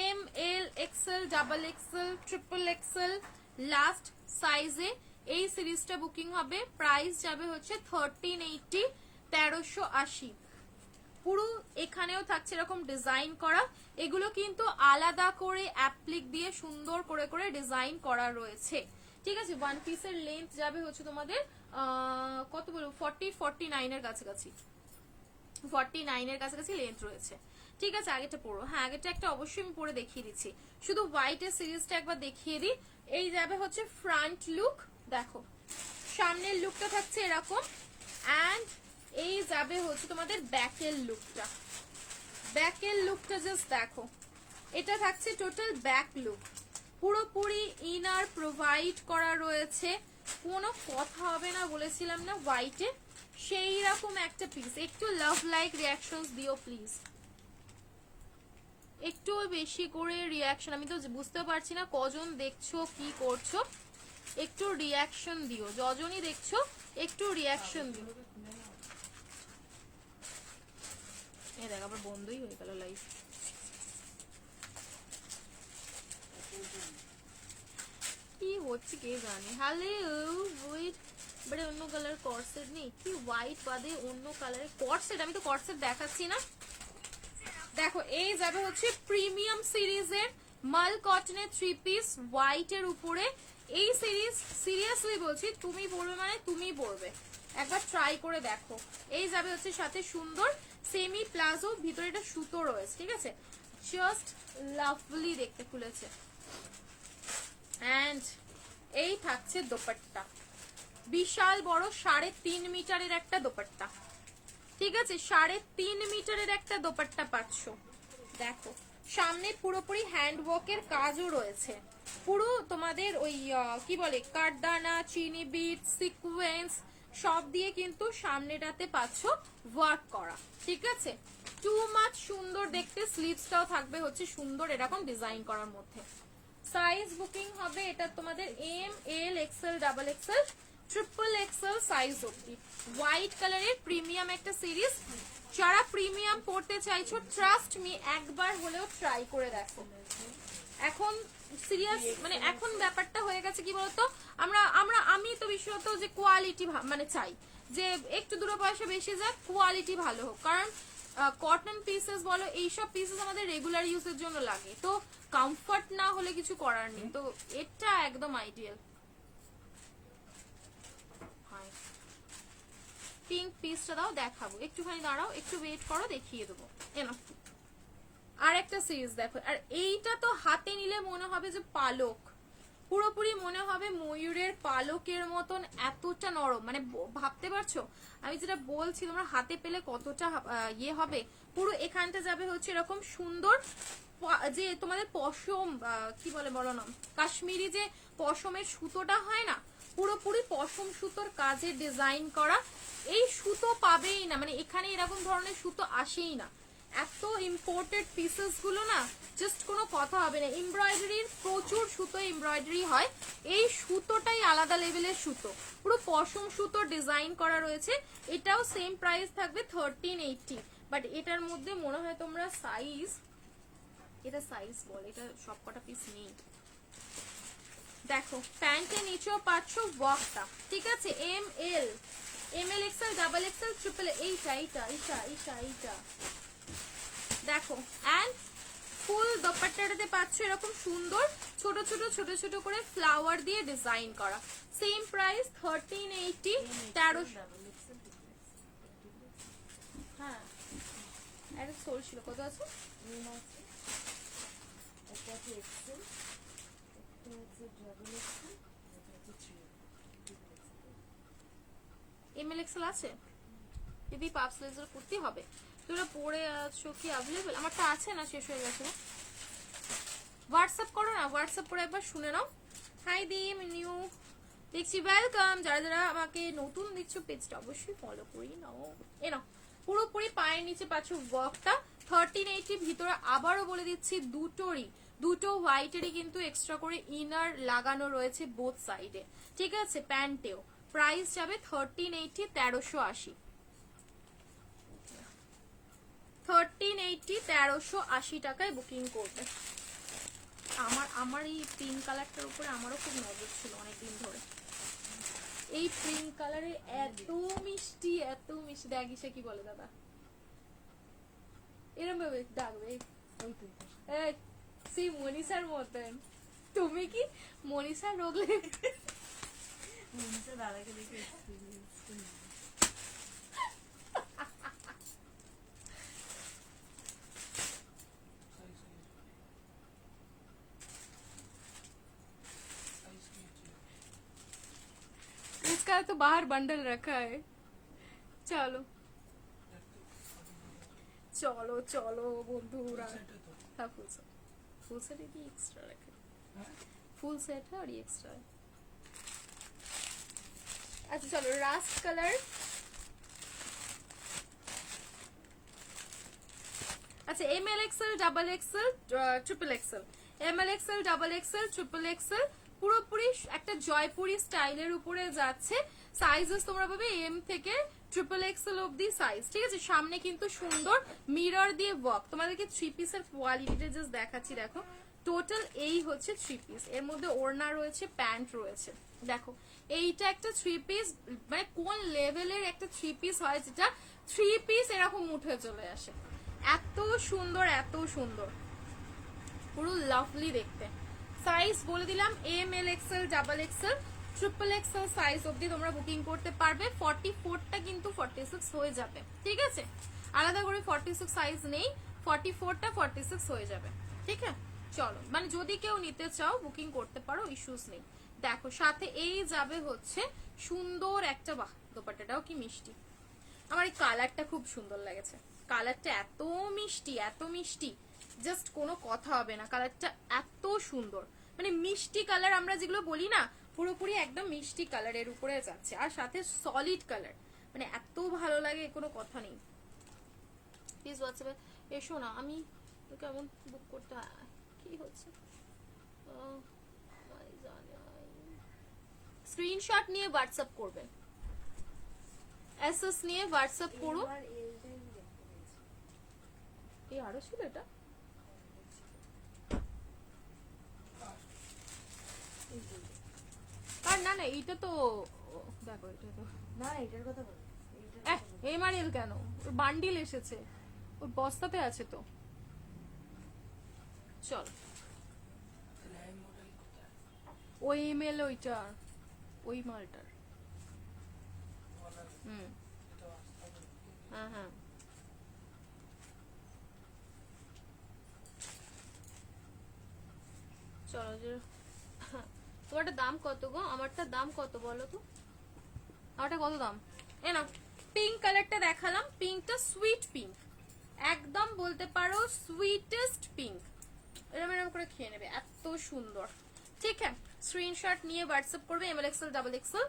M, L, XL, double XL, triple XL, last সাইজে এই সিরিজটা বুকিং হবে। প্রাইস যাবে হচ্ছে 1380, 1380। পুরো এখানেও থাকছে এরকম ডিজাইন করা, এগুলো কিন্তু আলাদা করে অ্যাপ্লিক দিয়ে সুন্দর করে করে ডিজাইন করা রয়েছে, ঠিক আছে? ওয়ান পিসের লেন্থ যাবে হচ্ছে তোমাদের কত বলবো, 49 এর কাছাকাছি, 49 এর কাছাকাছি লেন্থ রয়েছে, ঠিক আছে? আগেটা পড়ো, হ্যাঁ আগেটা একটা অবশ্যই আমি পরে দেখিয়ে দিচ্ছি, শুধু হোয়াইটের সিরিজটা একবার দেখিয়ে দিই। এই যাবে হচ্ছে ফ্রন্ট লুক, দেখো সামনের লুকটা থাকছে এরকম, অ্যান্ড এই যাবে হচ্ছে তোমাদের ব্যাকের লুকটা। ব্যাকের লুকটা জাস্ট দেখো, এটা থাকছে টোটাল ব্যাক লুক, পুরোপুরি ইনার প্রোভাইড করা রয়েছে, কোনো কথা হবে না, বলেছিলাম না হোয়াইটে সেই রকম একটা পিস। একটু লাভ লাইক রিয়াকশনস দিও প্লিজ, একটু বেশি করে রিয়াকশন, আমি তো বুঝতে পারছি না কজন দেখছো কি করছো, একটু রিয়াকশন দিও, যজনই দেখছো একটু রিয়াকশন দিও। এই দেখ আবার বন্ধই হয়ে গেল লাইভ। কি হচ্ছে কে জানে। হ্যালো ওয়েট, বাট অন্য কালার কর্সেট নেই কি? হোয়াইট বাদে অন্য কালারের কর্সেট, আমি তো কর্সেট দেখাচ্ছি না। দেখো এই যাবে হচ্ছে প্রিমিয়াম সিরিজের মাল কটনের থ্রি পিস হোয়াইটের উপরে। এই সিরিজ সিরিয়াসলি বলছি, তুমি পরবে মানে তুমি পরবে, একবার ট্রাই করে দেখো। এই যাবে হচ্ছে সাথে সুন্দর সেমি প্লাজো, ভিতরে এটা সুতো রয়েছে, ঠিক আছে? জাস্ট লাভলি দেখতে খুলেছে। অ্যান্ড এই থাকছে দোপাট্টা, বিশাল বড় 3.5 মিটারের একটা দোপাট্টা, ঠিক আছে? 3.5 মিটারের একটা দোপাট্টা পাচ্ছ। দেখো সামনে পুরোপুরি হ্যান্ড ওয়ার্কের কাজও রয়েছে, পুরো তোমাদের ওই কি বলে কাঠদানা, চিনি বিট, সিকোয়েন্স সব দিয়ে কিন্তু সামনেটাতে পাচ্ছ ওয়ার্ক করা, ঠিক আছে? টু মাচ সুন্দর দেখতে। স্লিভসটাও থাকবে হচ্ছে সুন্দর এরকম ডিজাইন করার মধ্যে। সাইজ বুকিং হবে এটা তোমাদের M, L, XL, double XL, XXL size অবধি। হোয়াইট কালারের প্রিমিয়াম একটা সিরিজ, যারা প্রিমিয়াম পড়তে চাইছো ট্রাস্ট মি একবার হলেও ট্রাই করে দেখো। এখন সিরিয়াস মানে এখন ব্যাপারটা হয়ে গেছে কি বলতো, আমি তো বিশেষত যে কোয়ালিটি মানে চাই যে একটু দুটো পয়সা বেশি যাক, কোয়ালিটি ভালো হোক, কারণ কটন পিসেস বলো এইসব পিসেস আমাদের রেগুলার ইউজের জন্য লাগে, তো কমফর্ট না হলে কিছু করার নেই, তো এটা একদম আইডিয়াল। পিঙ্ক পিসটা দাও দেখাবো, একটুখানি দাঁড়াও, একটু ওয়েট করো, দেখিয়ে দেবো। এনো আর একটা সিরিজ দেখো, আর এইটা তো হাতে নিলে মনে হবে যে পালক, পুরোপুরি মনে হবে ময়ূরের পালকের মতন, এতটা নরম, মানে ভাবতে পারছো আমি যেটা বলছি, তোমরা হাতে পেলে কতটা ইয়ে হবে। পুরো এখানটা যাবে হচ্ছে এরকম সুন্দর যে তোমাদের পশম কি বলে বলো না, কাশ্মীরি যে পশমের সুতোটা হয় না, পুরোপুরি পশম সুতোর কাজে ডিজাইন করা। এই সুতো পাবেই না, মানে এখানে এরকম ধরনের সুতো আসেই না, এত ইম্পোর্টেড পিসেস গুলো না, জাস্ট কোনো কথা হবে না। এমব্রয়ডারির প্রচুর সুতো এমব্রয়ডারি হয়, এই সুতোটাই আলাদা লেভেলের সুতো, পুরো পশম সুতো ডিজাইন করা রয়েছে। এটাও সেম প্রাইস থাকবে 1380, বাট এটার মধ্যে মনে হয় তোমরা সাইজ, এটা সাইজ বল, এটা সবকটা পিস নেই। দেখো প্যান্টের নিচেও পাচ্ছ ওয়ার্কটা, ঠিক আছে, ML XL XXL ট্রিপল, এইটা দেখো, এন্ড ফুল দোপাট্টাটাতে পাচ্ছ এরকম সুন্দর ছোট ছোট করে ফ্লাওয়ার দিয়ে ডিজাইন করা। Same price 1380, 1300। হ্যাঁ এটা সোল ছিল, কত আছে? ML XL আছে, যদি পাপস লেজার কুর্তি হবে, তোমরা পরে আছো কি অ্যাভেলেবল? আমারটা আছে না, শেষ হয়ে গেছে। হোয়াটসঅ্যাপ করো না, হোয়াটসঅ্যাপ করে একবার শুনে নাও। হাই দিম নিউ দেখছি, ওয়েলকাম। যারা যারা আমাকে নতুন দেখছো পেজটা অবশ্যই ফলো করি নাও। এ নাও পুরোপুরি পায়ের নিচে পাচ্ছ ওয়ার্কটা 1380 ভিতরে। আবারও বলে দিচ্ছি দুটো হোয়াইটেরই কিন্তু এক্সট্রা করে ইনার লাগানো রয়েছে বোথ সাইডে, ঠিক আছে, প্যান্টেও। প্রাইস যাবে 1380, 1380, 1380, 1380 টাকায় বুকিং করবে। আমার এই পিঙ্ক কালারটার উপরে আমারও খুব নজর ছিল অনেকদিন ধরে। এই পিঙ্ক কালারে এত মিষ্টি দেখ, সে কি বলে দাদা, এরম ভাবে ডাকবে সেই মনীষার মতন। তুমি কি মনীষার রোগলে? মনীষা দাদাকে দেখে इसका तो बाहर बंडल रखा है। चलो चलो चलो বন্ধুরা, হ্যাঁ ফুল সেট কি এক্সট্রা রাখে, ফুল সেট है और ये एक्स्ट्रा है। अच्छा चलो रास्ट कलर, अच्छा ML XL XXL triple XL, ML XL XXL triple XL পুরোপুরি একটা জয়পুরি স্টাইলের উপরে যাচ্ছে। সাইজেস তোমরা পাবে M থেকে XXL অবধি সাইজ, ঠিক আছে। সামনে কিন্তু সুন্দর মিরর দিয়ে ওয়ার্ক। তোমাদেরকে 3 পিসের কোয়ালিটিটা জাস্ট দেখাচ্ছি, দেখো টোটাল এই হচ্ছে 3 পিস, এর মধ্যে ওড়না রয়েছে, প্যান্ট রয়েছে। দেখো এইটা একটা 3 পিস, মানে কোন লেভেলের একটা 3 পিস হয় যেটা 3 পিস এরকম উঠে চলে আসে, এত সুন্দর পুরো লাভলি দেখতে। সাইজ বলে দিলাম ML XL XXL triple XL size অবধি তোমরা বুকিং করতে পারবে। 44টা কিন্তু 46 হয়ে যাবে, ঠিক আছে, আলাদা করে 46 সাইজ নেই, 44টা 46 হয়ে যাবে, ঠিক আছে। চলো মানে যদি কেউ নিতে চাও বুকিং করতে পারো, ইস্যুস নেই। দেখো সাথে এই যাবে হচ্ছে সুন্দর একটা, বাহ দোপাট্টাটাও কি মিষ্টি, আমার এই কালারটা খুব সুন্দর লেগেছে, কালারটা এত মিষ্টি জাস্ট কোনো কথা হবে না, কালারটা এত সুন্দর, মানে মিষ্টি কালার আমরা যেগুলো বলি না, পুরোপুরি একদম মিষ্টি কালারের উপরে যাচ্ছে, আর সাথে সলিড কালার, মানে এত ভালো লাগে, কোনো কথা নেই। প্লিজ হোয়াটসঅ্যাপে এসো না, আমি কেমন বুক করতে কি হচ্ছে স্ক্রিনশট নিয়ে হোয়াটসঅ্যাপ করবেন, এসএস নিয়ে হোয়াটসঅ্যাপ করুন। এই আরো ছিল এটা, আর না না এইটা তো দেখো, এটা তো না এটার কথা বল। এমআরএল কেন, ওর বান্ডিল এসেছে, ওর বস্তাতে আছে তো। চল ওই ইমেল, ওইটা ওই মালটার। হুম, হ্যাঁ হ্যাঁ। চলো যে তোমারটা দাম কত গো? আমারটা দাম কত বলো তো, আমারটা কত দাম? এ না, পিঙ্ক কালারটা দেখালাম, পিঙ্কটা সুইট পিঙ্ক, একদম বলতে পারো সুইটেস্ট পিঙ্ক। এরম এরম করে খেয়ে নেবে, এত সুন্দর। ঠিক আছে, স্ক্রিনশট নিয়ে হোয়াটসঅ্যাপ করবে, ML Excel double Excel,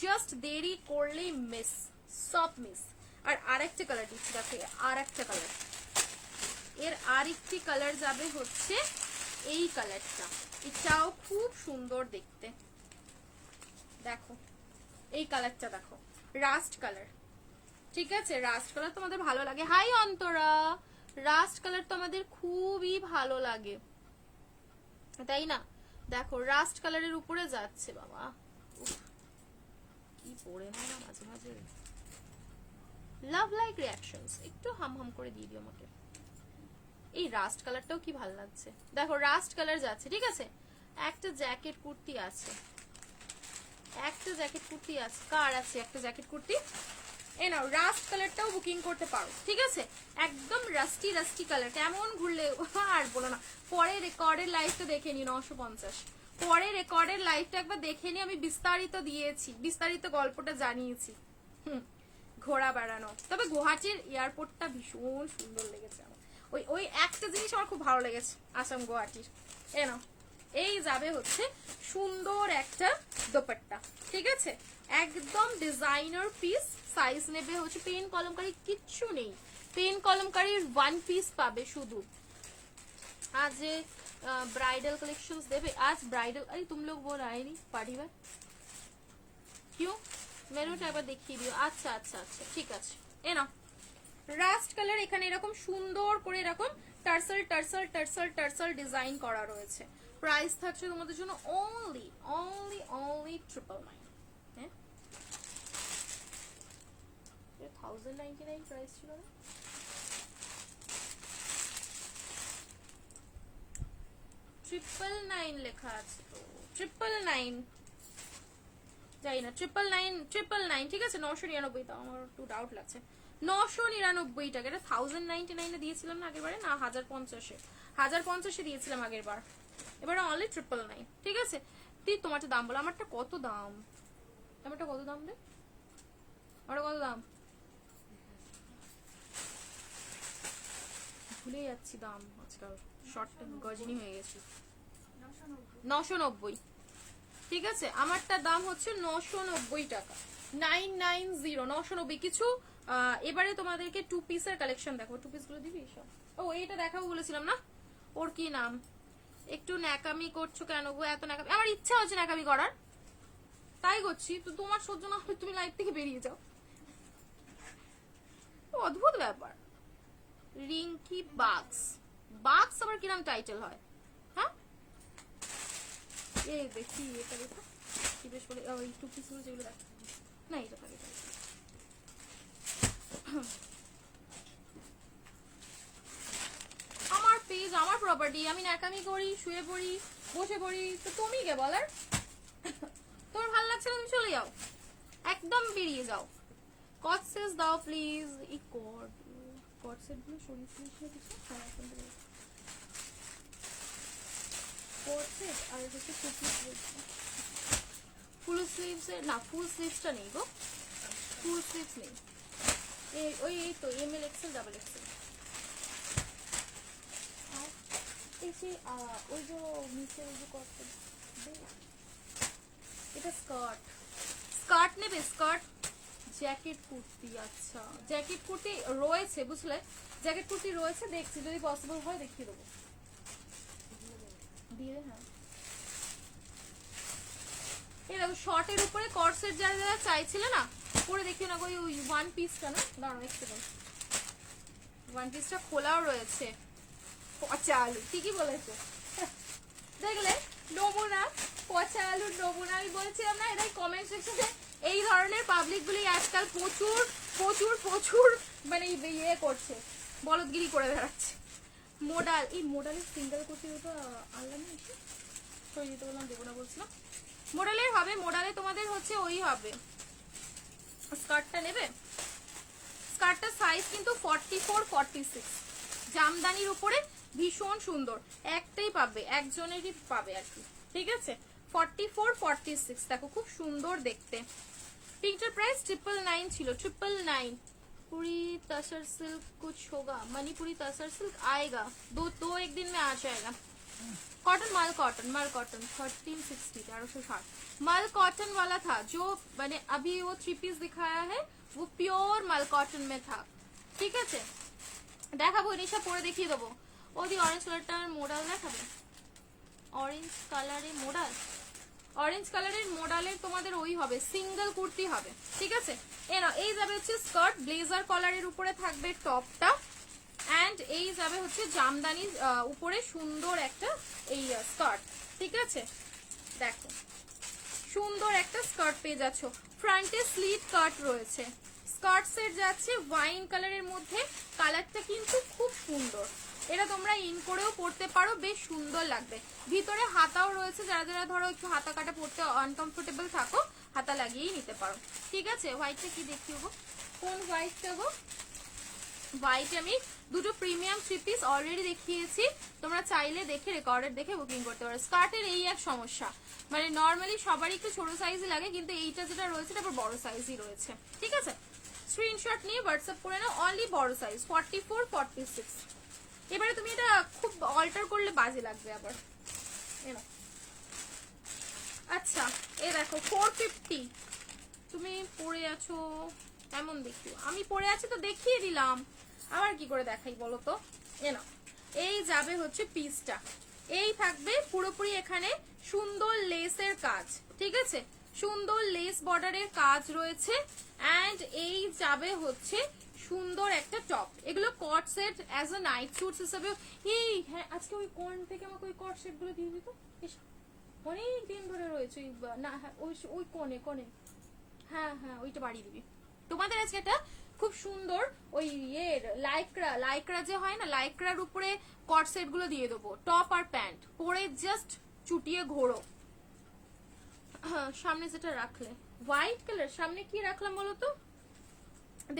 just দেরি করলেই মিস, সব মিস। আর আরেকটা কালার দিচ্ছি, দেখো আরেকটা কালার, এর আরেকটি কালার যাবে হচ্ছে এই কালারটা, এটাও খুব সুন্দর দেখতে। দেখো এই কালারটা দেখো, রাস্ট কালার। ঠিক আছে, রাস্ট কালার তোমাদের ভালো লাগে? হাই অন্তরা, রাস্ট কালার তো আমাদের খুবই ভালো লাগে, তাই না? দেখো রাস্ট কালারের উপরে যাচ্ছে বাবা, কি পরে না মাঝে মাঝে। লাভ লাইক রিঅ্যাকশনস একটু হাম হাম করে দিয়ে দিও আমাকে। এই রাস্ট কালারটাও কি ভালো লাগছে, দেখো রাস্ট কালার যাচ্ছে। ঠিক আছে, একটা জ্যাকেট কুর্তি আছে, একটা জ্যাকেট কুর্তি আছে, কার আছে একটা জ্যাকেট কুর্তি? এই নাও, রাস্ট কালারটাও বুকিং করতে পারো। ঠিক আছে, একদম রাস্টি রাস্টি কালার, কেমন ঘুরলে আর বলো না। পরে রেকর্ডের লাইভটা দেখে নি, 950, পরে রেকর্ডের লাইভটা একবার দেখে নি, আমি বিস্তারিত দিয়েছি, বিস্তারিত গল্পটা জানিয়েছি। ঘোরা বেড়ানো। তবে গুয়াহাটির এয়ারপোর্টটা ভীষণ সুন্দর লেগেছে আমার, ওই ওই একটা জিনিস আমার খুব ভালো লেগেছে আসাম গুয়াহাটির। এ নাও, এই যাবে হচ্ছে সুন্দর একটা দোপাট্টা। ঠিক আছে, একদম ডিজাইনার পিস, সাইজ নেবে হচ্ছে, পেন কলমকারি কিচ্ছু নেই, পেন কলমকারির ওয়ান পিস পাবে শুধু। आज ब्राइडल कलेक्शंस देवे, आज ब्राइडल, अरे तुम लोग वो आए नहीं पार्टी में, क्यों? মেনুটা একবার দেখিয়ে দিও। আচ্ছা আচ্ছা আচ্ছা, ঠিক আছে। এ নাও রাস্ট কালার, এখানে এরকম সুন্দর করে এরকম tassel tassel tassel tassel design করা রয়েছে। প্রাইস থাকছে তোমাদের জন্য অনলি অনলি অনলি 999। হ্যাঁ, 1099 প্রাইস ছিল না? 999 লেখা আছে তো, 999 যাই না, 999 ঠিক আছে, 999। তাও আমার একটু ডাউট লাগছে, 999 টাকা। এটা 1099 দিয়েছিলাম না আগের বারে, না 1050 দিয়েছিলাম আগের বার, এবারে অনলি 999। ঠিক আছে, তুই তোমারটা দাম বলো, আমারটা কত দাম, আমারটা কত দাম রে, আমারটা কত দাম ভুলে যাচ্ছি দাম আজকাল, শর্ট গজনি হয়ে গেছি। 990। ঠিক আছে, আমারটা দাম হচ্ছে 990 টাকা, 990 990 কিছু। এবারে তোমাদেরকে টু পিসের কালেকশন দেখো, টু পিস গুলো দিবি সব। ও এইটা দেখাবো বলেছিলাম না, ওর কি নাম? একটু ন্যাকামি করছো কেন গো, এত ন্যাকামি? আমার ইচ্ছা হচ্ছে ন্যাকামি করার, তাই করছি। তো তোমার সহ্য না হলে তুমি লাইফ থেকে বেরিয়ে যাও, অদ্ভুত ব্যাপার। রিঙ্কি বাক্স, বাক্স আবার কিরম টাইটেল হয়? হ্যাঁ, এই দেখি এটা দেখা কি বেশ বলে, ওই টু পিস গুলো যেগুলো দেখ না, এটা থাকে। আমার পেজ আমার প্রপার্টি, আমি ন্যাকামি করি, শুয়ে পড়ি, বসে পড়ি, তো তুমি কে বলার? তোমার ভালো লাগছে না তুমি চলে যাও, একদম বেরিয়ে যাও। কট সেট দাও প্লিজ, এই কট সেট গুলো সরিয়ে ফেলেছিল কিছু, হ্যাঁ এখন কট সেট আর হচ্ছে ফুল স্লিভস এর না, ফুল স্লিভসটা নেই গো, ফুল স্লিভস নেই। ওই এই তো এমএল এক্সেল ডাবল এক্সেল। ऐसे ওই যে নিচে ওই যে করতে এটা স্কার্ট, স্কার্ট নেবে স্কার্ট, জ্যাকেট কুর্তি। আচ্ছা জ্যাকেট কুর্তি রয়েছে বুঝলে, জ্যাকেট কুর্তি রয়েছে, দেখছি যদি পসিবল হয় দেখিয়ে দেবো, দিয়ে হ্যাঁ। এই দেখো শর্টের উপরে কর্সেট যারা যারা চাইছিল না, পরে দেখিও না ওই ওয়ান পিসটা না, দাঁড়াও একটু, ওয়ান পিসটা খোলাও রয়েছে। পচা আলু, ঠিকই বলেছো, দেখলে নমুনা, পচা আলুর নমুনা। আমি বলছিলাম না, এটাই কমেন্ট সেকশনে এই ধরনের পাবলিক গুলি আজকাল প্রচুর প্রচুর প্রচুর মানে ইয়ে করছে, বলদগিরি করে বেড়াচ্ছে। মোডাল, এই মোডালের সিঙ্গেল করতে তো আনলাম না, এসে সরিয়ে দিতে বললাম, দেবো না বলছিলাম। মোডালের হবে, মোডালে তোমাদের হচ্ছে ওই হবে, স্কার্টটা নেবে, স্কার্টটার সাইজ কিন্তু 44 46, জামদানির উপরে ভীষণ সুন্দর, একটাই পাবে, একজনেরই পাবে আর কি, ঠিক আছে। 44 46, দেখো খুব সুন্দর দেখতে। পিঙ্কটার প্রাইস 999 ছিল, 999। पूरी तसर सिल्क कुछ होगा, मणिपुरी तसर सिल्क आएगा, दो एक दिन में आ जाएगा। कॉटन, माल कॉटन, माल कॉटन 1360, 1360 माल कॉटन वाला था जो मैंने अभी वो 3 पीस दिखाया है, वो प्योर माल कॉटन में था, ঠিক আছে। দেখাবো নিশা, পরে দেখিয়ে দেবো। ওদি অরেঞ্জ কালারটার মোডাল দেখাবে, অরেঞ্জ কালারের মোডাল, অরেঞ্জ কালারের মোডালের তোমাদের ওই হবে, সিঙ্গেল কুর্তি হবে, ঠিক আছে। এই যাবে হচ্ছে স্কার্ট, ব্লেজার কলারের উপরে থাকবে টপটা, এন্ড এই যাবে হচ্ছে জামদানির উপরে সুন্দর একটা এই স্কার্ট, ঠিক আছে। দেখো সুন্দর একটা স্কার্ট পেয়ে যাচ্ছ, ফ্রন্টে স্লিভ কাট রয়েছে, স্কার্ট সেট যাচ্ছে ওয়াইন কালারের মধ্যে, কালারটা কিন্তু খুব সুন্দর, এটা তোমরা ইন করেও পড়তে পারো, বেশ সুন্দর লাগবে। ভিতরে হাতাও রয়েছে, যারা যারা ধরো একটু হাতা কাটা পড়তে আনকমফোর্টেবল থাকো, হাতা লাগিয়েই নিতে পারো, ঠিক আছে। হোয়াইটটা কি দেখিও গো, কোন হোয়াইটটা গো? হোয়াইট আমি দুটো প্রিমিয়াম 3 পিস অলরেডি দেখিয়েছি, তোমরা চাইলে দেখে রেকর্ডের দেখে বুকিং করতে পারো। স্কার্টের এই এক সমস্যা, মানে নর্মালি সবারই একটু ছোট সাইজই লাগে, কিন্তু এইটা যেটা রয়েছে এটা বড় সাইজই রয়েছে, ঠিক আছে। স্ক্রিনশট নিয়ে হোয়াটসঅ্যাপ করে নাও, অনলি বড় সাইজ 44 46। এবারে তুমি এটা খুব অল্টার করলে বাজে লাগবে আবার। আচ্ছা এই দেখো 450, তুমি পরে আছো এমন দেখিও, আমি পরে আছি তো দেখিয়ে দিলাম, আবার কি করে দেখাই বলো তো। এই যাবে হচ্ছে পিসটা, এই থাকবে পুরোপুরি এখানে সুন্দর লেসের কাজ, ঠিক আছে, সুন্দর লেস বর্ডারের কাজ রয়েছে, এন্ড এই যাবে হচ্ছে সুন্দর একটা টপ। এগুলো কট set as a night suit হিসেবে, এই হ্যাঁ আজকে ওই কোন থেকে আমাকে ওই কট সেট গুলো দিয়ে দিত, অনেক দিন ধরে রয়েছে না, হ্যাঁ ওই কোনে কোনে, হ্যাঁ হ্যাঁ ওইটা বাড়িয়ে দিবি। তোমাদের আজকে একটা খুব সুন্দর ওই ইয়ের লাইক্রা যে হয় না, লাইক্রার উপরে কট সেট গুলো দিয়ে দেবো, টপ আর প্যান্ট পরে জাস্ট চুটিয়ে ঘোরো। সামনে যেটা রাখলে হোয়াইট কালার, সামনে কি রাখলাম বলতো,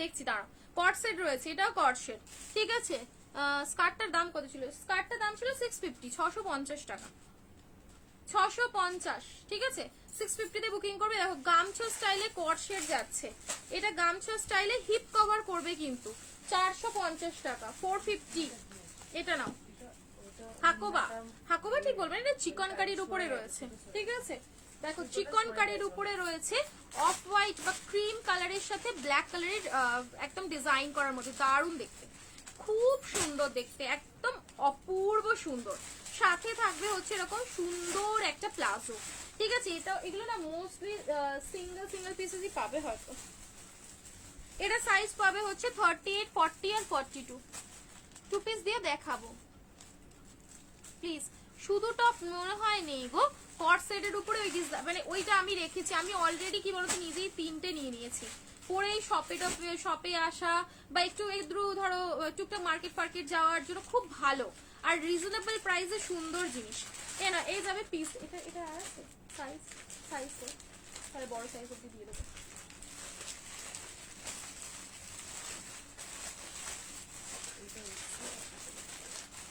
দেখছি দাঁড়া, কট সেট রয়েছে, এটাও কট সেট, ঠিক আছে। স্কার্টটার দাম কত ছিল? স্কার্টটার দাম ছিল 650, 650 টাকা, 650, ঠিক আছে। 650 তে বুকিং করবে। দেখো গামছা স্টাইলে কট সেট যাচ্ছে, এটা গামছা স্টাইলে হিপ কভার করবে কিন্তু 450 টাকা, 450। এটা নাও, হাকোবা, হাকোবা ঠিক বলবেন, এটা চিকন কারির উপরে রয়েছে, ঠিক আছে। দেখো চিকন কারির উপরে রয়েছে অফ হোয়াইট বা ক্রিম কালারের সাথে ব্ল্যাক কালারের একদম ডিজাইন করার মতো, দারুণ দেখতে, খুব সুন্দর দেখতে, একদম অপূর্ব সুন্দর। সাথে থাকবে হচ্ছে এরকম সুন্দর একটা প্লাজো, ঠিক আছে। এটা এগুলো না মোস্টলি সিঙ্গেল সিঙ্গেল পিসেসই পাবে হয়তো। এটা সাইজ পাবে হচ্ছে 38 40 আর 42, 2 পিস দিয়ে দেখাবো প্লিজ। শুধু টপ মনে হয় নেই গো, কট সেটের উপরে ওই মানে ওইটা আমি রেখেছি, আমি অলরেডি কি বলতো নিজেই 3টে নিয়ে নিয়েছি, পরে শপে আসা বা একটু ধরো টুকটাক মার্কেট ফার্কেট যাওয়ার জন্য খুব ভালো, আর রিজনেবল প্রাইসে সুন্দর জিনিস। না এই যাবে পিস, এটা আছে সাইজ, তাহলে বড় সাইজ অব্দি দিয়ে দেবো।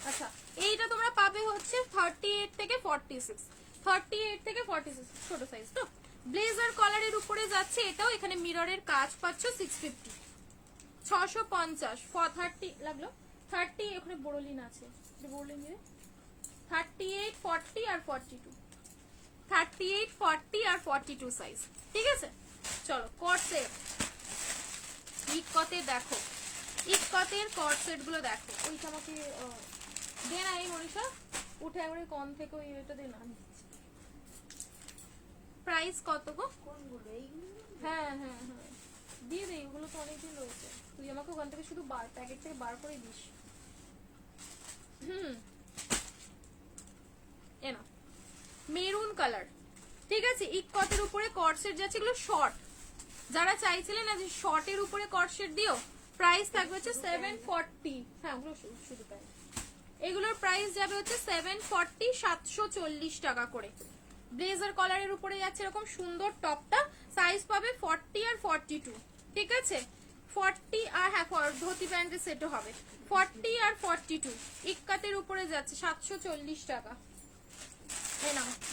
আচ্ছা এইটা তোমরা পাবে হচ্ছে 38 থেকে 46, 38 থেকে 46 ছোট সাইজ তো। ব্লেজার কলারের উপরে যাচ্ছে, এটাও এখানে মিররের কাজ পাচ্ছ 650, 650 30 লাগলো, 30 এখানে বড়লিন আছে, বড়লিন দিয়ে 38 40 আর 42, 38 40 আর 42 সাইজ, ঠিক আছে। চলো কট সেট, ইকতে দেখো, ইকতের কট সেট গুলো দেখো, ওইটা আমাকে দে না এই মনীষা, উঠে একবারে কন থেকে ওই ওইটা দে না। প্রাইস কত গো? কোনগুলো এইগুলো? হ্যাঁ হ্যাঁ হ্যাঁ, দিয়ে দে, এগুলো তো অনেকদিন রয়েছে, তুই আমাকে ওখান থেকে শুধু প্যাকেট থেকে বার করে দিস। এনা মেরুন কালার, ঠিক আছে, ইকতের উপরে কর্সেট যাচ্ছে, এগুলো শর্ট, যারা চাইছিলেন না যে শর্টের উপরে কর্সেট দিও, প্রাইস থাকবে হচ্ছে 740। হ্যাঁ ওগুলো শুধু প্যান্ট, এগুলোর প্রাইস যাবে হচ্ছে 740, 740 টাকা করে। ব্লেজার কলারের উপরে যাচ্ছে এরকম সুন্দর টপটা, সাইজ পাবে 40 আর 42, ঠিক আছে, 40 আর হ্যাঁ ধুতি প্যান্টের সেটও হবে 40 আর 42, ইক্কাতের উপরে যাচ্ছে 740 টাকা।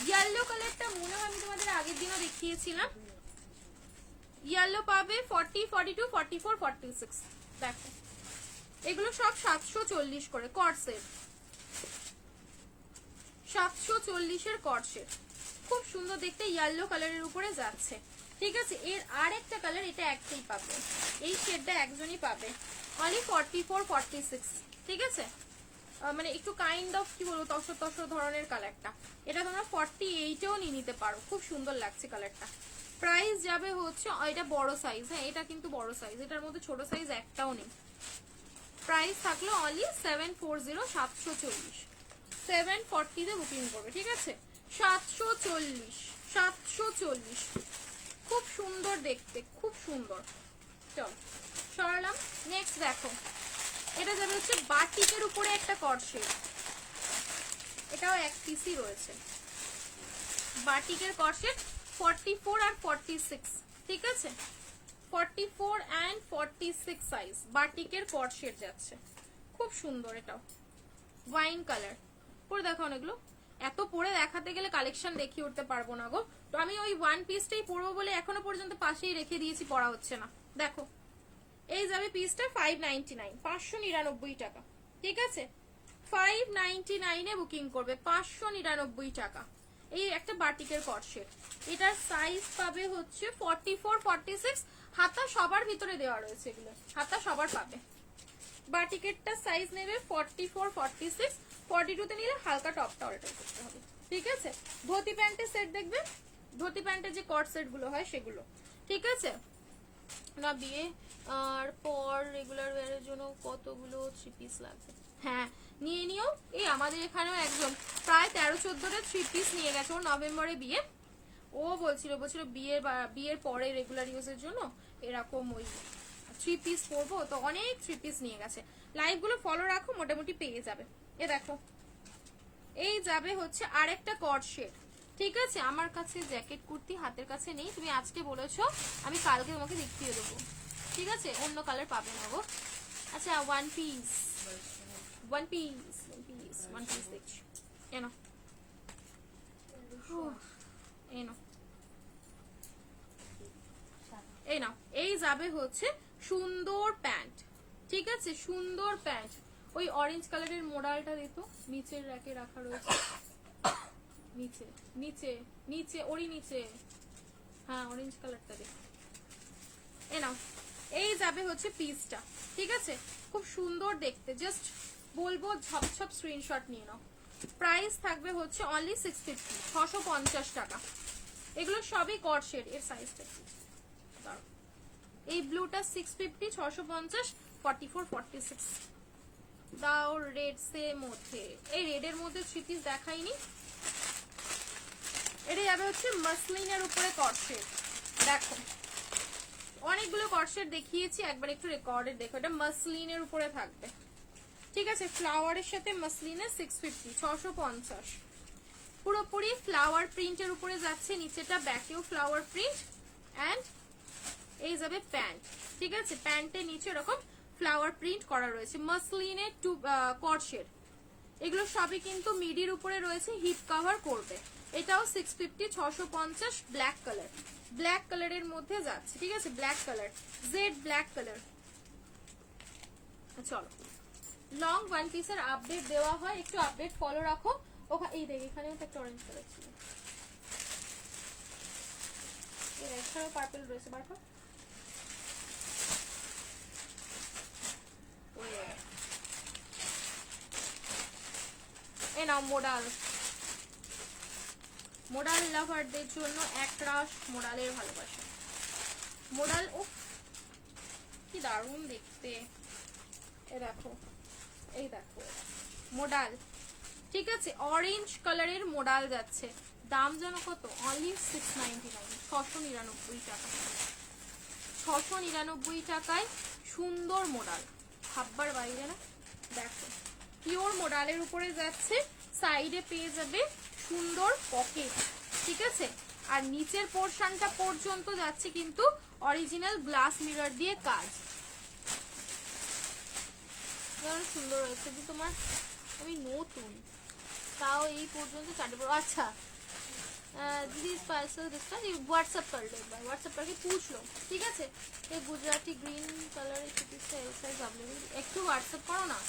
ইয়েলো কালারটা মনে হয় আমি তোমাদের আগের দিনও দেখিয়েছিলাম, ইয়েলো পাবে 40, 42, 44, 46, দেখো এগুলো সব 740 করে কর্সেট, 740 এর কর্সেট, খুব সুন্দর দেখতে, ইয়েলো কালারের উপরে যাচ্ছে, ঠিক আছে। এর আর একটা কালার, এটা একটাই পাবে, এই শেডটা একজনই পাবে, অনলি 44, 46, ঠিক আছে, মানে একটু কাইন্ড অফ কি বলবো তসর তসর ধরনের কালারটা, এটা তোমরা 48এও নিয়ে নিতে পারো, খুব সুন্দর লাগছে কালারটা। প্রাইস যাবে হচ্ছে, এটা বড় সাইজ, হ্যাঁ এটা কিন্তু বড় সাইজ, এটার মধ্যে ছোট সাইজ একটাও নেই। প্রাইস থাকলো অনলি 740, 740, 740 তে বুকিং করবে, ঠিক আছে, 740, 740, খুব সুন্দর দেখতে, খুব সুন্দর। চল সরালাম, নেক্সট দেখো, এটা যাবে হচ্ছে বাটিকের উপরে একটা কর্সেট, এটাও এক পিসই রয়েছে, বাটিকের কর্সেট 44 আর 46, ঠিক আছে, 44 and 46 সাইজ, বাটিকের কর্সেট যাচ্ছে, খুব সুন্দর, এটাও ওয়াইন কালার। পরে দেখো অনেকগুলো, এত পরে দেখাতে গেলে কালেকশন দেখিয়ে উঠতে পারবো না গো, তো আমি ওই ওয়ান পিসটাই পরবো বলে এখনো পর্যন্ত পাশেই রেখে দিয়েছি, পরা হচ্ছে না। দেখো এই যাবে পিসটা 599, 599 টাকা, ঠিক আছে, 599 এ বুকিং করবে, 599 টাকা। এই একটা বাটিকের কর্সেট, এটার সাইজ পাবে হচ্ছে 44, 46, হাতা সবার ভিতরে দেওয়া রয়েছে, এগুলো হাতা সবার পাবে। বাটিকেরটা সাইজ নেবে 44, 46, 42 তে নিলে হালকা টপটা অল্টার করতে হবে, ঠিক আছে। ধুতি প্যান্টের সেট দেখবে, ধুতি প্যান্টের যে কট সেট গুলো হয় সেগুলো, ঠিক আছে না। বিয়ে আর পর রেগুলার ওয়্যারের জন্য কতগুলো 3 পিস লাগবে, হ্যাঁ নিয়ে নিও। এই আমাদের এখানেও একজন প্রায় 13-14টা 3 পিস নিয়ে গেছে, ওর নভেম্বরে বিয়ে, ও বলছিল বিয়ের পরে রেগুলার ইউজের জন্য এরকম ওই 3 পিস পরবো, তো অনেক 3 পিস নিয়ে গেছে। লাইভ গুলো ফলো রাখো, মোটামুটি পেয়ে যাবে। এ দেখো এই যাবে হচ্ছে আরেকটা কট শেড, ঠিক আছে। আমার কাছে জ্যাকেট কুর্তি হাতের কাছে নেই, তুমি আজকে বলেছো, আমি কালকে তোমাকে দেখিয়ে দেবো, ঠিক আছে, অন্য কালার পাবে না গো। আচ্ছা one piece, one piece, one piece, one piece দেখছি, এনো এনো এই নাও, এই যাবে হচ্ছে সুন্দর প্যান্ট, ঠিক আছে, সুন্দর প্যান্ট, ওই অরেঞ্জ কালারের মোডালটা দিত, নিচের র্যাকে রাখা রয়েছে, নিচে নিচে নিচে ওরই নিচে, হ্যাঁ অরেঞ্জ কালারটা দেখ, এ নাও, এই যাবে হচ্ছে পিসটা, ঠিক আছে, খুব সুন্দর দেখতে, জাস্ট বলবো ঝপঝপ স্ক্রিনশট নিয়ে নাও। প্রাইস থাকবে হচ্ছে অনলি 650, 650 টাকা। এগুলো সবই কট শেড, এর সাইজটা এই ব্লুটা 650, 650, 44, 46 দাও। রেড এর মধ্যে, এই রেড এর মধ্যে 3 পিস দেখাইনি, এটা যাবে হচ্ছে মাসলিনের উপরে কট শেড। দেখো অনেকগুলো কট শেড দেখিয়েছি, একবার একটু রেকর্ডেড দেখো, এটা মাসলিনের উপরে থাকবে, ঠিক আছে, ফ্লাওয়ারের সাথে মাসলিনের 650, 650, পুরোপুরি ফ্লাওয়ার প্রিন্টের উপরে যাচ্ছে, নিচেটা ব্যাকেও ফ্লাওয়ার প্রিন্ট, এন্ড এই যাবে প্যান্ট, ঠিক আছে, প্যান্টের নিচে এরকম ফ্লাওয়ার প্রিন্ট করা রয়েছে, মাসলিনের কট শেড। এগুলো সবই কিন্তু মিডির উপরে রয়েছে, হিপ কভার করবে, এটাও 650, 650, ব্ল্যাক কালার, ব্ল্যাক কালারের মধ্যে যাচ্ছে, ঠিক আছে, black colour, jet black colour. চলো লং ওয়ান পিসের আপডেট দেওয়া হয়, একটু আপডেট ফলো রাখো। ওখানে এই দেখ, এখানেও তো একটা অরেঞ্জ কালার ছিল, এখানেও পার্পল রয়েছে, বার কর। এই নাও মোডাল, মোডাল লাভারদের জন্য একরাশ মোডালের ভালোবাসা। মোডাল ও কি দারুণ দেখতে, এই দেখো, এই দেখো মোডাল, ঠিক আছে, অরেঞ্জ কালারের মোডাল যাচ্ছে। দাম যেন কত, অনলি 699, 699 টাকা, 699 টাকায় সুন্দর মোডাল, ভাববার বাইরে না। দেখো পিওর মোডালের উপরে যাচ্ছে, সাইডে পেয়ে যাবে সুন্দর পকেট, ঠিক আছে, আর নিচের পোর্শনটা পর্যন্ত যাচ্ছে কিন্তু অরিজিনাল গ্লাস মিরর দিয়ে কাজ। সুন্দর হয়েছে যে তোমার, আমি নতুন তাও এই পর্যন্ত চারটে पड़ो। अच्छा दीदी इस पार्सल दिसका ये व्हाट्सएप कर लो, एक बार व्हाट्सएप करके पूछ लो, ठीक है। ये Gujarati green colour size available, एक तो व्हाट्सएप करो ना।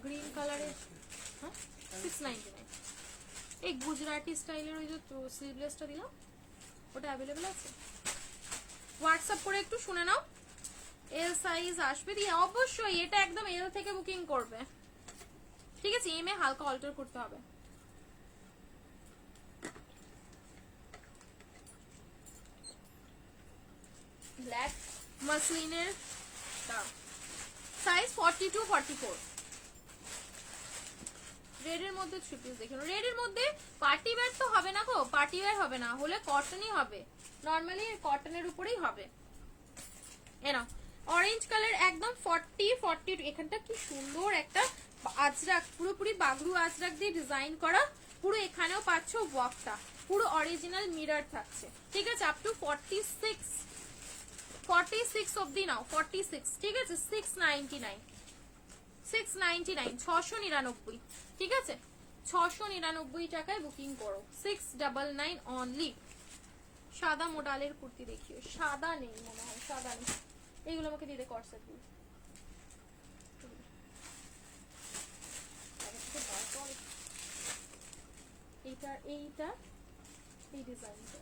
ग्रीन कलर हाँ 699, एक गुजराती स्टाइलेर ওই যে স্লিভলেসটা দিলাম ওটা अवेलेबल আছে, হোয়াটসঅ্যাপ করে একটু শুনে নাও। এল সাইজ আসবে দিয়ে অবশ্যই, এটা একদম এল থেকে বুকিং করবে, ঠিক আছে, এম এ হালকা অল্টার করতে হবে। ব্ল্যাক মাসলিনের সাইজ 42 44, রেডের মধ্যে 3 পিস দেখুন। রেডের মধ্যে পার্টি ওয়্যার তো হবে না গো, পার্টি ওয়্যার হবে না, হলে কটনই হবে, নরমালি কটনের উপরেই হবে। এনা অরেঞ্জ কালার একদম 40 42, এখানটা কি সুন্দর একটা আজরাক, পুরোপুরি বাগরু আজরাক দিয়ে ডিজাইন করা, পুরো এখানেও পাচ্ছ ওয়ার্কটা, পুরো অরিজিনাল মিরর থাকছে, ঠিক আছে, আপ টু 46 অবধি নাও, 46, ঠিক আছে, 699, 699, ঠিক আছে, 699 টাকায় বুকিং করো, 699 অনলি। সাদা মোডালের কুর্তি দেখিও, সাদা নেই মনে হয়, সাদা নেই, এইগুলো আমাকে দিয়ে দে কর্সেট গুলো। এইটা এইটা এই ডিজাইনটা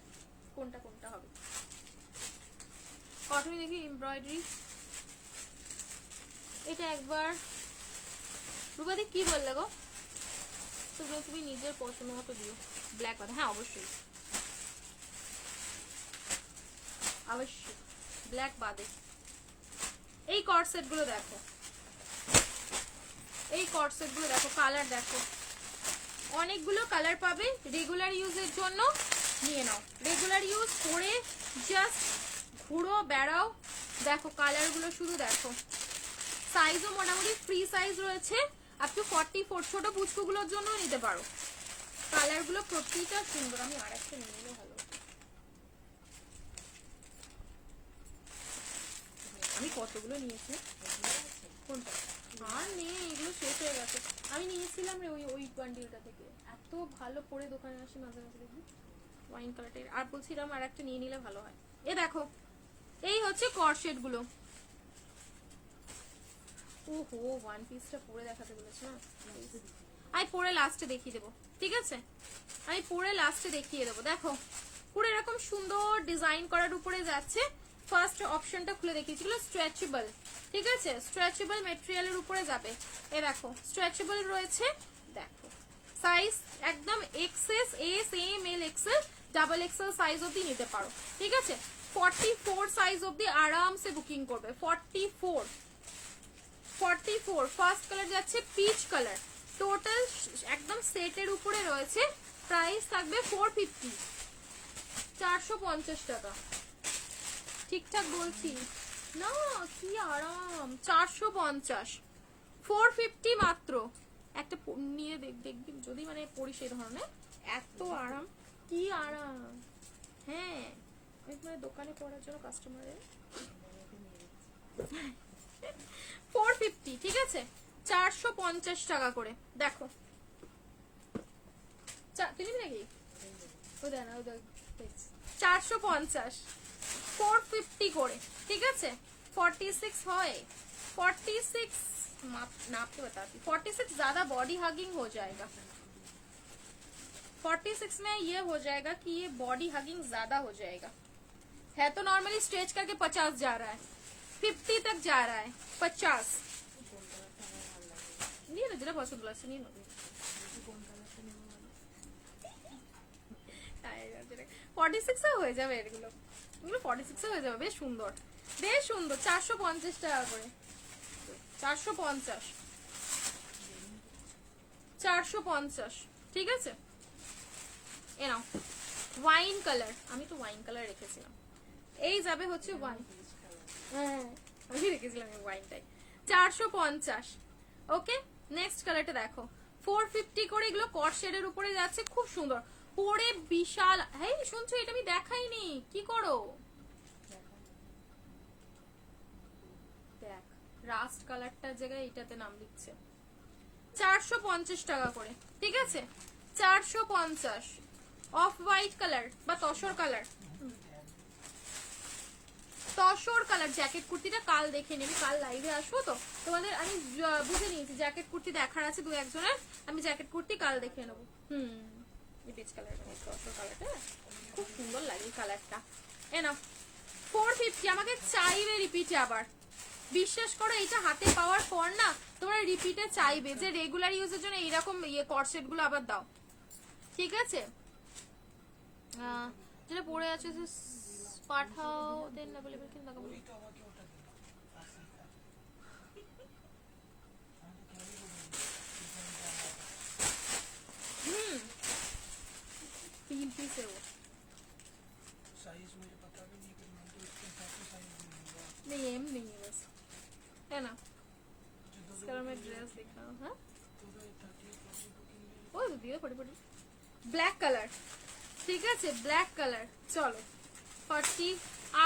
কোনটা কোনটা হবে, কটন দেখি এমব্রয়ডারি, এটা একবার রূপাদি কি বললে গো, তুমি নিজের পছন্দ মতো দিও, ব্ল্যাক বাদে, হ্যাঁ অবশ্যই অবশ্যই ব্ল্যাক বাদে। এই কর্সেট গুলো দেখো, এই কর্সেট গুলো দেখো, কালার দেখো, অনেকগুলো কালার পাবে, রেগুলার ইউজের জন্য নিয়ে নাও, রেগুলার ইউজ করে জাস্ট ঘুরো বেড়াও, দেখো কালার গুলো শুধু দেখো, সাইজও মোটামুটি ফ্রি সাইজ রয়েছে, আপ টু 44, ছোট পুচকুগুলোর জন্য নিতে পারো, কালার গুলো প্রতিটা সুন্দর। আমি আরেকটা নিয়ে নিলে ভালো, আমি কতগুলো নিয়েছি, কোনটা আর নেই, এগুলো শেষ হয়ে গেছে, আমি নিয়েছিলাম রে ওই বান্ডিলটা থেকে, এত ভালো পরে দোকানে আসি মাঝে মাঝে দেখি ওয়াইন কালারটা, আর বলছিলাম আর একটা নিয়ে নিলে ভালো হয়। এ দেখো এই হচ্ছে কর্সেট গুলো, ওহো ওয়ান পিসটা পরে দেখাতে বলেছে না, আমি পরে লাস্টে দেখিয়ে দেবো, ঠিক আছে, আমি পরে লাস্টে দেখিয়ে দেবো। দেখো পুরো এরকম সুন্দর ডিজাইন করার উপরে যাচ্ছে, ফার্স্ট অপশনটা খুলে দেখিয়েছিল স্ট্রেচেবল, ঠিক আছে, স্ট্রেচেবল মেটেরিয়ালের উপরে যাবে, এ দেখো স্ট্রেচেবল রয়েছে, দেখো সাইজ একদম এক্সএস, এস, এম, এল, এক্সএল, ডাবল এক্সএল সাইজ অবধি নিতে পারো, ঠিক আছে, 44 সাইজ অবধি আরামসে বুকিং করবে, 44 ফার্স্ট কালার যাচ্ছে পিচ কালার, টোটাল একদম সেটের উপরে রয়েছে, প্রাইস থাকবে 450, 450 টাকা, ঠিকঠাক বলছি না, কি আরাম, 450, 450 মাত্র, একটা নিয়ে দেখবি যদি মানে পড়ি সেই ধরনের, এত আরাম, কি আরাম, হ্যাঁ আমি তোমার দোকানে পড়ার জন্য কাস্টমারের 450, ঠিক আছে, 450 টাকা করে, দেখো তুমি নাকি ওই দেখ না, ওই দেখ 450, 450 করে, ঠিক আছে, 46 হয়, 46 नापते बताती, 46 ज्यादा बॉडी हगिंग हो जाएगा, 46 में ये हो जाएगा कि ये बॉडी हगिंग ज्यादा हो जाएगा, है तो नॉर्मली स्ट्रेच करके 50 जा रहा है, 50 तक जा रहा है, 50 नहीं ना, जरा पसंद नहीं 46 হয়ে যাবে, এগুলো 46 হয়ে যাবে। বেশ সুন্দর, বেশ সুন্দর। 450 টাকা করে, 450, 450, ঠিক আছে। এ নাও ওয়াইন কালার, আমি তো ওয়াইন কালার রেখেছিলাম। এই যাবে হচ্ছে ওয়াইন, হ্যাঁ আমি রেখেছিলাম এই ওয়াইনটাই। 450। ওকে, নেক্সট কালারটা দেখো, 450 করে। এগুলো কট শেডের উপরে যাচ্ছে, খুব সুন্দর পরে, বিশাল। হ্যাঁ শুনছো, এটা আমি দেখাইনি, কি করো দেখ, রাস্ট কালারটার জায়গায় এটাতে নাম লিখছে। 450 টাকা করে, ঠিক আছে। 450। অফ হোয়াইট কালার বা tussar colour, tussar colour jacket কুর্তিটা কাল দেখে নেবি, কাল লাইভে আসবো তো তোমাদের। আমি বুঝে নিয়েছি জ্যাকেট কুর্তি দেখার আছে দু একজনের, আমি জ্যাকেট কুর্তি কাল দেখে নেবো। এই পিচ কালার, তসর কালারটা খুব সুন্দর লাগে কালারটা। এ না 450, আমাকে চাইবে রিপিটে আবার, বিশ্বাস করো এটা হাতে পাওয়ার পর না তোমরা রিপিটে চাইবে যে রেগুলার ইউজের জন্য এইরকম কর্সেট গুলো আবার দাও, ঠিক আছে। যেটা পড়ে আছে পাঠাও, দেন अवेलेबल কিন লাগাবো। तीन पीस है वो, साइज मुझे पता भी नहीं, फिर मैं तो इसके हिसाब से साइज लूंगा। नहीं एम नहीं है बस, है ना। इसका मैं ड्रेस दिखा, हाँ वो दिए पड़ी पड़ी ब्लैक कलर, ঠিক আছে ব্ল্যাক কালার। চলো 40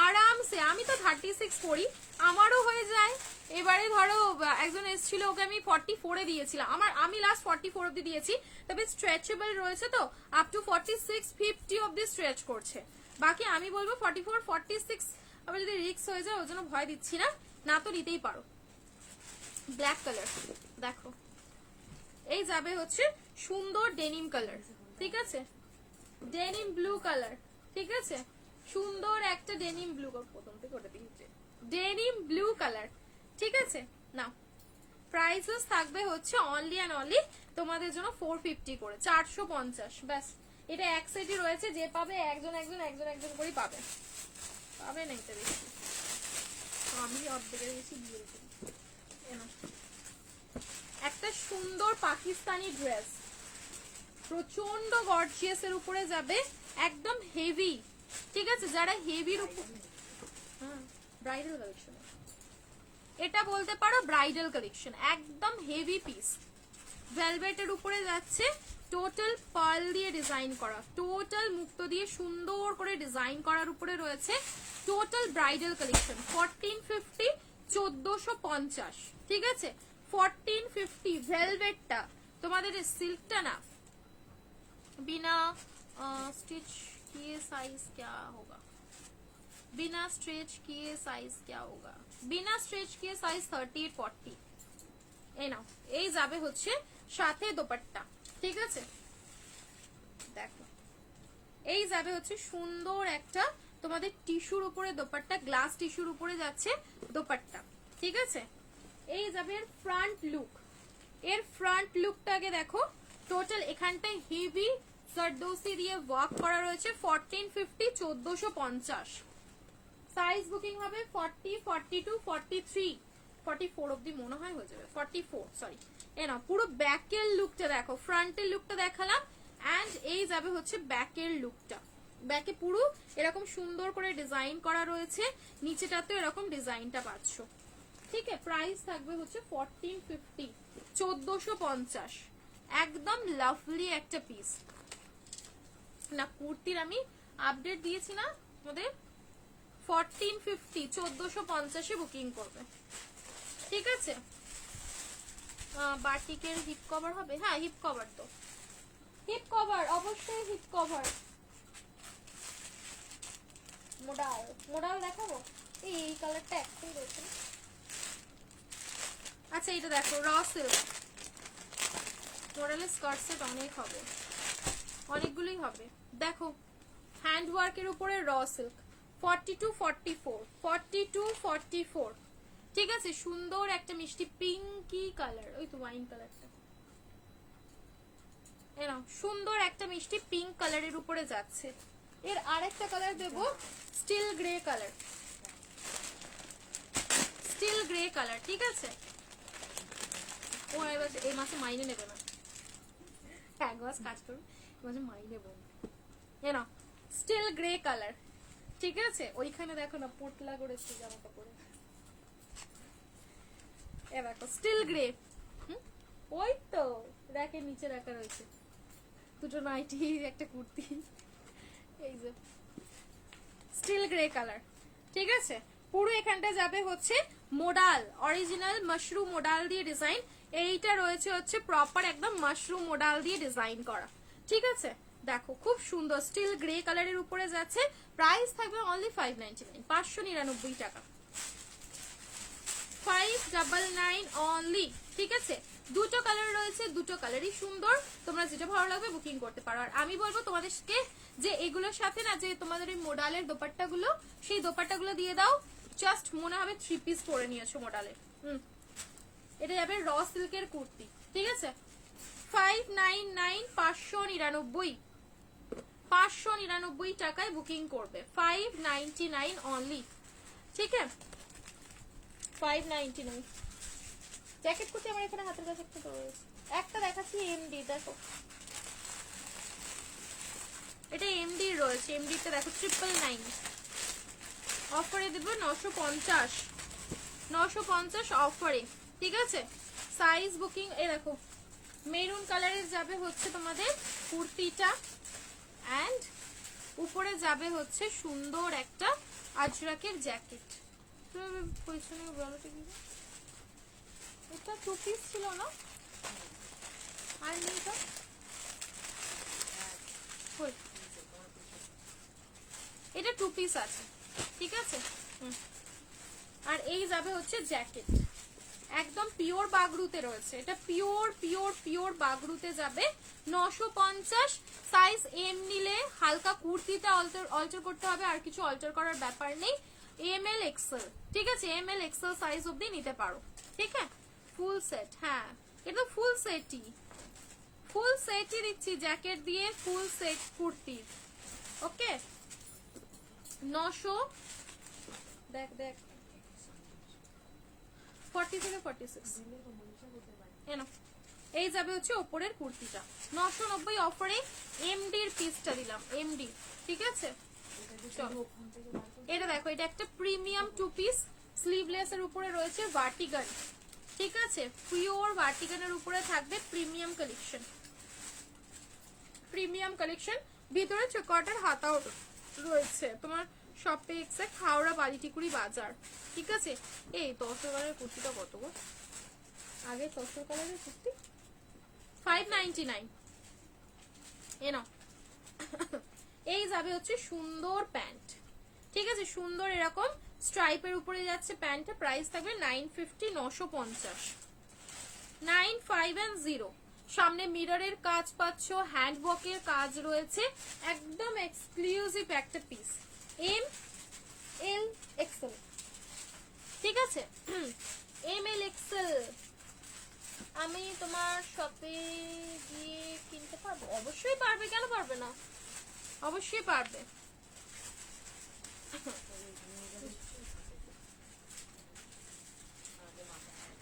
আরামসে, আমি তো 36 পরি, আমারও হয়ে যায়। এবারে ধরো একজন এসেছিল, ওকে আমি 44 এ দিয়েছিলাম, আমি লাস্ট 44 অবধি দিয়েছি, তবে স্ট্রেচেবল রয়েছে তো আপ টু 46 50 অবধি স্ট্রেচ করছে। বাকি আমি বলবো 44 46, আবার যদি রিস্ক হয়ে যায় ওর জন্য ভয় দিচ্ছি না, না তো নিতেই পারো। ব্ল্যাক কালার দেখো, এই যাবে হচ্ছে সুন্দর ডেনিম কালার, ঠিক আছে, ডেনিম ব্লু কালার, ঠিক আছে, সুন্দর একটা ডেনিম ব্লু, প্রথম থেকে ওটা দিয়েছে ডেনিম ব্লু কালার, ঠিক আছে। নাও প্রাইসেস থাকবে হচ্ছে অনলি অ্যান্ড অনলি তোমাদের জন্য 450 করে, 450 ব্যাস। এটা এক সেটই রয়েছে, যে পাবে একজন একজন একজন একজন করে পাবে, পাবে না এটা বেশি, আমি অর্ধেকের বেশি দিয়ে দিই। একটা সুন্দর পাকিস্তানি ড্রেস, প্রচন্ড গর্জিয়াস এর উপরে যাবে, একদম হেভি, ঠিক আছে। যারা হেভির উপর, ব্রাইডাল কালেকশন, এটা বলতে পারো ব্রাইডাল কালেকশন, একদম হেভি পিস, ভেলভেটের উপরে যাচ্ছে, টোটাল পার্ল দিয়ে ডিজাইন করা, টোটাল মুক্ত দিয়ে সুন্দর করে ডিজাইন করার উপরে রয়েছে, টোটাল ব্রাইডাল কালেকশন। 1450, 1450, ঠিক আছে। 1450 ভেলভেটটা, তোমাদের সিল্কটা না, बिना स्टिच किए साइज क्या होगा, बिना स्ट्रेच किए साइज क्या होगा, बिना स्ट्रेच किए साइज 38 40। এই নাও, এই যাবে হচ্ছে সাথে দোপাট্টা, ঠিক আছে। দেখো এই যাবে হচ্ছে সুন্দর একটা তোমাদের টিস্যুর উপরে দোপাট্টা, গ্লাস টিস্যুর উপরে যাচ্ছে দোপাট্টা, ঠিক আছে। এই যাবে এর ফ্রন্ট লুক, এর ফ্রন্ট লুকটাকে দেখো, টোটাল এখানটায় হেভি জারদোসি দিয়ে ওয়ার্ক করা রয়েছে। 1450, 1450, সাইজ বুকিং হবে 40 42 43 44 অবধি মনে হয় হয়ে যাবে, 44 সরি। এ না পুরো ব্যাকের লুকটা দেখো, ফ্রন্টের লুকটা দেখালাম, এন্ড এই যাবে হচ্ছে ব্যাকের লুকটা, ব্যাকে পুরো এরকম সুন্দর করে ডিজাইন করা রয়েছে, নিচেটাতেও এরকম ডিজাইনটা পাচ্ছ, ঠিক আছে। প্রাইস থাকবে হচ্ছে 1450, 1450, একদম লাভলি একটা পিস না। কুর্তির আমি আপডেট দিয়েছি না আমাদের, 1450, 1450 বুকিং করবে, ঠিক আছে। বাটিকের হিপ কভার হবে, হ্যাঁ হিপ কভার, তো হিপ কভার অবশ্যই, হিপ কভার মোডাল, মোডাল দেখাবো। এই কালারটা একটাই রয়েছে, আচ্ছা এটা দেখো র সিল্ক মোডালের স্কার্ট সেট, অনেক হবে, অনেকগুলোই হবে। দেখো হ্যান্ড ওয়ার্কের উপরে র সিল্ক, 42 44, 42 44, ঠিক আছে। সুন্দর একটা মিষ্টি পিঙ্কি কালার, ওই তো ওয়াইন কালারটা, সুন্দর একটা মিষ্টি পিঙ্ক কালারের উপরে যাচ্ছে, এর আরেকটা কালার দেব steel grey colour, steel grey colour, ঠিক আছে। ও এবার এই মাসে মাইনে নেবে না, এক মাস কাজ করবে, এই মাসে মাইনে নেব না। স্টিল গ্রে কালার, ঠিক আছে। ওইখানে দেখো না পোটলা করেছে জামা কাপড়ে, এ দেখো স্টিল গ্রে, ওই তো র্যাকের নিচে রাখা রয়েছে, দুটো নাইটি একটা কুর্তি, এই যে স্টিল গ্রে কালার, ঠিক আছে। পুরো এখানটা যাবে হচ্ছে মোডাল, অরিজিনাল মাশরুম মোডাল দিয়ে ডিজাইন। এইটা রয়েছে হচ্ছে প্রপার একদম মাশরুম মোডাল দিয়ে ডিজাইন করা, ঠিক আছে। দেখো খুব সুন্দর স্টিল গ্রে কালারের উপরে যাচ্ছে, প্রাইস থাকবে অনলি 599, 599 টাকা, 599 অনলি, ঠিক আছে। দুটো কালার রয়েছে, দুটো কালারই সুন্দর, তোমরা যেটা ভালো লাগবে বুকিং করতে পারো। আর আমি বলবো তোমাদেরকে যে এগুলোর সাথে না যে তোমাদের এই মোডালের দোপাট্টাগুলো, সেই দোপাট্টাগুলো দিয়ে দাও, জাস্ট মনে হবে 3 পিস পরে নিয়েছো মোডালের। এটা যাবে র সিল্কের কুর্তি, ঠিক আছে। 599, 599, 599 টাকায় বুকিং করবে, 599 অনলি, ঠিক আছে। 599 জ্যাকেট কুর্তি আমার এখানে হাতের কাছে একটা রয়েছে, একটা দেখাচ্ছি এমডি, দেখো এটা এমডি রয়েছে, এমডি টা দেখো 999 অফারে দেব, 950, 950 অফারে, ঠিক আছে। সাইজ বুকিং, এই দেখো মেরুন কালারের যাবে হচ্ছে তোমাদের কুর্তিটা, এন্ড উপরে যাবে হচ্ছে সুন্দর একটা আজরাকের জ্যাকেট। পয়সনে বলতে কি এটা 2 পিস ছিল না, আর নেই তো এটা 2 পিস আছে, ঠিক আছে। আর এই যাবে হচ্ছে জ্যাকেট, একদম পিওর বাগরুতে রয়েছে, এটা পিওর পিওর পিওর বাগরুতে যাবে, 950। সাইজ এম নিলে হালকা কুর্তিটা অল্টার করতে হবে, আর কিছু অল্টার করার ব্যাপার নেই। এম এল এক্সেল, ঠিক আছে, এম এল এক্সেল সাইজ অব্দি নিতে পারো, ঠিক আছে। ফুল সেট, হ্যাঁ এটা ফুল সেটই, ফুল সেটই দিচ্ছি জ্যাকেট দিয়ে, ফুল সেট কুর্তি, ওকে। 900, দেখ দেখ 40 থেকে 46, এই যাবে হচ্ছে ওপরের কুর্তিটা, 990 অফারে এমডির পিসটা দিলাম, এমডি, ঠিক আছে। এটা দেখো এটা একটা প্রিমিয়াম 2 পিস, স্লিভলেস এর উপরে রয়েছে ভার্টিগান, ঠিক আছে, পিওর ভার্টিগানের উপরে থাকবে প্রিমিয়াম কালেকশন, প্রিমিয়াম কালেকশন, ভিতরে চোকাটার হাতাও রয়েছে তোমার শপে এক্সাক্ট হাওড়া বালিটিকুড়ি বাজার, ঠিক আছে। এই তসর কালারের কুর্তিটা কত গো, আগে তসর কালারের কুর্তি 599, এ নাও। এই যাবে হচ্ছে সুন্দর প্যান্ট, ঠিক আছে, সুন্দর এরকম স্ট্রাইপের উপরে যাচ্ছে প্যান্টটা, প্রাইস থাকবে 950, 950, 950। সামনে মিররের কাজ পাচ্ছ, হ্যান্ডওয়ার্কের কাজ রয়েছে, একদম এক্সক্লুসিভ একটা পিস, এম এল এক্সেল, ঠিক আছে। এম এল এক্সেল আমি তোমার শপে গিয়ে কিনতে পারবো? অবশ্যই পারবে, কেন পারবে না, অবশ্যই পারবে।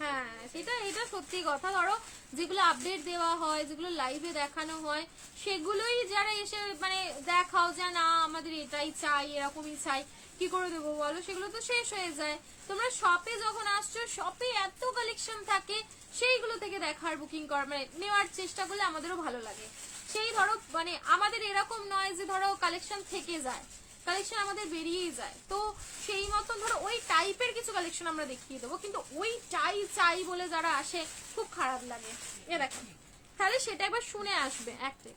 হ্যাঁ সেটা, এটা সত্যি কথা। ধরো যেগুলো আপডেট দেওয়া হয়, যেগুলো লাইভে দেখানো হয়, সেগুলোই যারা এসে মানে দেখাও যে না আমাদের এটাই চাই, এরকমই চাই, কি করে দেবো বলো, সেগুলো তো শেষ হয়ে যায়। তোমরা শপে যখন আসছো, শপে এত কালেকশন থাকে, সেইগুলো থেকে দেখার বুকিং করার মানে নেওয়ার চেষ্টা করলে আমাদেরও ভালো লাগে। সেই ধরো মানে আমাদের এরকম নয় যে ধরো কালেকশন থেকে যায়, কালেকশন আমাদের বেরিয়েই যায়, তো সেই মতন ধরো ওই টাইপের কিছু কালেকশন আমরা দেখিয়ে দেবো, কিন্তু ওইটাই চাই বলে যারা আসে খুব খারাপ লাগে। এ দেখো তাহলে সেটা একবার শুনে আসবে, একটা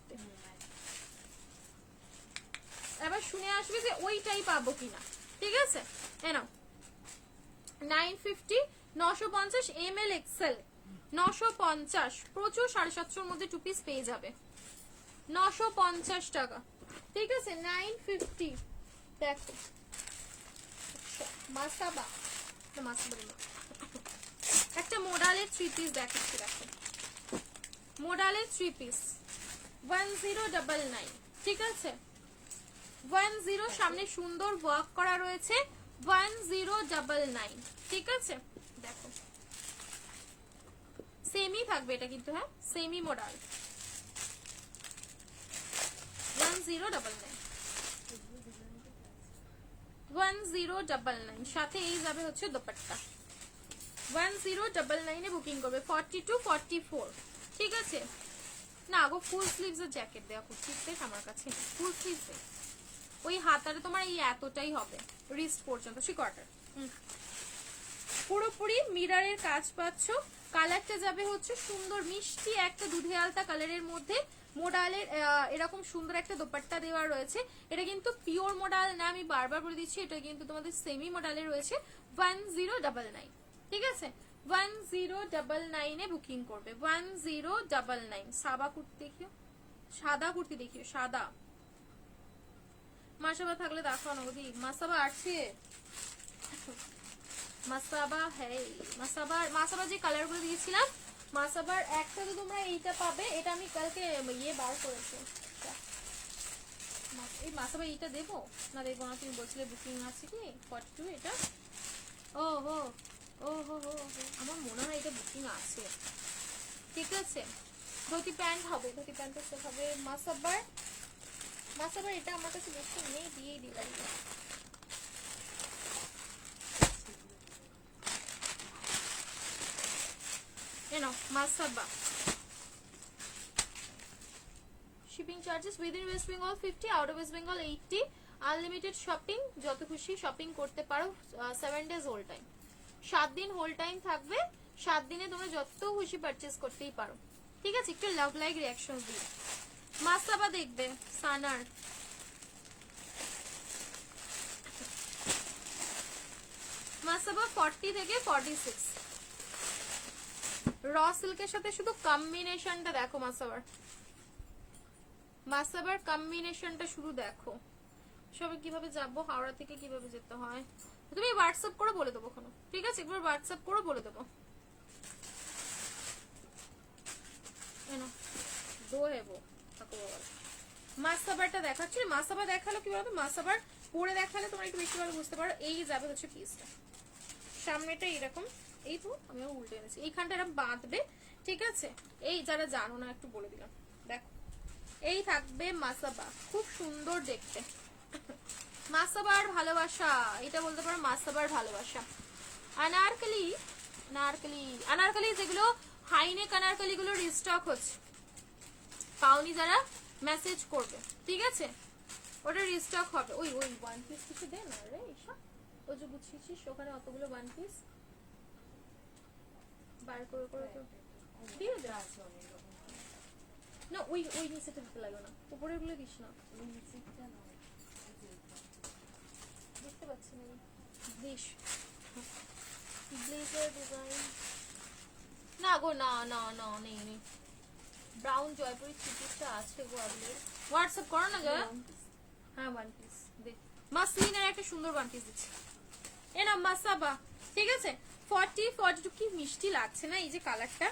এবার শুনে আসবে যে ওইটাই পাবো কিনা, ঠিক আছে। এ নাও 950, 950 ml এক্সেল, 950, প্রচুর 750 মধ্যে 2 পিস পেয়ে যাবে, 950 টাকা, ঠিক আছে। 950, দেখো মাসাবা না, মাসাবা না, একটা মোডালের 3 পিস দেখাচ্ছি, দেখো মোডালের 3 পিস 1099, ঠিক আছে। 10 সামনে সুন্দর ওয়ার্ক করা রয়েছে 1099, ঠিক আছে। দেখো সেমি থাকবে এটা কিন্তু, হ্যাঁ সেমি মডেল 1099, 1099 সাথে এই যাবে হচ্ছে দোপাট্টা। 1099 এ বুকিং করবে 40 to 44, ঠিক আছে। না গো ফুল স্লিভস এর জ্যাকেট দেখো, ঠিক দেখ আমার কাছে ফুল স্লিভস ওই হাতারে তোমার এই এতটাই হবে রিস্ট পর্যন্ত, থ্রি কোয়ার্টার। পুরোপুরি মিররের কাজ পাচ্ছ। কালারটা যাবে হচ্ছে সুন্দর মিষ্টি একটা দুধে আলতা কালারের মধ্যে। মোডালের এরকম সুন্দর একটা দোপাট্টা দেওয়া রয়েছে। এটা কিন্তু পিওর মোডাল না, আমি বারবার বলে দিচ্ছি, এটা কিন্তু তোমাদের সেমি মোডালে রয়েছে 1099, ঠিক আছে। 1099 এ বুকিং করবে 1099। সাদা কুর্তি দেখিও, সাদা কুর্তি দেখিও, সাদা মাসাবা থাকলে দেখাও না বৌদি। মাসাবা আছে, মাসাবা হ্যাঁ, মাসাবা যে কালার গুলো দিয়েছিলাম, মাসাবার একটা তো তোমরা এইটা পাবে, এটা আমি কালকে ইয়ে বার করেছি। এই মাসাবা এইটা দেবো না দেবো না, তুমি বলছিলে বুকিং আছে কি 42 এটা। ও হো ও হো হো, আমার মনে হয় এটা বুকিং আছে, ঠিক আছে। ধুতি প্যান্ট হবে, ধুতি প্যান্টের সাথে হবে মাসাবার। মাসাবার এটা আমার কাছে বেশি নেই, দিয়েই দিলাম। Masaba shipping charges within West Bengal 50, out of West Bengal 80। Unlimited shopping, যত খুশি শপিং করতে পারো। 7 days হোল টাইম, 7 দিন হোল টাইম থাকবে। 7 দিনে তোমরা যত খুশি পারচেজ করতেই পারো, ঠিক আছে। একটু লাভ লাইক রিয়াকশন দিও। মাসাবা দেখবে সানার, মাসাবা 40 থেকে 46। র সিল্কের সাথে শুধু কম্বিনেশনটা দেখো, মাসাবার কম্বিনেশনটা শুরু দেখো। সবাই কিভাবে যাবো, হাওড়া থেকে কিভাবে যেতে হয় তুমি হোয়াটসঅ্যাপ করে বলে দেবো, ঠিক আছে। একবার হোয়াটসঅ্যাপ করে বলে দেবো। মাসাবারটা দেখাচ্ছি, মাসাবা দেখালো কি বলতো, মাসাবার পরে দেখালে তোমরা একটু বেশি ভালো বুঝতে পারো। এই যাবে হচ্ছে পিসটা, সামনেটা এরকম, এই তো আমি উল্টে এনেছি, এইখানটা এরকম বাঁধবে, ঠিক আছে। এই যারা জানো না একটু বলে দিলাম, দেখো এই থাকবে মাসাবা, খুব সুন্দর দেখতে। মাসাবার ভালোবাসা, এটা বলতে পারো মাসাবার ভালোবাসা। আনারকলি, আনারকলি, আনারকলি যেগুলো হাইনেক আনারকলি গুলো রিস্টক হচ্ছে, পাওনি যারা মেসেজ করবে, ঠিক আছে। ওটা রিস্টক হবে। ওই ওই ওয়ান পিস কিছু দে না রে ঈশা, ওই যে গুছিয়েছিস ওখানে অতগুলো ওয়ান পিস বার করে করে তো দিয়ে দে। না ওই ওই নিচেটা দিতে লাগবে না, উপরের গুলো দিস না, দেখতে পাচ্ছি না দিস। ব্লেজার ডিজাইন না গো, না না না নেই নেই। ব্রাউন জয়পুরি চিপিসটা আছে গো, আপনি হোয়াটসঅ্যাপ করো না জয়া। হ্যাঁ ওয়ান পিস দেখ, মাসলিনের একটা সুন্দর ওয়ান পিস দিচ্ছি, এ না মাসাবা, ঠিক আছে। 40 42 কি মিষ্টি লাগছে না এই যে কালারটা,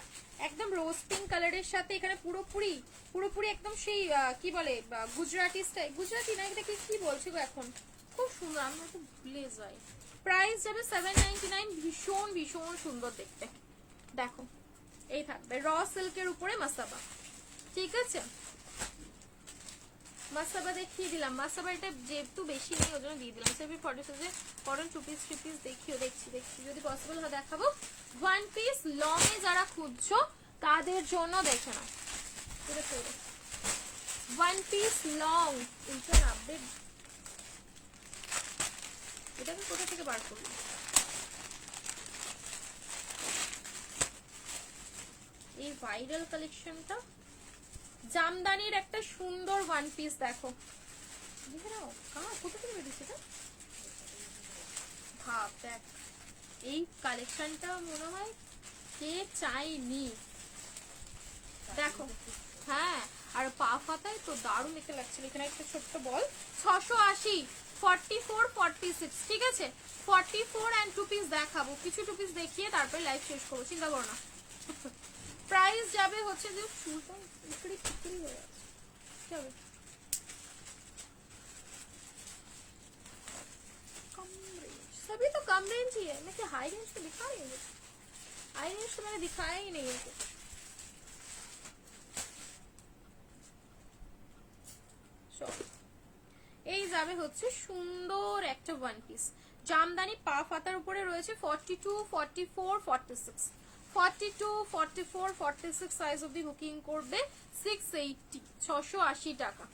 একদম রোজ পিঙ্ক কালারের সাথে এখানে পুরোপুরি পুরোপুরি একদম সেই কি বলে গুজরাটি স্টাইল, গুজরাটি না এটা কি বলছে গো এখন, খুব সুন্দর, আমি তো ভুলে যাই। প্রাইস যাবে 799, ভীষণ ভীষণ সুন্দর দেখতে। দেখো এই থাকবে র সিল্কের উপরে মাসাবা, ঠিক আছে। মাসাবা দেখিয়ে দিলাম, মাসাবা এটা যেহেতু বেশি নেই ওই জন্য দিয়ে দিলাম। সেভি 46 এ কটন 2 পিস 3 পিস দেখিও, দেখছি যদি পসিবল হয় দেখাবো। ওয়ান পিস লং এ যারা খুঁজছো তাদের জন্য দেখে নাও, one piece long inter update. এটাকে কোথা থেকে বার করবো, এই ভাইরাল কালেকশনটা জামদানির একটা সুন্দর ওয়ান পিস দেখো, দেখে নাও কোথা থেকে বেরিয়েছে এটা, ভাব দেখ। এই কালেকশনটা মনে হয় কে চাইনি, দেখো। হ্যাঁ আর পা ফাতায় তো দারুণ দেখতে লাগছিল। এখানে একটা ছোট্ট বল 680, 44 46, ঠিক আছে। 44 এন্ড 2 পিস দেখাবো, কিছু 2 পিস দেখিয়ে তারপরে লাইভ শেষ করবো, চিন্তা করো না। প্রাইস যাবে হচ্ছে যে চুলটা ইকড়ি টিকড়ি হয়ে আছে, কি হবে रेंज ही है, मैं क्या हाई रेंज तो दिखा रही हूँ, हाई रेंज तो मैंने दिखाया ही नहीं है। এই যাবে হচ্ছে সুন্দর একটা ওয়ান পিস, জামদানি পা ফাতার উপরে রয়েছে 42, 44, 46, 42, 44, 46 সাইজ অবধি বুকিং করবে 680, 680 টাকা।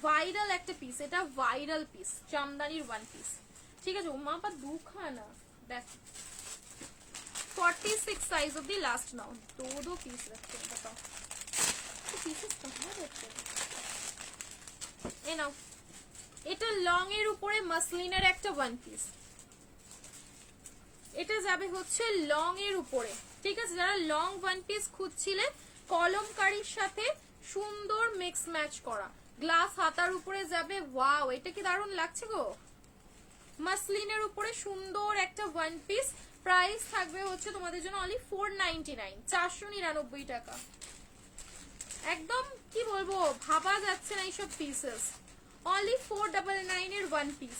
ভাইরাল একটা পিস, এটা ভাইরাল পিস, জামদানির ওয়ান পিস। ঠিক আছে, ওমা বা দুখানা দেখ, 46 সাইজ অবধি লাস্ট নাও, দো পিস রাখতে बताओ পিসেস কहाँ रहते हैं। এ নাও, এটা লং এর উপরে মাসলিনের একটা ওয়ান পিস, এটা যাবে হচ্ছে লং এর উপরে। ঠিক আছে, যারা লং ওয়ান পিস খুঁজছিলে কলমকারীর সাথে সুন্দর মিক্স ম্যাচ করা, গ্লাস হাতার উপরে যাবে, ওয়াও এটা কি দারুণ লাগছে গো। মাসলিনের উপরে সুন্দর একটা ওয়ান পিস, প্রাইস থাকবে হচ্ছে তোমাদের জন্য অনলি 499, 499 টাকা। একদম কি বলবো, ভাবা যাচ্ছে না এইসব পিসেস। অনলি 499 এর ওয়ান পিস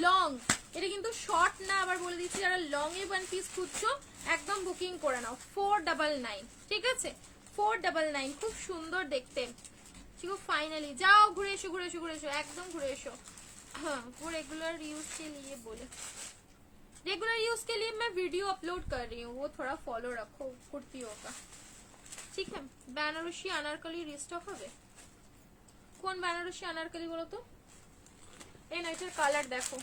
লং, এটা কিন্তু শর্ট না, আবার বলে দিচ্ছি যারা লং এর ওয়ান পিস খুঁজছো একদম বুকিং করে নাও 499। ঠিক আছে, 499, খুব সুন্দর দেখতে। ঠিক আছে, ফাইনালি যাও ঘুরে এসো, ঘুরে এসো, ঘুরে এসো, একদম ঘুরে এসো। हाँ, वो रेगुलर यूज के लिए बोले, रेगुलर यूज के लिए मैं वीडियो अपलोड कर रही हूँ, वो थोड़ा फॉलो रखो कुर्तियों का। ঠিক আছে, বেনারসি আনারকলি রিস্টক হবে। কোন বেনারসি আনারকলি বলো তো? এই না, এটার কালার দেখো,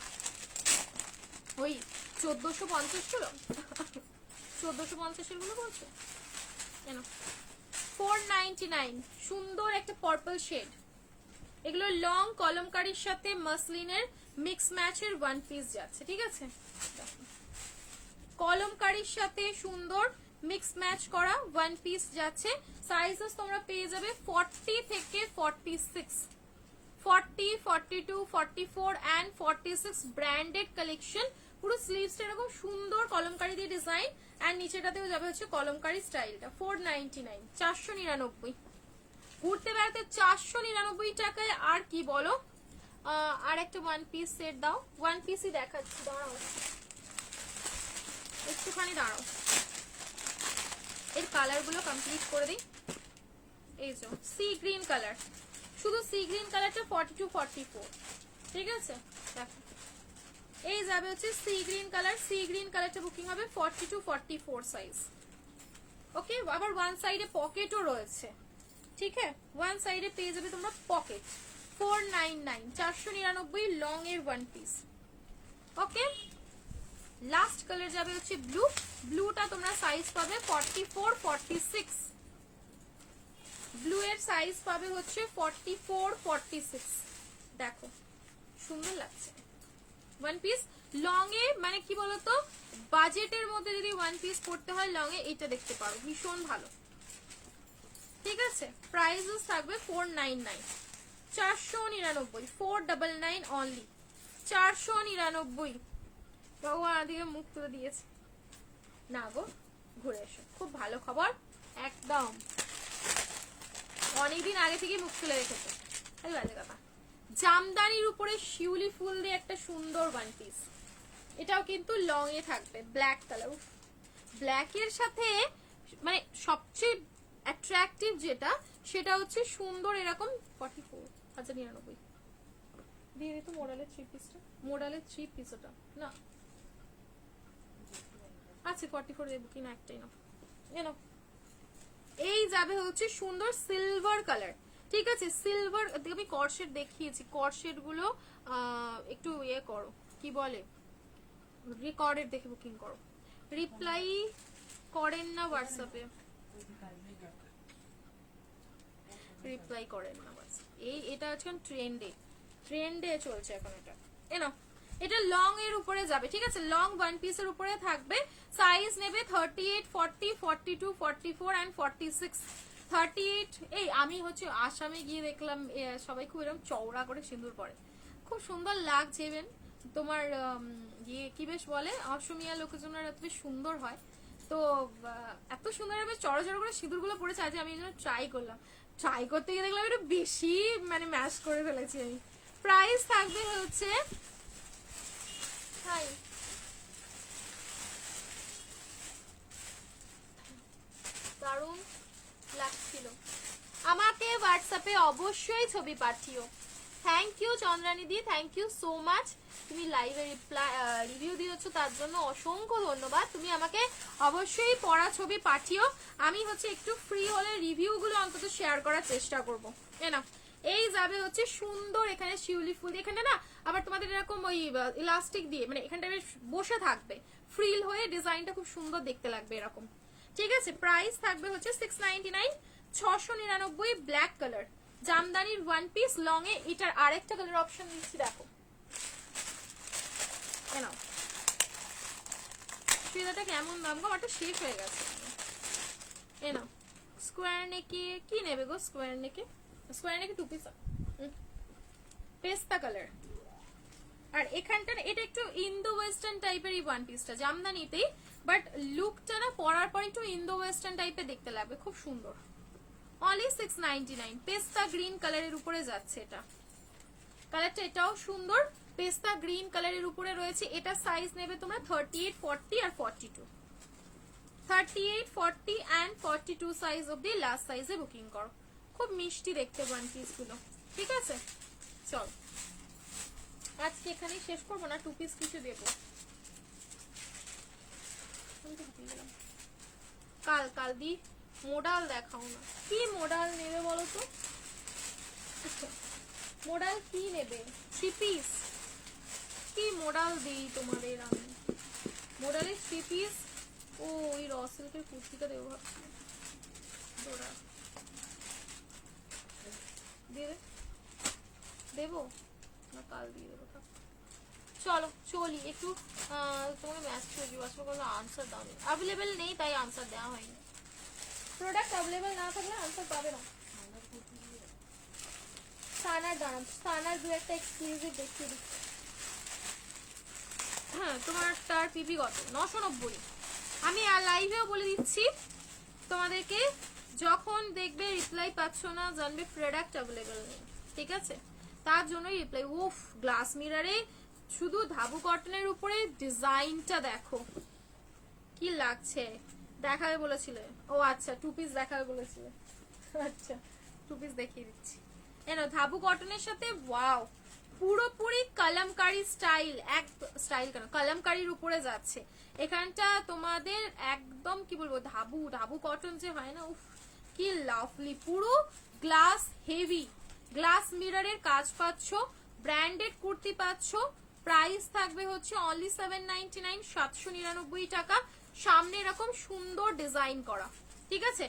ওই 1450 গুলো 1450 এর গুলো বলছো, কেন 499, সুন্দর একটা পার্পল শেড। এগুলো লং কলমকারীর সাথে মাসলিনের মিক্স ম্যাচের ওয়ান পিস যাচ্ছে। ঠিক আছে, কলমকারীর সাথে সুন্দর মিক্স ম্যাচ করা ওয়ান পিস যাচ্ছে। সাইজেস তোমরা পেয়ে যাবে 40 থেকে 46, 40, 42, 44 এন্ড 46 ব্র্যান্ডেড কালেকশন। পুরো স্লিভসটা এরকম সুন্দর কলমকারী দিয়ে ডিজাইন, এন্ড নিচেটাতেও যাবে হচ্ছে কলমকারী স্টাইলটা। 499, 499, ঘুরতে বেড়াতে 499 টাকায়। আর কি বলো, আর একটা ওয়ান পিস সেট দাও, ওয়ান পিসই দেখাচ্ছি, দাঁড়াও একটুখানি দাঁড়াও, এর কালার গুলো কমপ্লিট করে দিই। এই যে সি গ্রিন কালার, শুধু সি গ্রিন কালারটা 42, 44। ঠিক আছে, দেখো এই যাবে হচ্ছে sea green colour, sea green কালারটা বুকিং হবে 42, 44 সাইজ। ওকে, আবার ওয়ান সাইডে পকেটও রয়েছে। ঠিক আছে, ওয়ান সাইডে পেয়ে যাবে তোমরা পকেট। 499, 499 লং এর ওয়ান পিস। ওকে, লাস্ট কালার যাবে হচ্ছে ব্লু, ব্লুটা তোমরা সাইজ পাবে 44, 46, ব্লু এর সাইজ পাবে হচ্ছে 44, 46। দেখো সুন্দর লাগছে ওয়ান পিস লং এ, মানে কি বলতো বাজেটের মধ্যে যদি ওয়ান পিস পড়তে হয় লং এ, এটা দেখতে পারো, ভীষণ ভালো। ঠিক আছে, প্রাইসেস থাকবে 499, 499, 499 অনলি, 499। ভগবান দিকে মুখ তুলে দিয়েছে না গো, ঘুরে এসো, খুব ভালো খবর, একদম অনেকদিন আগে থেকে মুখ তুলে রেখেছে, আরে বাজে কথা। জামদানির উপরে শিউলি ফুল দিয়ে একটা সুন্দর ওয়ান পিস, এটাও কিন্তু লং এ থাকবে, ব্ল্যাক কালার। ব্ল্যাক এর সাথে মানে সবচেয়ে অ্যাট্রাকটিভ যেটা, সেটা হচ্ছে সুন্দর এরকম 44,099 দিয়ে দিত মোডালের থ্রি পিসটা, মোডালের থ্রি পিস ওটা না, আচ্ছা 44 দেবো কিনা, একটাই না, এনো এই যাবে হচ্ছে সুন্দর সিলভার কালার। ঠিক আছে, সিলভার, আমি কর্সেট দেখিয়েছি, কর্সেট গুলো একটু ইয়ে করো, কি বলে রেকর্ডের দেখে বুকিং করো, রিপ্লাই করেন না হোয়াটসঅ্যাপে, রিপ্লাই করেন না বাস। এটা এখন ট্রেন্ডে চলছে এখন এটা। এনো এটা লং এর উপরে যাবে। ঠিক আছে, লং ওয়ান পিসের উপরে থাকবে, সাইজ নেবে 38, 40, 42, 44 এন্ড 46। 38, এই আমি হচ্ছে আসামে গিয়ে দেখলাম সবাই খুব এরকম চওড়া করে সিঁদুর পরে, খুব সুন্দর লাগছে। ইভেন তোমার ইয়ে কি বেশ বলে, অসমিয়া লোকজনরা এত বেশ সুন্দর হয়, তো এত সুন্দর ভাবে চড়া চড়া করে সিঁদুর গুলো পড়েছে। আজ আমি এই জন্য ট্রাই করলাম, ট্রাই করতে গিয়ে দেখলাম একটু বেশি মানে ম্যাচ করে ফেলেছি আমি। প্রাইস থাকবে হচ্ছে দারুণ লাগছিল। আমাকে হোয়াটসঅ্যাপে অবশ্যই ছবি পাঠিও। Thank you Chandrani di, thank you so much. তুমি লাইভে রিভিউ দিয়েছো তার জন্য অসংখ্য ধন্যবাদ। তুমি আমাকে অবশ্যই পড়া ছবি পাঠিও। আমি হচ্ছে একটু ফ্রি হলে রিভিউগুলো অন্তত শেয়ার করার চেষ্টা করবো। না এই যাবে হচ্ছে সুন্দর এখানে শিউলি ফুল, এখানে না আবার তোমাদের এরকম ওই ইলাস্টিক দিয়ে মানে এখানটা বেশ বসে থাকবে, ফ্রিল হয়ে ডিজাইনটা খুব সুন্দর দেখতে লাগবে এরকম। ঠিক আছে, প্রাইস থাকবে হচ্ছে 699, 699, ব্ল্যাক কালার জামদানির ওয়ান পিস লং এ। এটার আরেকটা কালার অপশন দিচ্ছি, দেখো নাও সুবিধাটা কেমন দাম গো, আমারটা শেষ হয়ে গেছে। এ নাও স্কোয়ার নেকে, কি নেবে গো স্কোয়ার নেকে? স্কোয়ার নেকে টু পিস পেস্তা কালার। আর এখানটা এটা একটু ইন্দো ওয়েস্টার্ন টাইপের ওয়ান পিসটা জামদানিতেই, বাট লুকটা না পরার পর একটু ইন্দো ওয়েস্টার্ন টাইপের দেখতে লাগবে, খুব সুন্দর। অনলি 699, পেস্তা গ্রিন কালারের উপরে যাচ্ছে এটা। কালারটা এটাও সুন্দর, পেস্তা গ্রিন কালারের উপরে রয়েছে। এটা সাইজ নেবে তোমরা 38, 40 আর 42। 38, 40 and 42 সাইজ অবধি লাস্ট সাইজে বুকিং করো। খুব মিষ্টি দেখতে ওয়ান পিস গুলো। ঠিক আছে, চল আজকে এখানেই শেষ করবো না, টু পিস কিছু দেবো। কাল দি মোডাল দেখাও না, কি মোডাল নেবে বলো তো? মোডাল কি নেবে? Three piece? কি মোডাল দিই তোমাদের আমি? মোডালের থ্রি পিস। ও ওই র সিল্কের কুর্তিটা দেবো ভাবছি। দেবো না কাল দিয়ে দেবো। চলো চলি একটু, তোমাকে ম্যাচ করে জিজ্ঞাসা করলে আনসার দাও। অ্যাভেলেবেল নেই তাই আনসার দেওয়া হয়নি। প্রোডাক্ট অ্যাভেলেবেল না থাকলে আনসার পাবে না। সানার দাঁড়ান, সানার দু একটা এক্সক্লুসিভ দেখিয়ে দিচ্ছি। হ্যাঁ তোমার তার পিপি কত? 990। আমি লাইভেও বলে দিচ্ছি তোমাদেরকে, যখন দেখবে রিপ্লাই পাচ্ছ না জানবে প্রোডাক্ট অ্যাভেলেবেল নেই। ঠিক আছে, তার জন্যই রিপ্লাই। উফ, গ্লাস মিরারে শুধু ধাবু কটনের উপরে ডিজাইনটা দেখো কি লাগছে। দেখাবে বলেছিলে? ও আচ্ছা, টু পিস দেখাবে বলেছিলে। আচ্ছা টু পিস দেখিয়ে দিচ্ছি। এনো ধাবু কটনের সাথে ওয়াও, পুরোপুরি কলমকারী স্টাইল, এক স্টাইল কেন কলমকারীর উপরে যাচ্ছে। এখানটা তোমাদের একদম কি বলবো, ধাবু ধাবু কটন যে হয় না, উফ কি লাভলি। পুরো গ্লাস হেভি, গ্লাস মিররের কাজ পাচ্ছ, ব্র্যান্ডেড কুর্তি পাচ্ছ। প্রাইস থাকবে হচ্ছে অনলি 799, 799 টাকা। সামনে এরকম সুন্দর ডিজাইন করা। ঠিক আছে,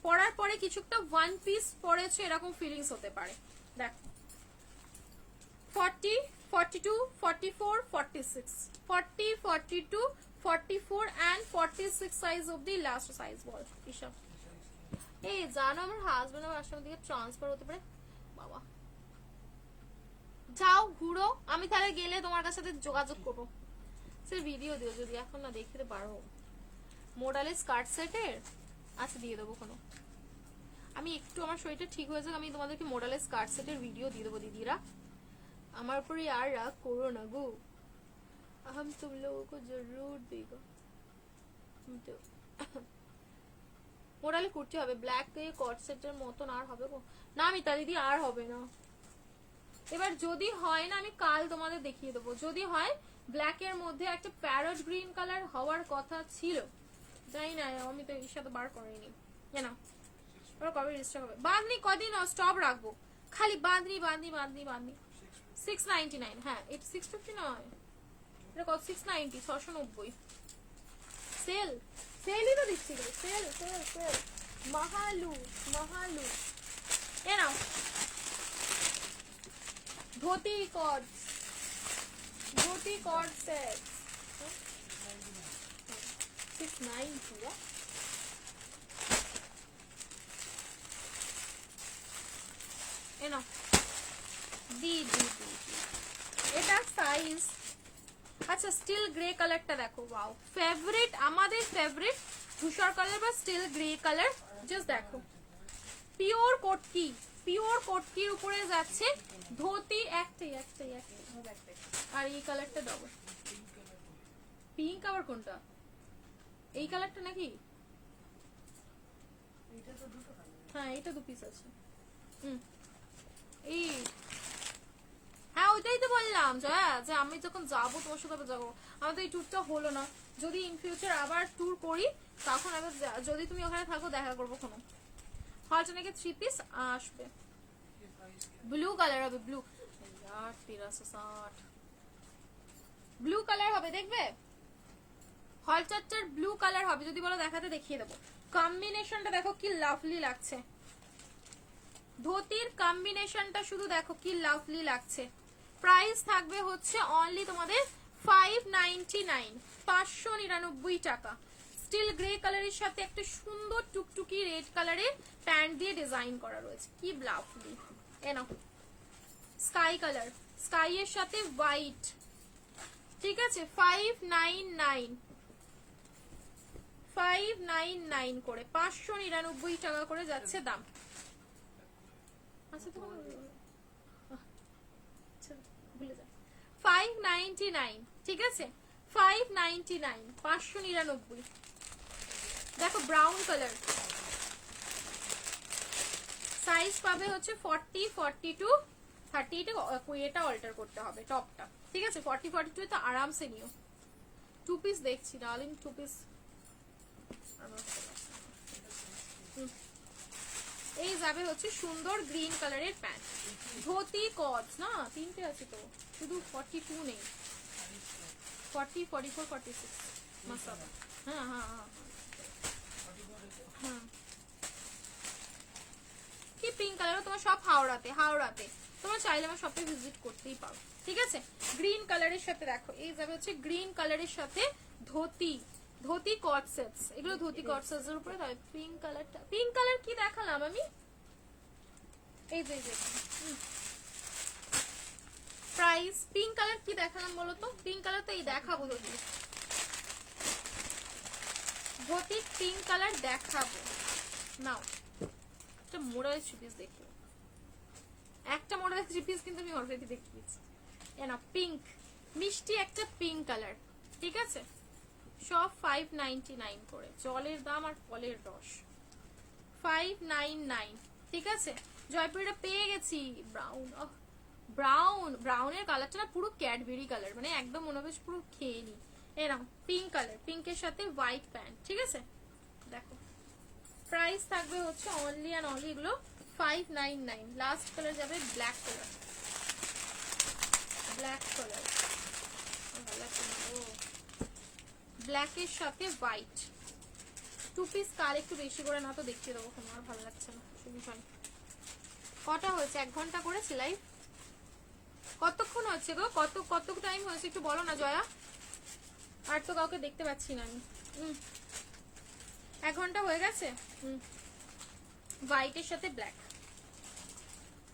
পরার পরে কিছুটা ওয়ান পিস পরেছো এরকম ফিলিংস হতে পারে। দেখো 40, 42, 44, 46, 40, 42, 44 and 46 সাইজ অবধি লাস্ট সাইজ বল হিসাব। এই জানো আমার হাজবেন্ড আমার আসার দিকে ট্রান্সফার হতে পারে বাবা। যাও ঘুরো, আমি তাহলে গেলে তোমার কাছে সাথে যোগাযোগ করবো। সে ভিডিও দিও যদি এখন না দেখতে পারো। মোডালের স্কার্ট সেটের আচ্ছা দিয়ে দেবো কোনো। আমি একটু আমার শরীরটা ঠিক হয়ে যাক, আমি তোমাদেরকে মোডালের স্কার্ট সেটের ভিডিও দিয়ে দেবো দিদিরা। আমার উপরে আর রাগ করো না গো, हम तुम लोगों को जरूर देगा। মোডালে কুর্তি হবে ব্ল্যাক কট সেটের মতন, আর হবে গো না মিতা দিদি, আর হবে না। এবার যদি হয় না আমি কাল তোমাদের দেখিয়ে দেবো। যদি হয় ব্ল্যাক এর মধ্যে একটা প্যারট গ্রিন কালার হওয়ার কথা ছিল, জানি না আমি তো এর সাথে বার করিনি জানো। ওরা কবে রেজিস্টার হবে? বাঁধনি কদিন স্টপ রাখবো, খালি বাঁধনি বাঁধনি বাঁধনি বাঁধনি। 699, হ্যাঁ এটা 650 নয়, এটা কত? 690, 690। সেল সেলই তো দিচ্ছি, সেল সেল সেল। মহালু মহালু। এ নাও ধোতি কট, ধোতি কট সেট 690। এ নাও দি দি দি, এটা সাইজ আচ্ছা স্টিল গ্রে কালারটা দেখো, ওয়াও ফেভারিট, আমাদের ফেভারিট ধূসর কালার বা স্টিল গ্রে কালার। জাস্ট দেখো পিওর কটকি, পিওর কটকির উপরে যাচ্ছে ধোতি। একটাই একটাই একটাই, আর এই কালারটা ডবল পিঙ্ক। আবার কোনটা? এই কালারটা নাকি? হ্যাঁ এটা 2 পিস আছে। এই হ্যাঁ ওইটাই তো বললাম যে আমি যখন যাবো তোমার সাথে যাবো, আমাদের এই ট্যুরটা হলো না, যদি ইন ফিউচার আবার ট্যুর করি তখন আমি যদি তুমি ওখানে থাকো দেখা করবো কোনো। হলটা নাকি 3 পিস আসবে, ব্লু কালার হবে, ব্লু 1360 ব্লু কালার হবে, দেখবে হলচারটার ব্লু কালার হবে, যদি বলো দেখাতে দেখিয়ে দেবো। কম্বিনেশনটা দেখো কি লাভলি লাগছে, ধোতির কম্বিনেশনটা শুধু দেখো কি লাভলি লাগছে। প্রাইস থাকবে হচ্ছে অনলি তোমাদের 599, 599 টাকা। স্টিল গ্রে কালারের সাথে একটা সুন্দর টুকটুকি রেড কালারের প্যান্ট দিয়ে ডিজাইন করা রয়েছে, কি লাভলি। এনো স্কাই কালার, স্কাই এর সাথে হোয়াইট, ঠিক আছে 599, 599 করে, 599 টাকা করে যাচ্ছে দাম। আচ্ছা তোমার আচ্ছা ভুলে যা, 599, ঠিক আছে 599, 599। দেখো ব্রাউন কালার, সাইজ পাবে হচ্ছে 40, 42, 38 এটা অল্টার করতে হবে টপটা, ঠিক আছে 40, 42 তো আরামসে নিও। 2 পিস দেখছি ডার্লিং, 2 পিস এই যাবে হচ্ছে সুন্দর গ্রিন কালারের প্যান্ট, ধোতি কটস না, 3টে আছে তো, শুধু 42 নেই, 40, 44, 46 মাসালা। হ্যাঁ হ্যাঁ হ্যাঁ হ্যাঁ কি পিঙ্ক কালার, তোমার সব হাওড়াতে, হাওড়াতে তোমরা চাইলে আমার শপে ভিজিট করতেই পারো, ঠিক আছে। গ্রিন কালারের সাথে দেখো এই যাবে হচ্ছে গ্রিন কালারের সাথে ধোতি, ধোতি কট সেটস, এগুলো ধোতি কট সেটস এর উপরে থাকে। পিঙ্ক কালারটা, পিঙ্ক কালার কি দেখালাম আমি, এই যে প্রাইস পিঙ্ক কালার কি দেখালাম বলো তো, পিঙ্ক কালার তো এই দেখাবো, ধোতি ধোতি পিঙ্ক কালার দেখাবো। নাও একটা মোড়ালের 3 পিস দেখো, একটা মোড়ালের 3 পিস কিন্তু আমি অলরেডি দেখিয়েছি। এনা পিঙ্ক, মিষ্টি একটা পিঙ্ক কালার, ঠিক আছে সব 599 করে, জলের দাম আর ফলের রস 599, ঠিক আছে। জয়পুরিটা পেয়ে গেছি, ব্রাউন, ব্রাউন, ব্রাউনের কালারটা না পুরো ক্যাডবেরি কালার, মানে একদম মনে হবে পুরো খেয়ে নি। এরকম পিঙ্ক কালার, পিঙ্কের সাথে হোয়াইট প্যান্ট, ঠিক আছে। দেখো প্রাইস থাকবে হচ্ছে অনলি অ্যান্ড অনলি এগুলো 599। লাস্ট কালার যাবে ব্ল্যাক কালার, ব্ল্যাক কালার, ব্ল্যাকের সাথে হোয়াইট 2 পিস। কার একটু বেশি করে না তো দেখিয়ে দেবো, কোনো আর ভালো লাগছে না, সমস্যা। কটা হয়েছে, 1 ঘন্টা করেছি লাইভ, কতক্ষণ হচ্ছে গো, কত টাইম হয়েছে একটু বলো না জয়া, আর তো কাউকে দেখতে পাচ্ছি না আমি। 1 ঘন্টা হয়ে গেছে। হোয়াইটের সাথে ব্ল্যাক,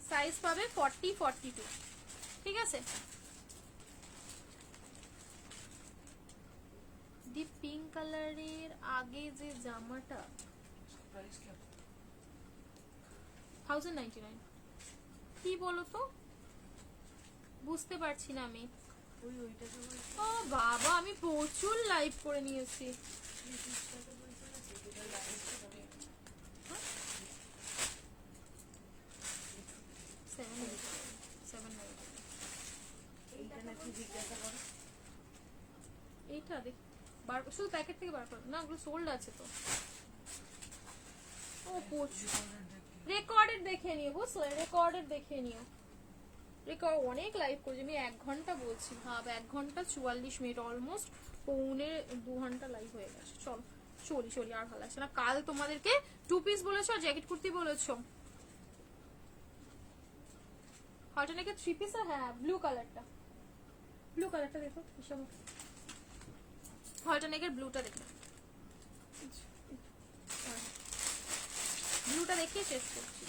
সাইজ পাবে 40, 42, ঠিক আছে। ডিপ পিঙ্ক কালারের আগে যে জামাটা 1099, কি বলো তো বুঝতে পারছি না আমি। ও বাবা আমি প্রচুর লাইভ করে নিয়েছি, এইটা দেখ শুধু প্যাকেট থেকে বার করো না, ওগুলো সোল্ড আছে তো। ও প্রচুর রেকর্ডেড দেখে নিও, বুঝলে রেকর্ডেড দেখে নিও, রেকর্ড অনেক লাইভ করেছি আমি, 1 ঘন্টা বলছি, ভাব 1 ঘন্টা 44 মিনিট, অলমোস্ট 1.25 ঘন্টা লাইভ হয়ে গেছে। চলো চলি আর ভালো লাগছে না। কাল তোমাদেরকে 2 পিস বলেছো আর জ্যাকেট কুর্তি বলেছো, হয়তো নাকি 3 পিস। হ্যাঁ ব্লু কালারটা, ব্লু কালারটা দেখো, হয়তো নাকি ব্লুটা দেখো, ব্লুটা দেখিয়ে শেষ করছি।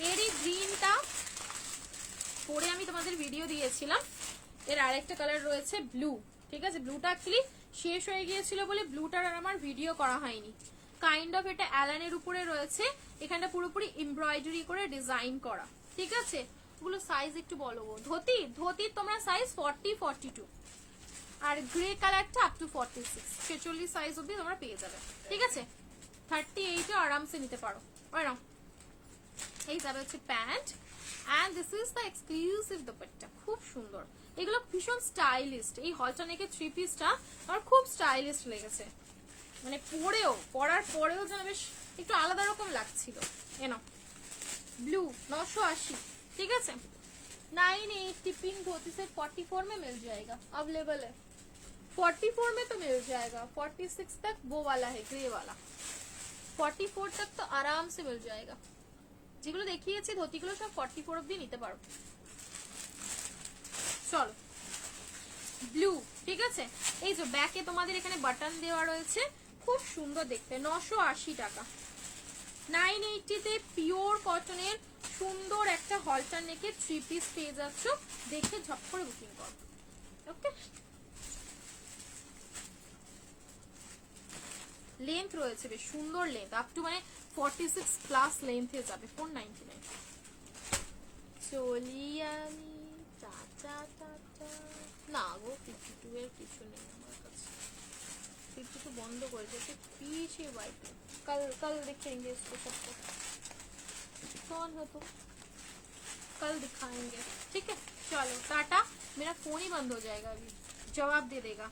এরই গ্রিনটা পরে আমি তোমাদের ভিডিও দিয়েছিলাম, এর আরেকটা কালার রয়েছে ব্লু, ঠিক আছে। ব্লুটা অ্যাকচুয়ালি শেষ হয়ে গিয়েছিল বলে ব্লুটার আর আমার ভিডিও করা হয়নি। কাইন্ড অফ এটা অ্যালানের উপরে রয়েছে, এখানটা পুরোপুরি এমব্রয়ডারি করে ডিজাইন করা, ঠিক আছে। ওগুলো সাইজ একটু বলো। ধুতি, ধুতির তোমরা সাইজ 40, 42, আর গ্রে কালারটা আপ টু 46, 46 সাইজ অবধি তোমরা পেয়ে যাবে, ঠিক আছে। 38 আরামসে নিতে পারো। এই যাবে হচ্ছে pant, and this is the exclusive dupatta, খুব সুন্দর। এগুলো ভীষণ স্টাইলিস্ট। এই হলটা নেকের 3 পিসটা আমার খুব স্টাইলিস্ট লেগেছে, মানে পরার পরেও যেন বেশ একটু আলাদা রকম লাগছিল। এনো ব্লু 980, ठीक है 980 पिंक धोती से 44 में मिल जाएगा, अवेलेबल है 44 में तो मिल जाएगा, 46 तक वो वाला है ग्रे वाला, 44 तक तो आराम से मिल जाएगा। যেগুলো দেখিয়েছি ধুতিগুলো সব 44 অবধি নিতে পারো। চলো ব্লু, ঠিক আছে। এই যে ব্যাকে তোমাদের এখানে বাটন দেওয়া রয়েছে, খুব সুন্দর দেখতে, 980 টাকা। 980 তে পিওর কটনের সুন্দর একটা হলটার নেকে 3 পিস পেয়ে যাচ্ছ, দেখে ঝপ করে বুকিং করো। ওকে, লেন্থ রয়েছে বেশ সুন্দর লেন্থ, আপ টু মানে 46 প্লাস লেন্থে যাবে। 499। চলি আমি টাটা টাটা। না গো 52 এর কিছু নেই আমার কাছে, 52 বন্ধ করে দিয়েছে पीछे वाइट। कल कल दिखेंगे इसको सबको, कौन हो तुम, कल दिखाएंगे, ठीक है। चलो टाटा, मेरा फोन ही बंद हो जाएगा अभी, जवाब दे देगा।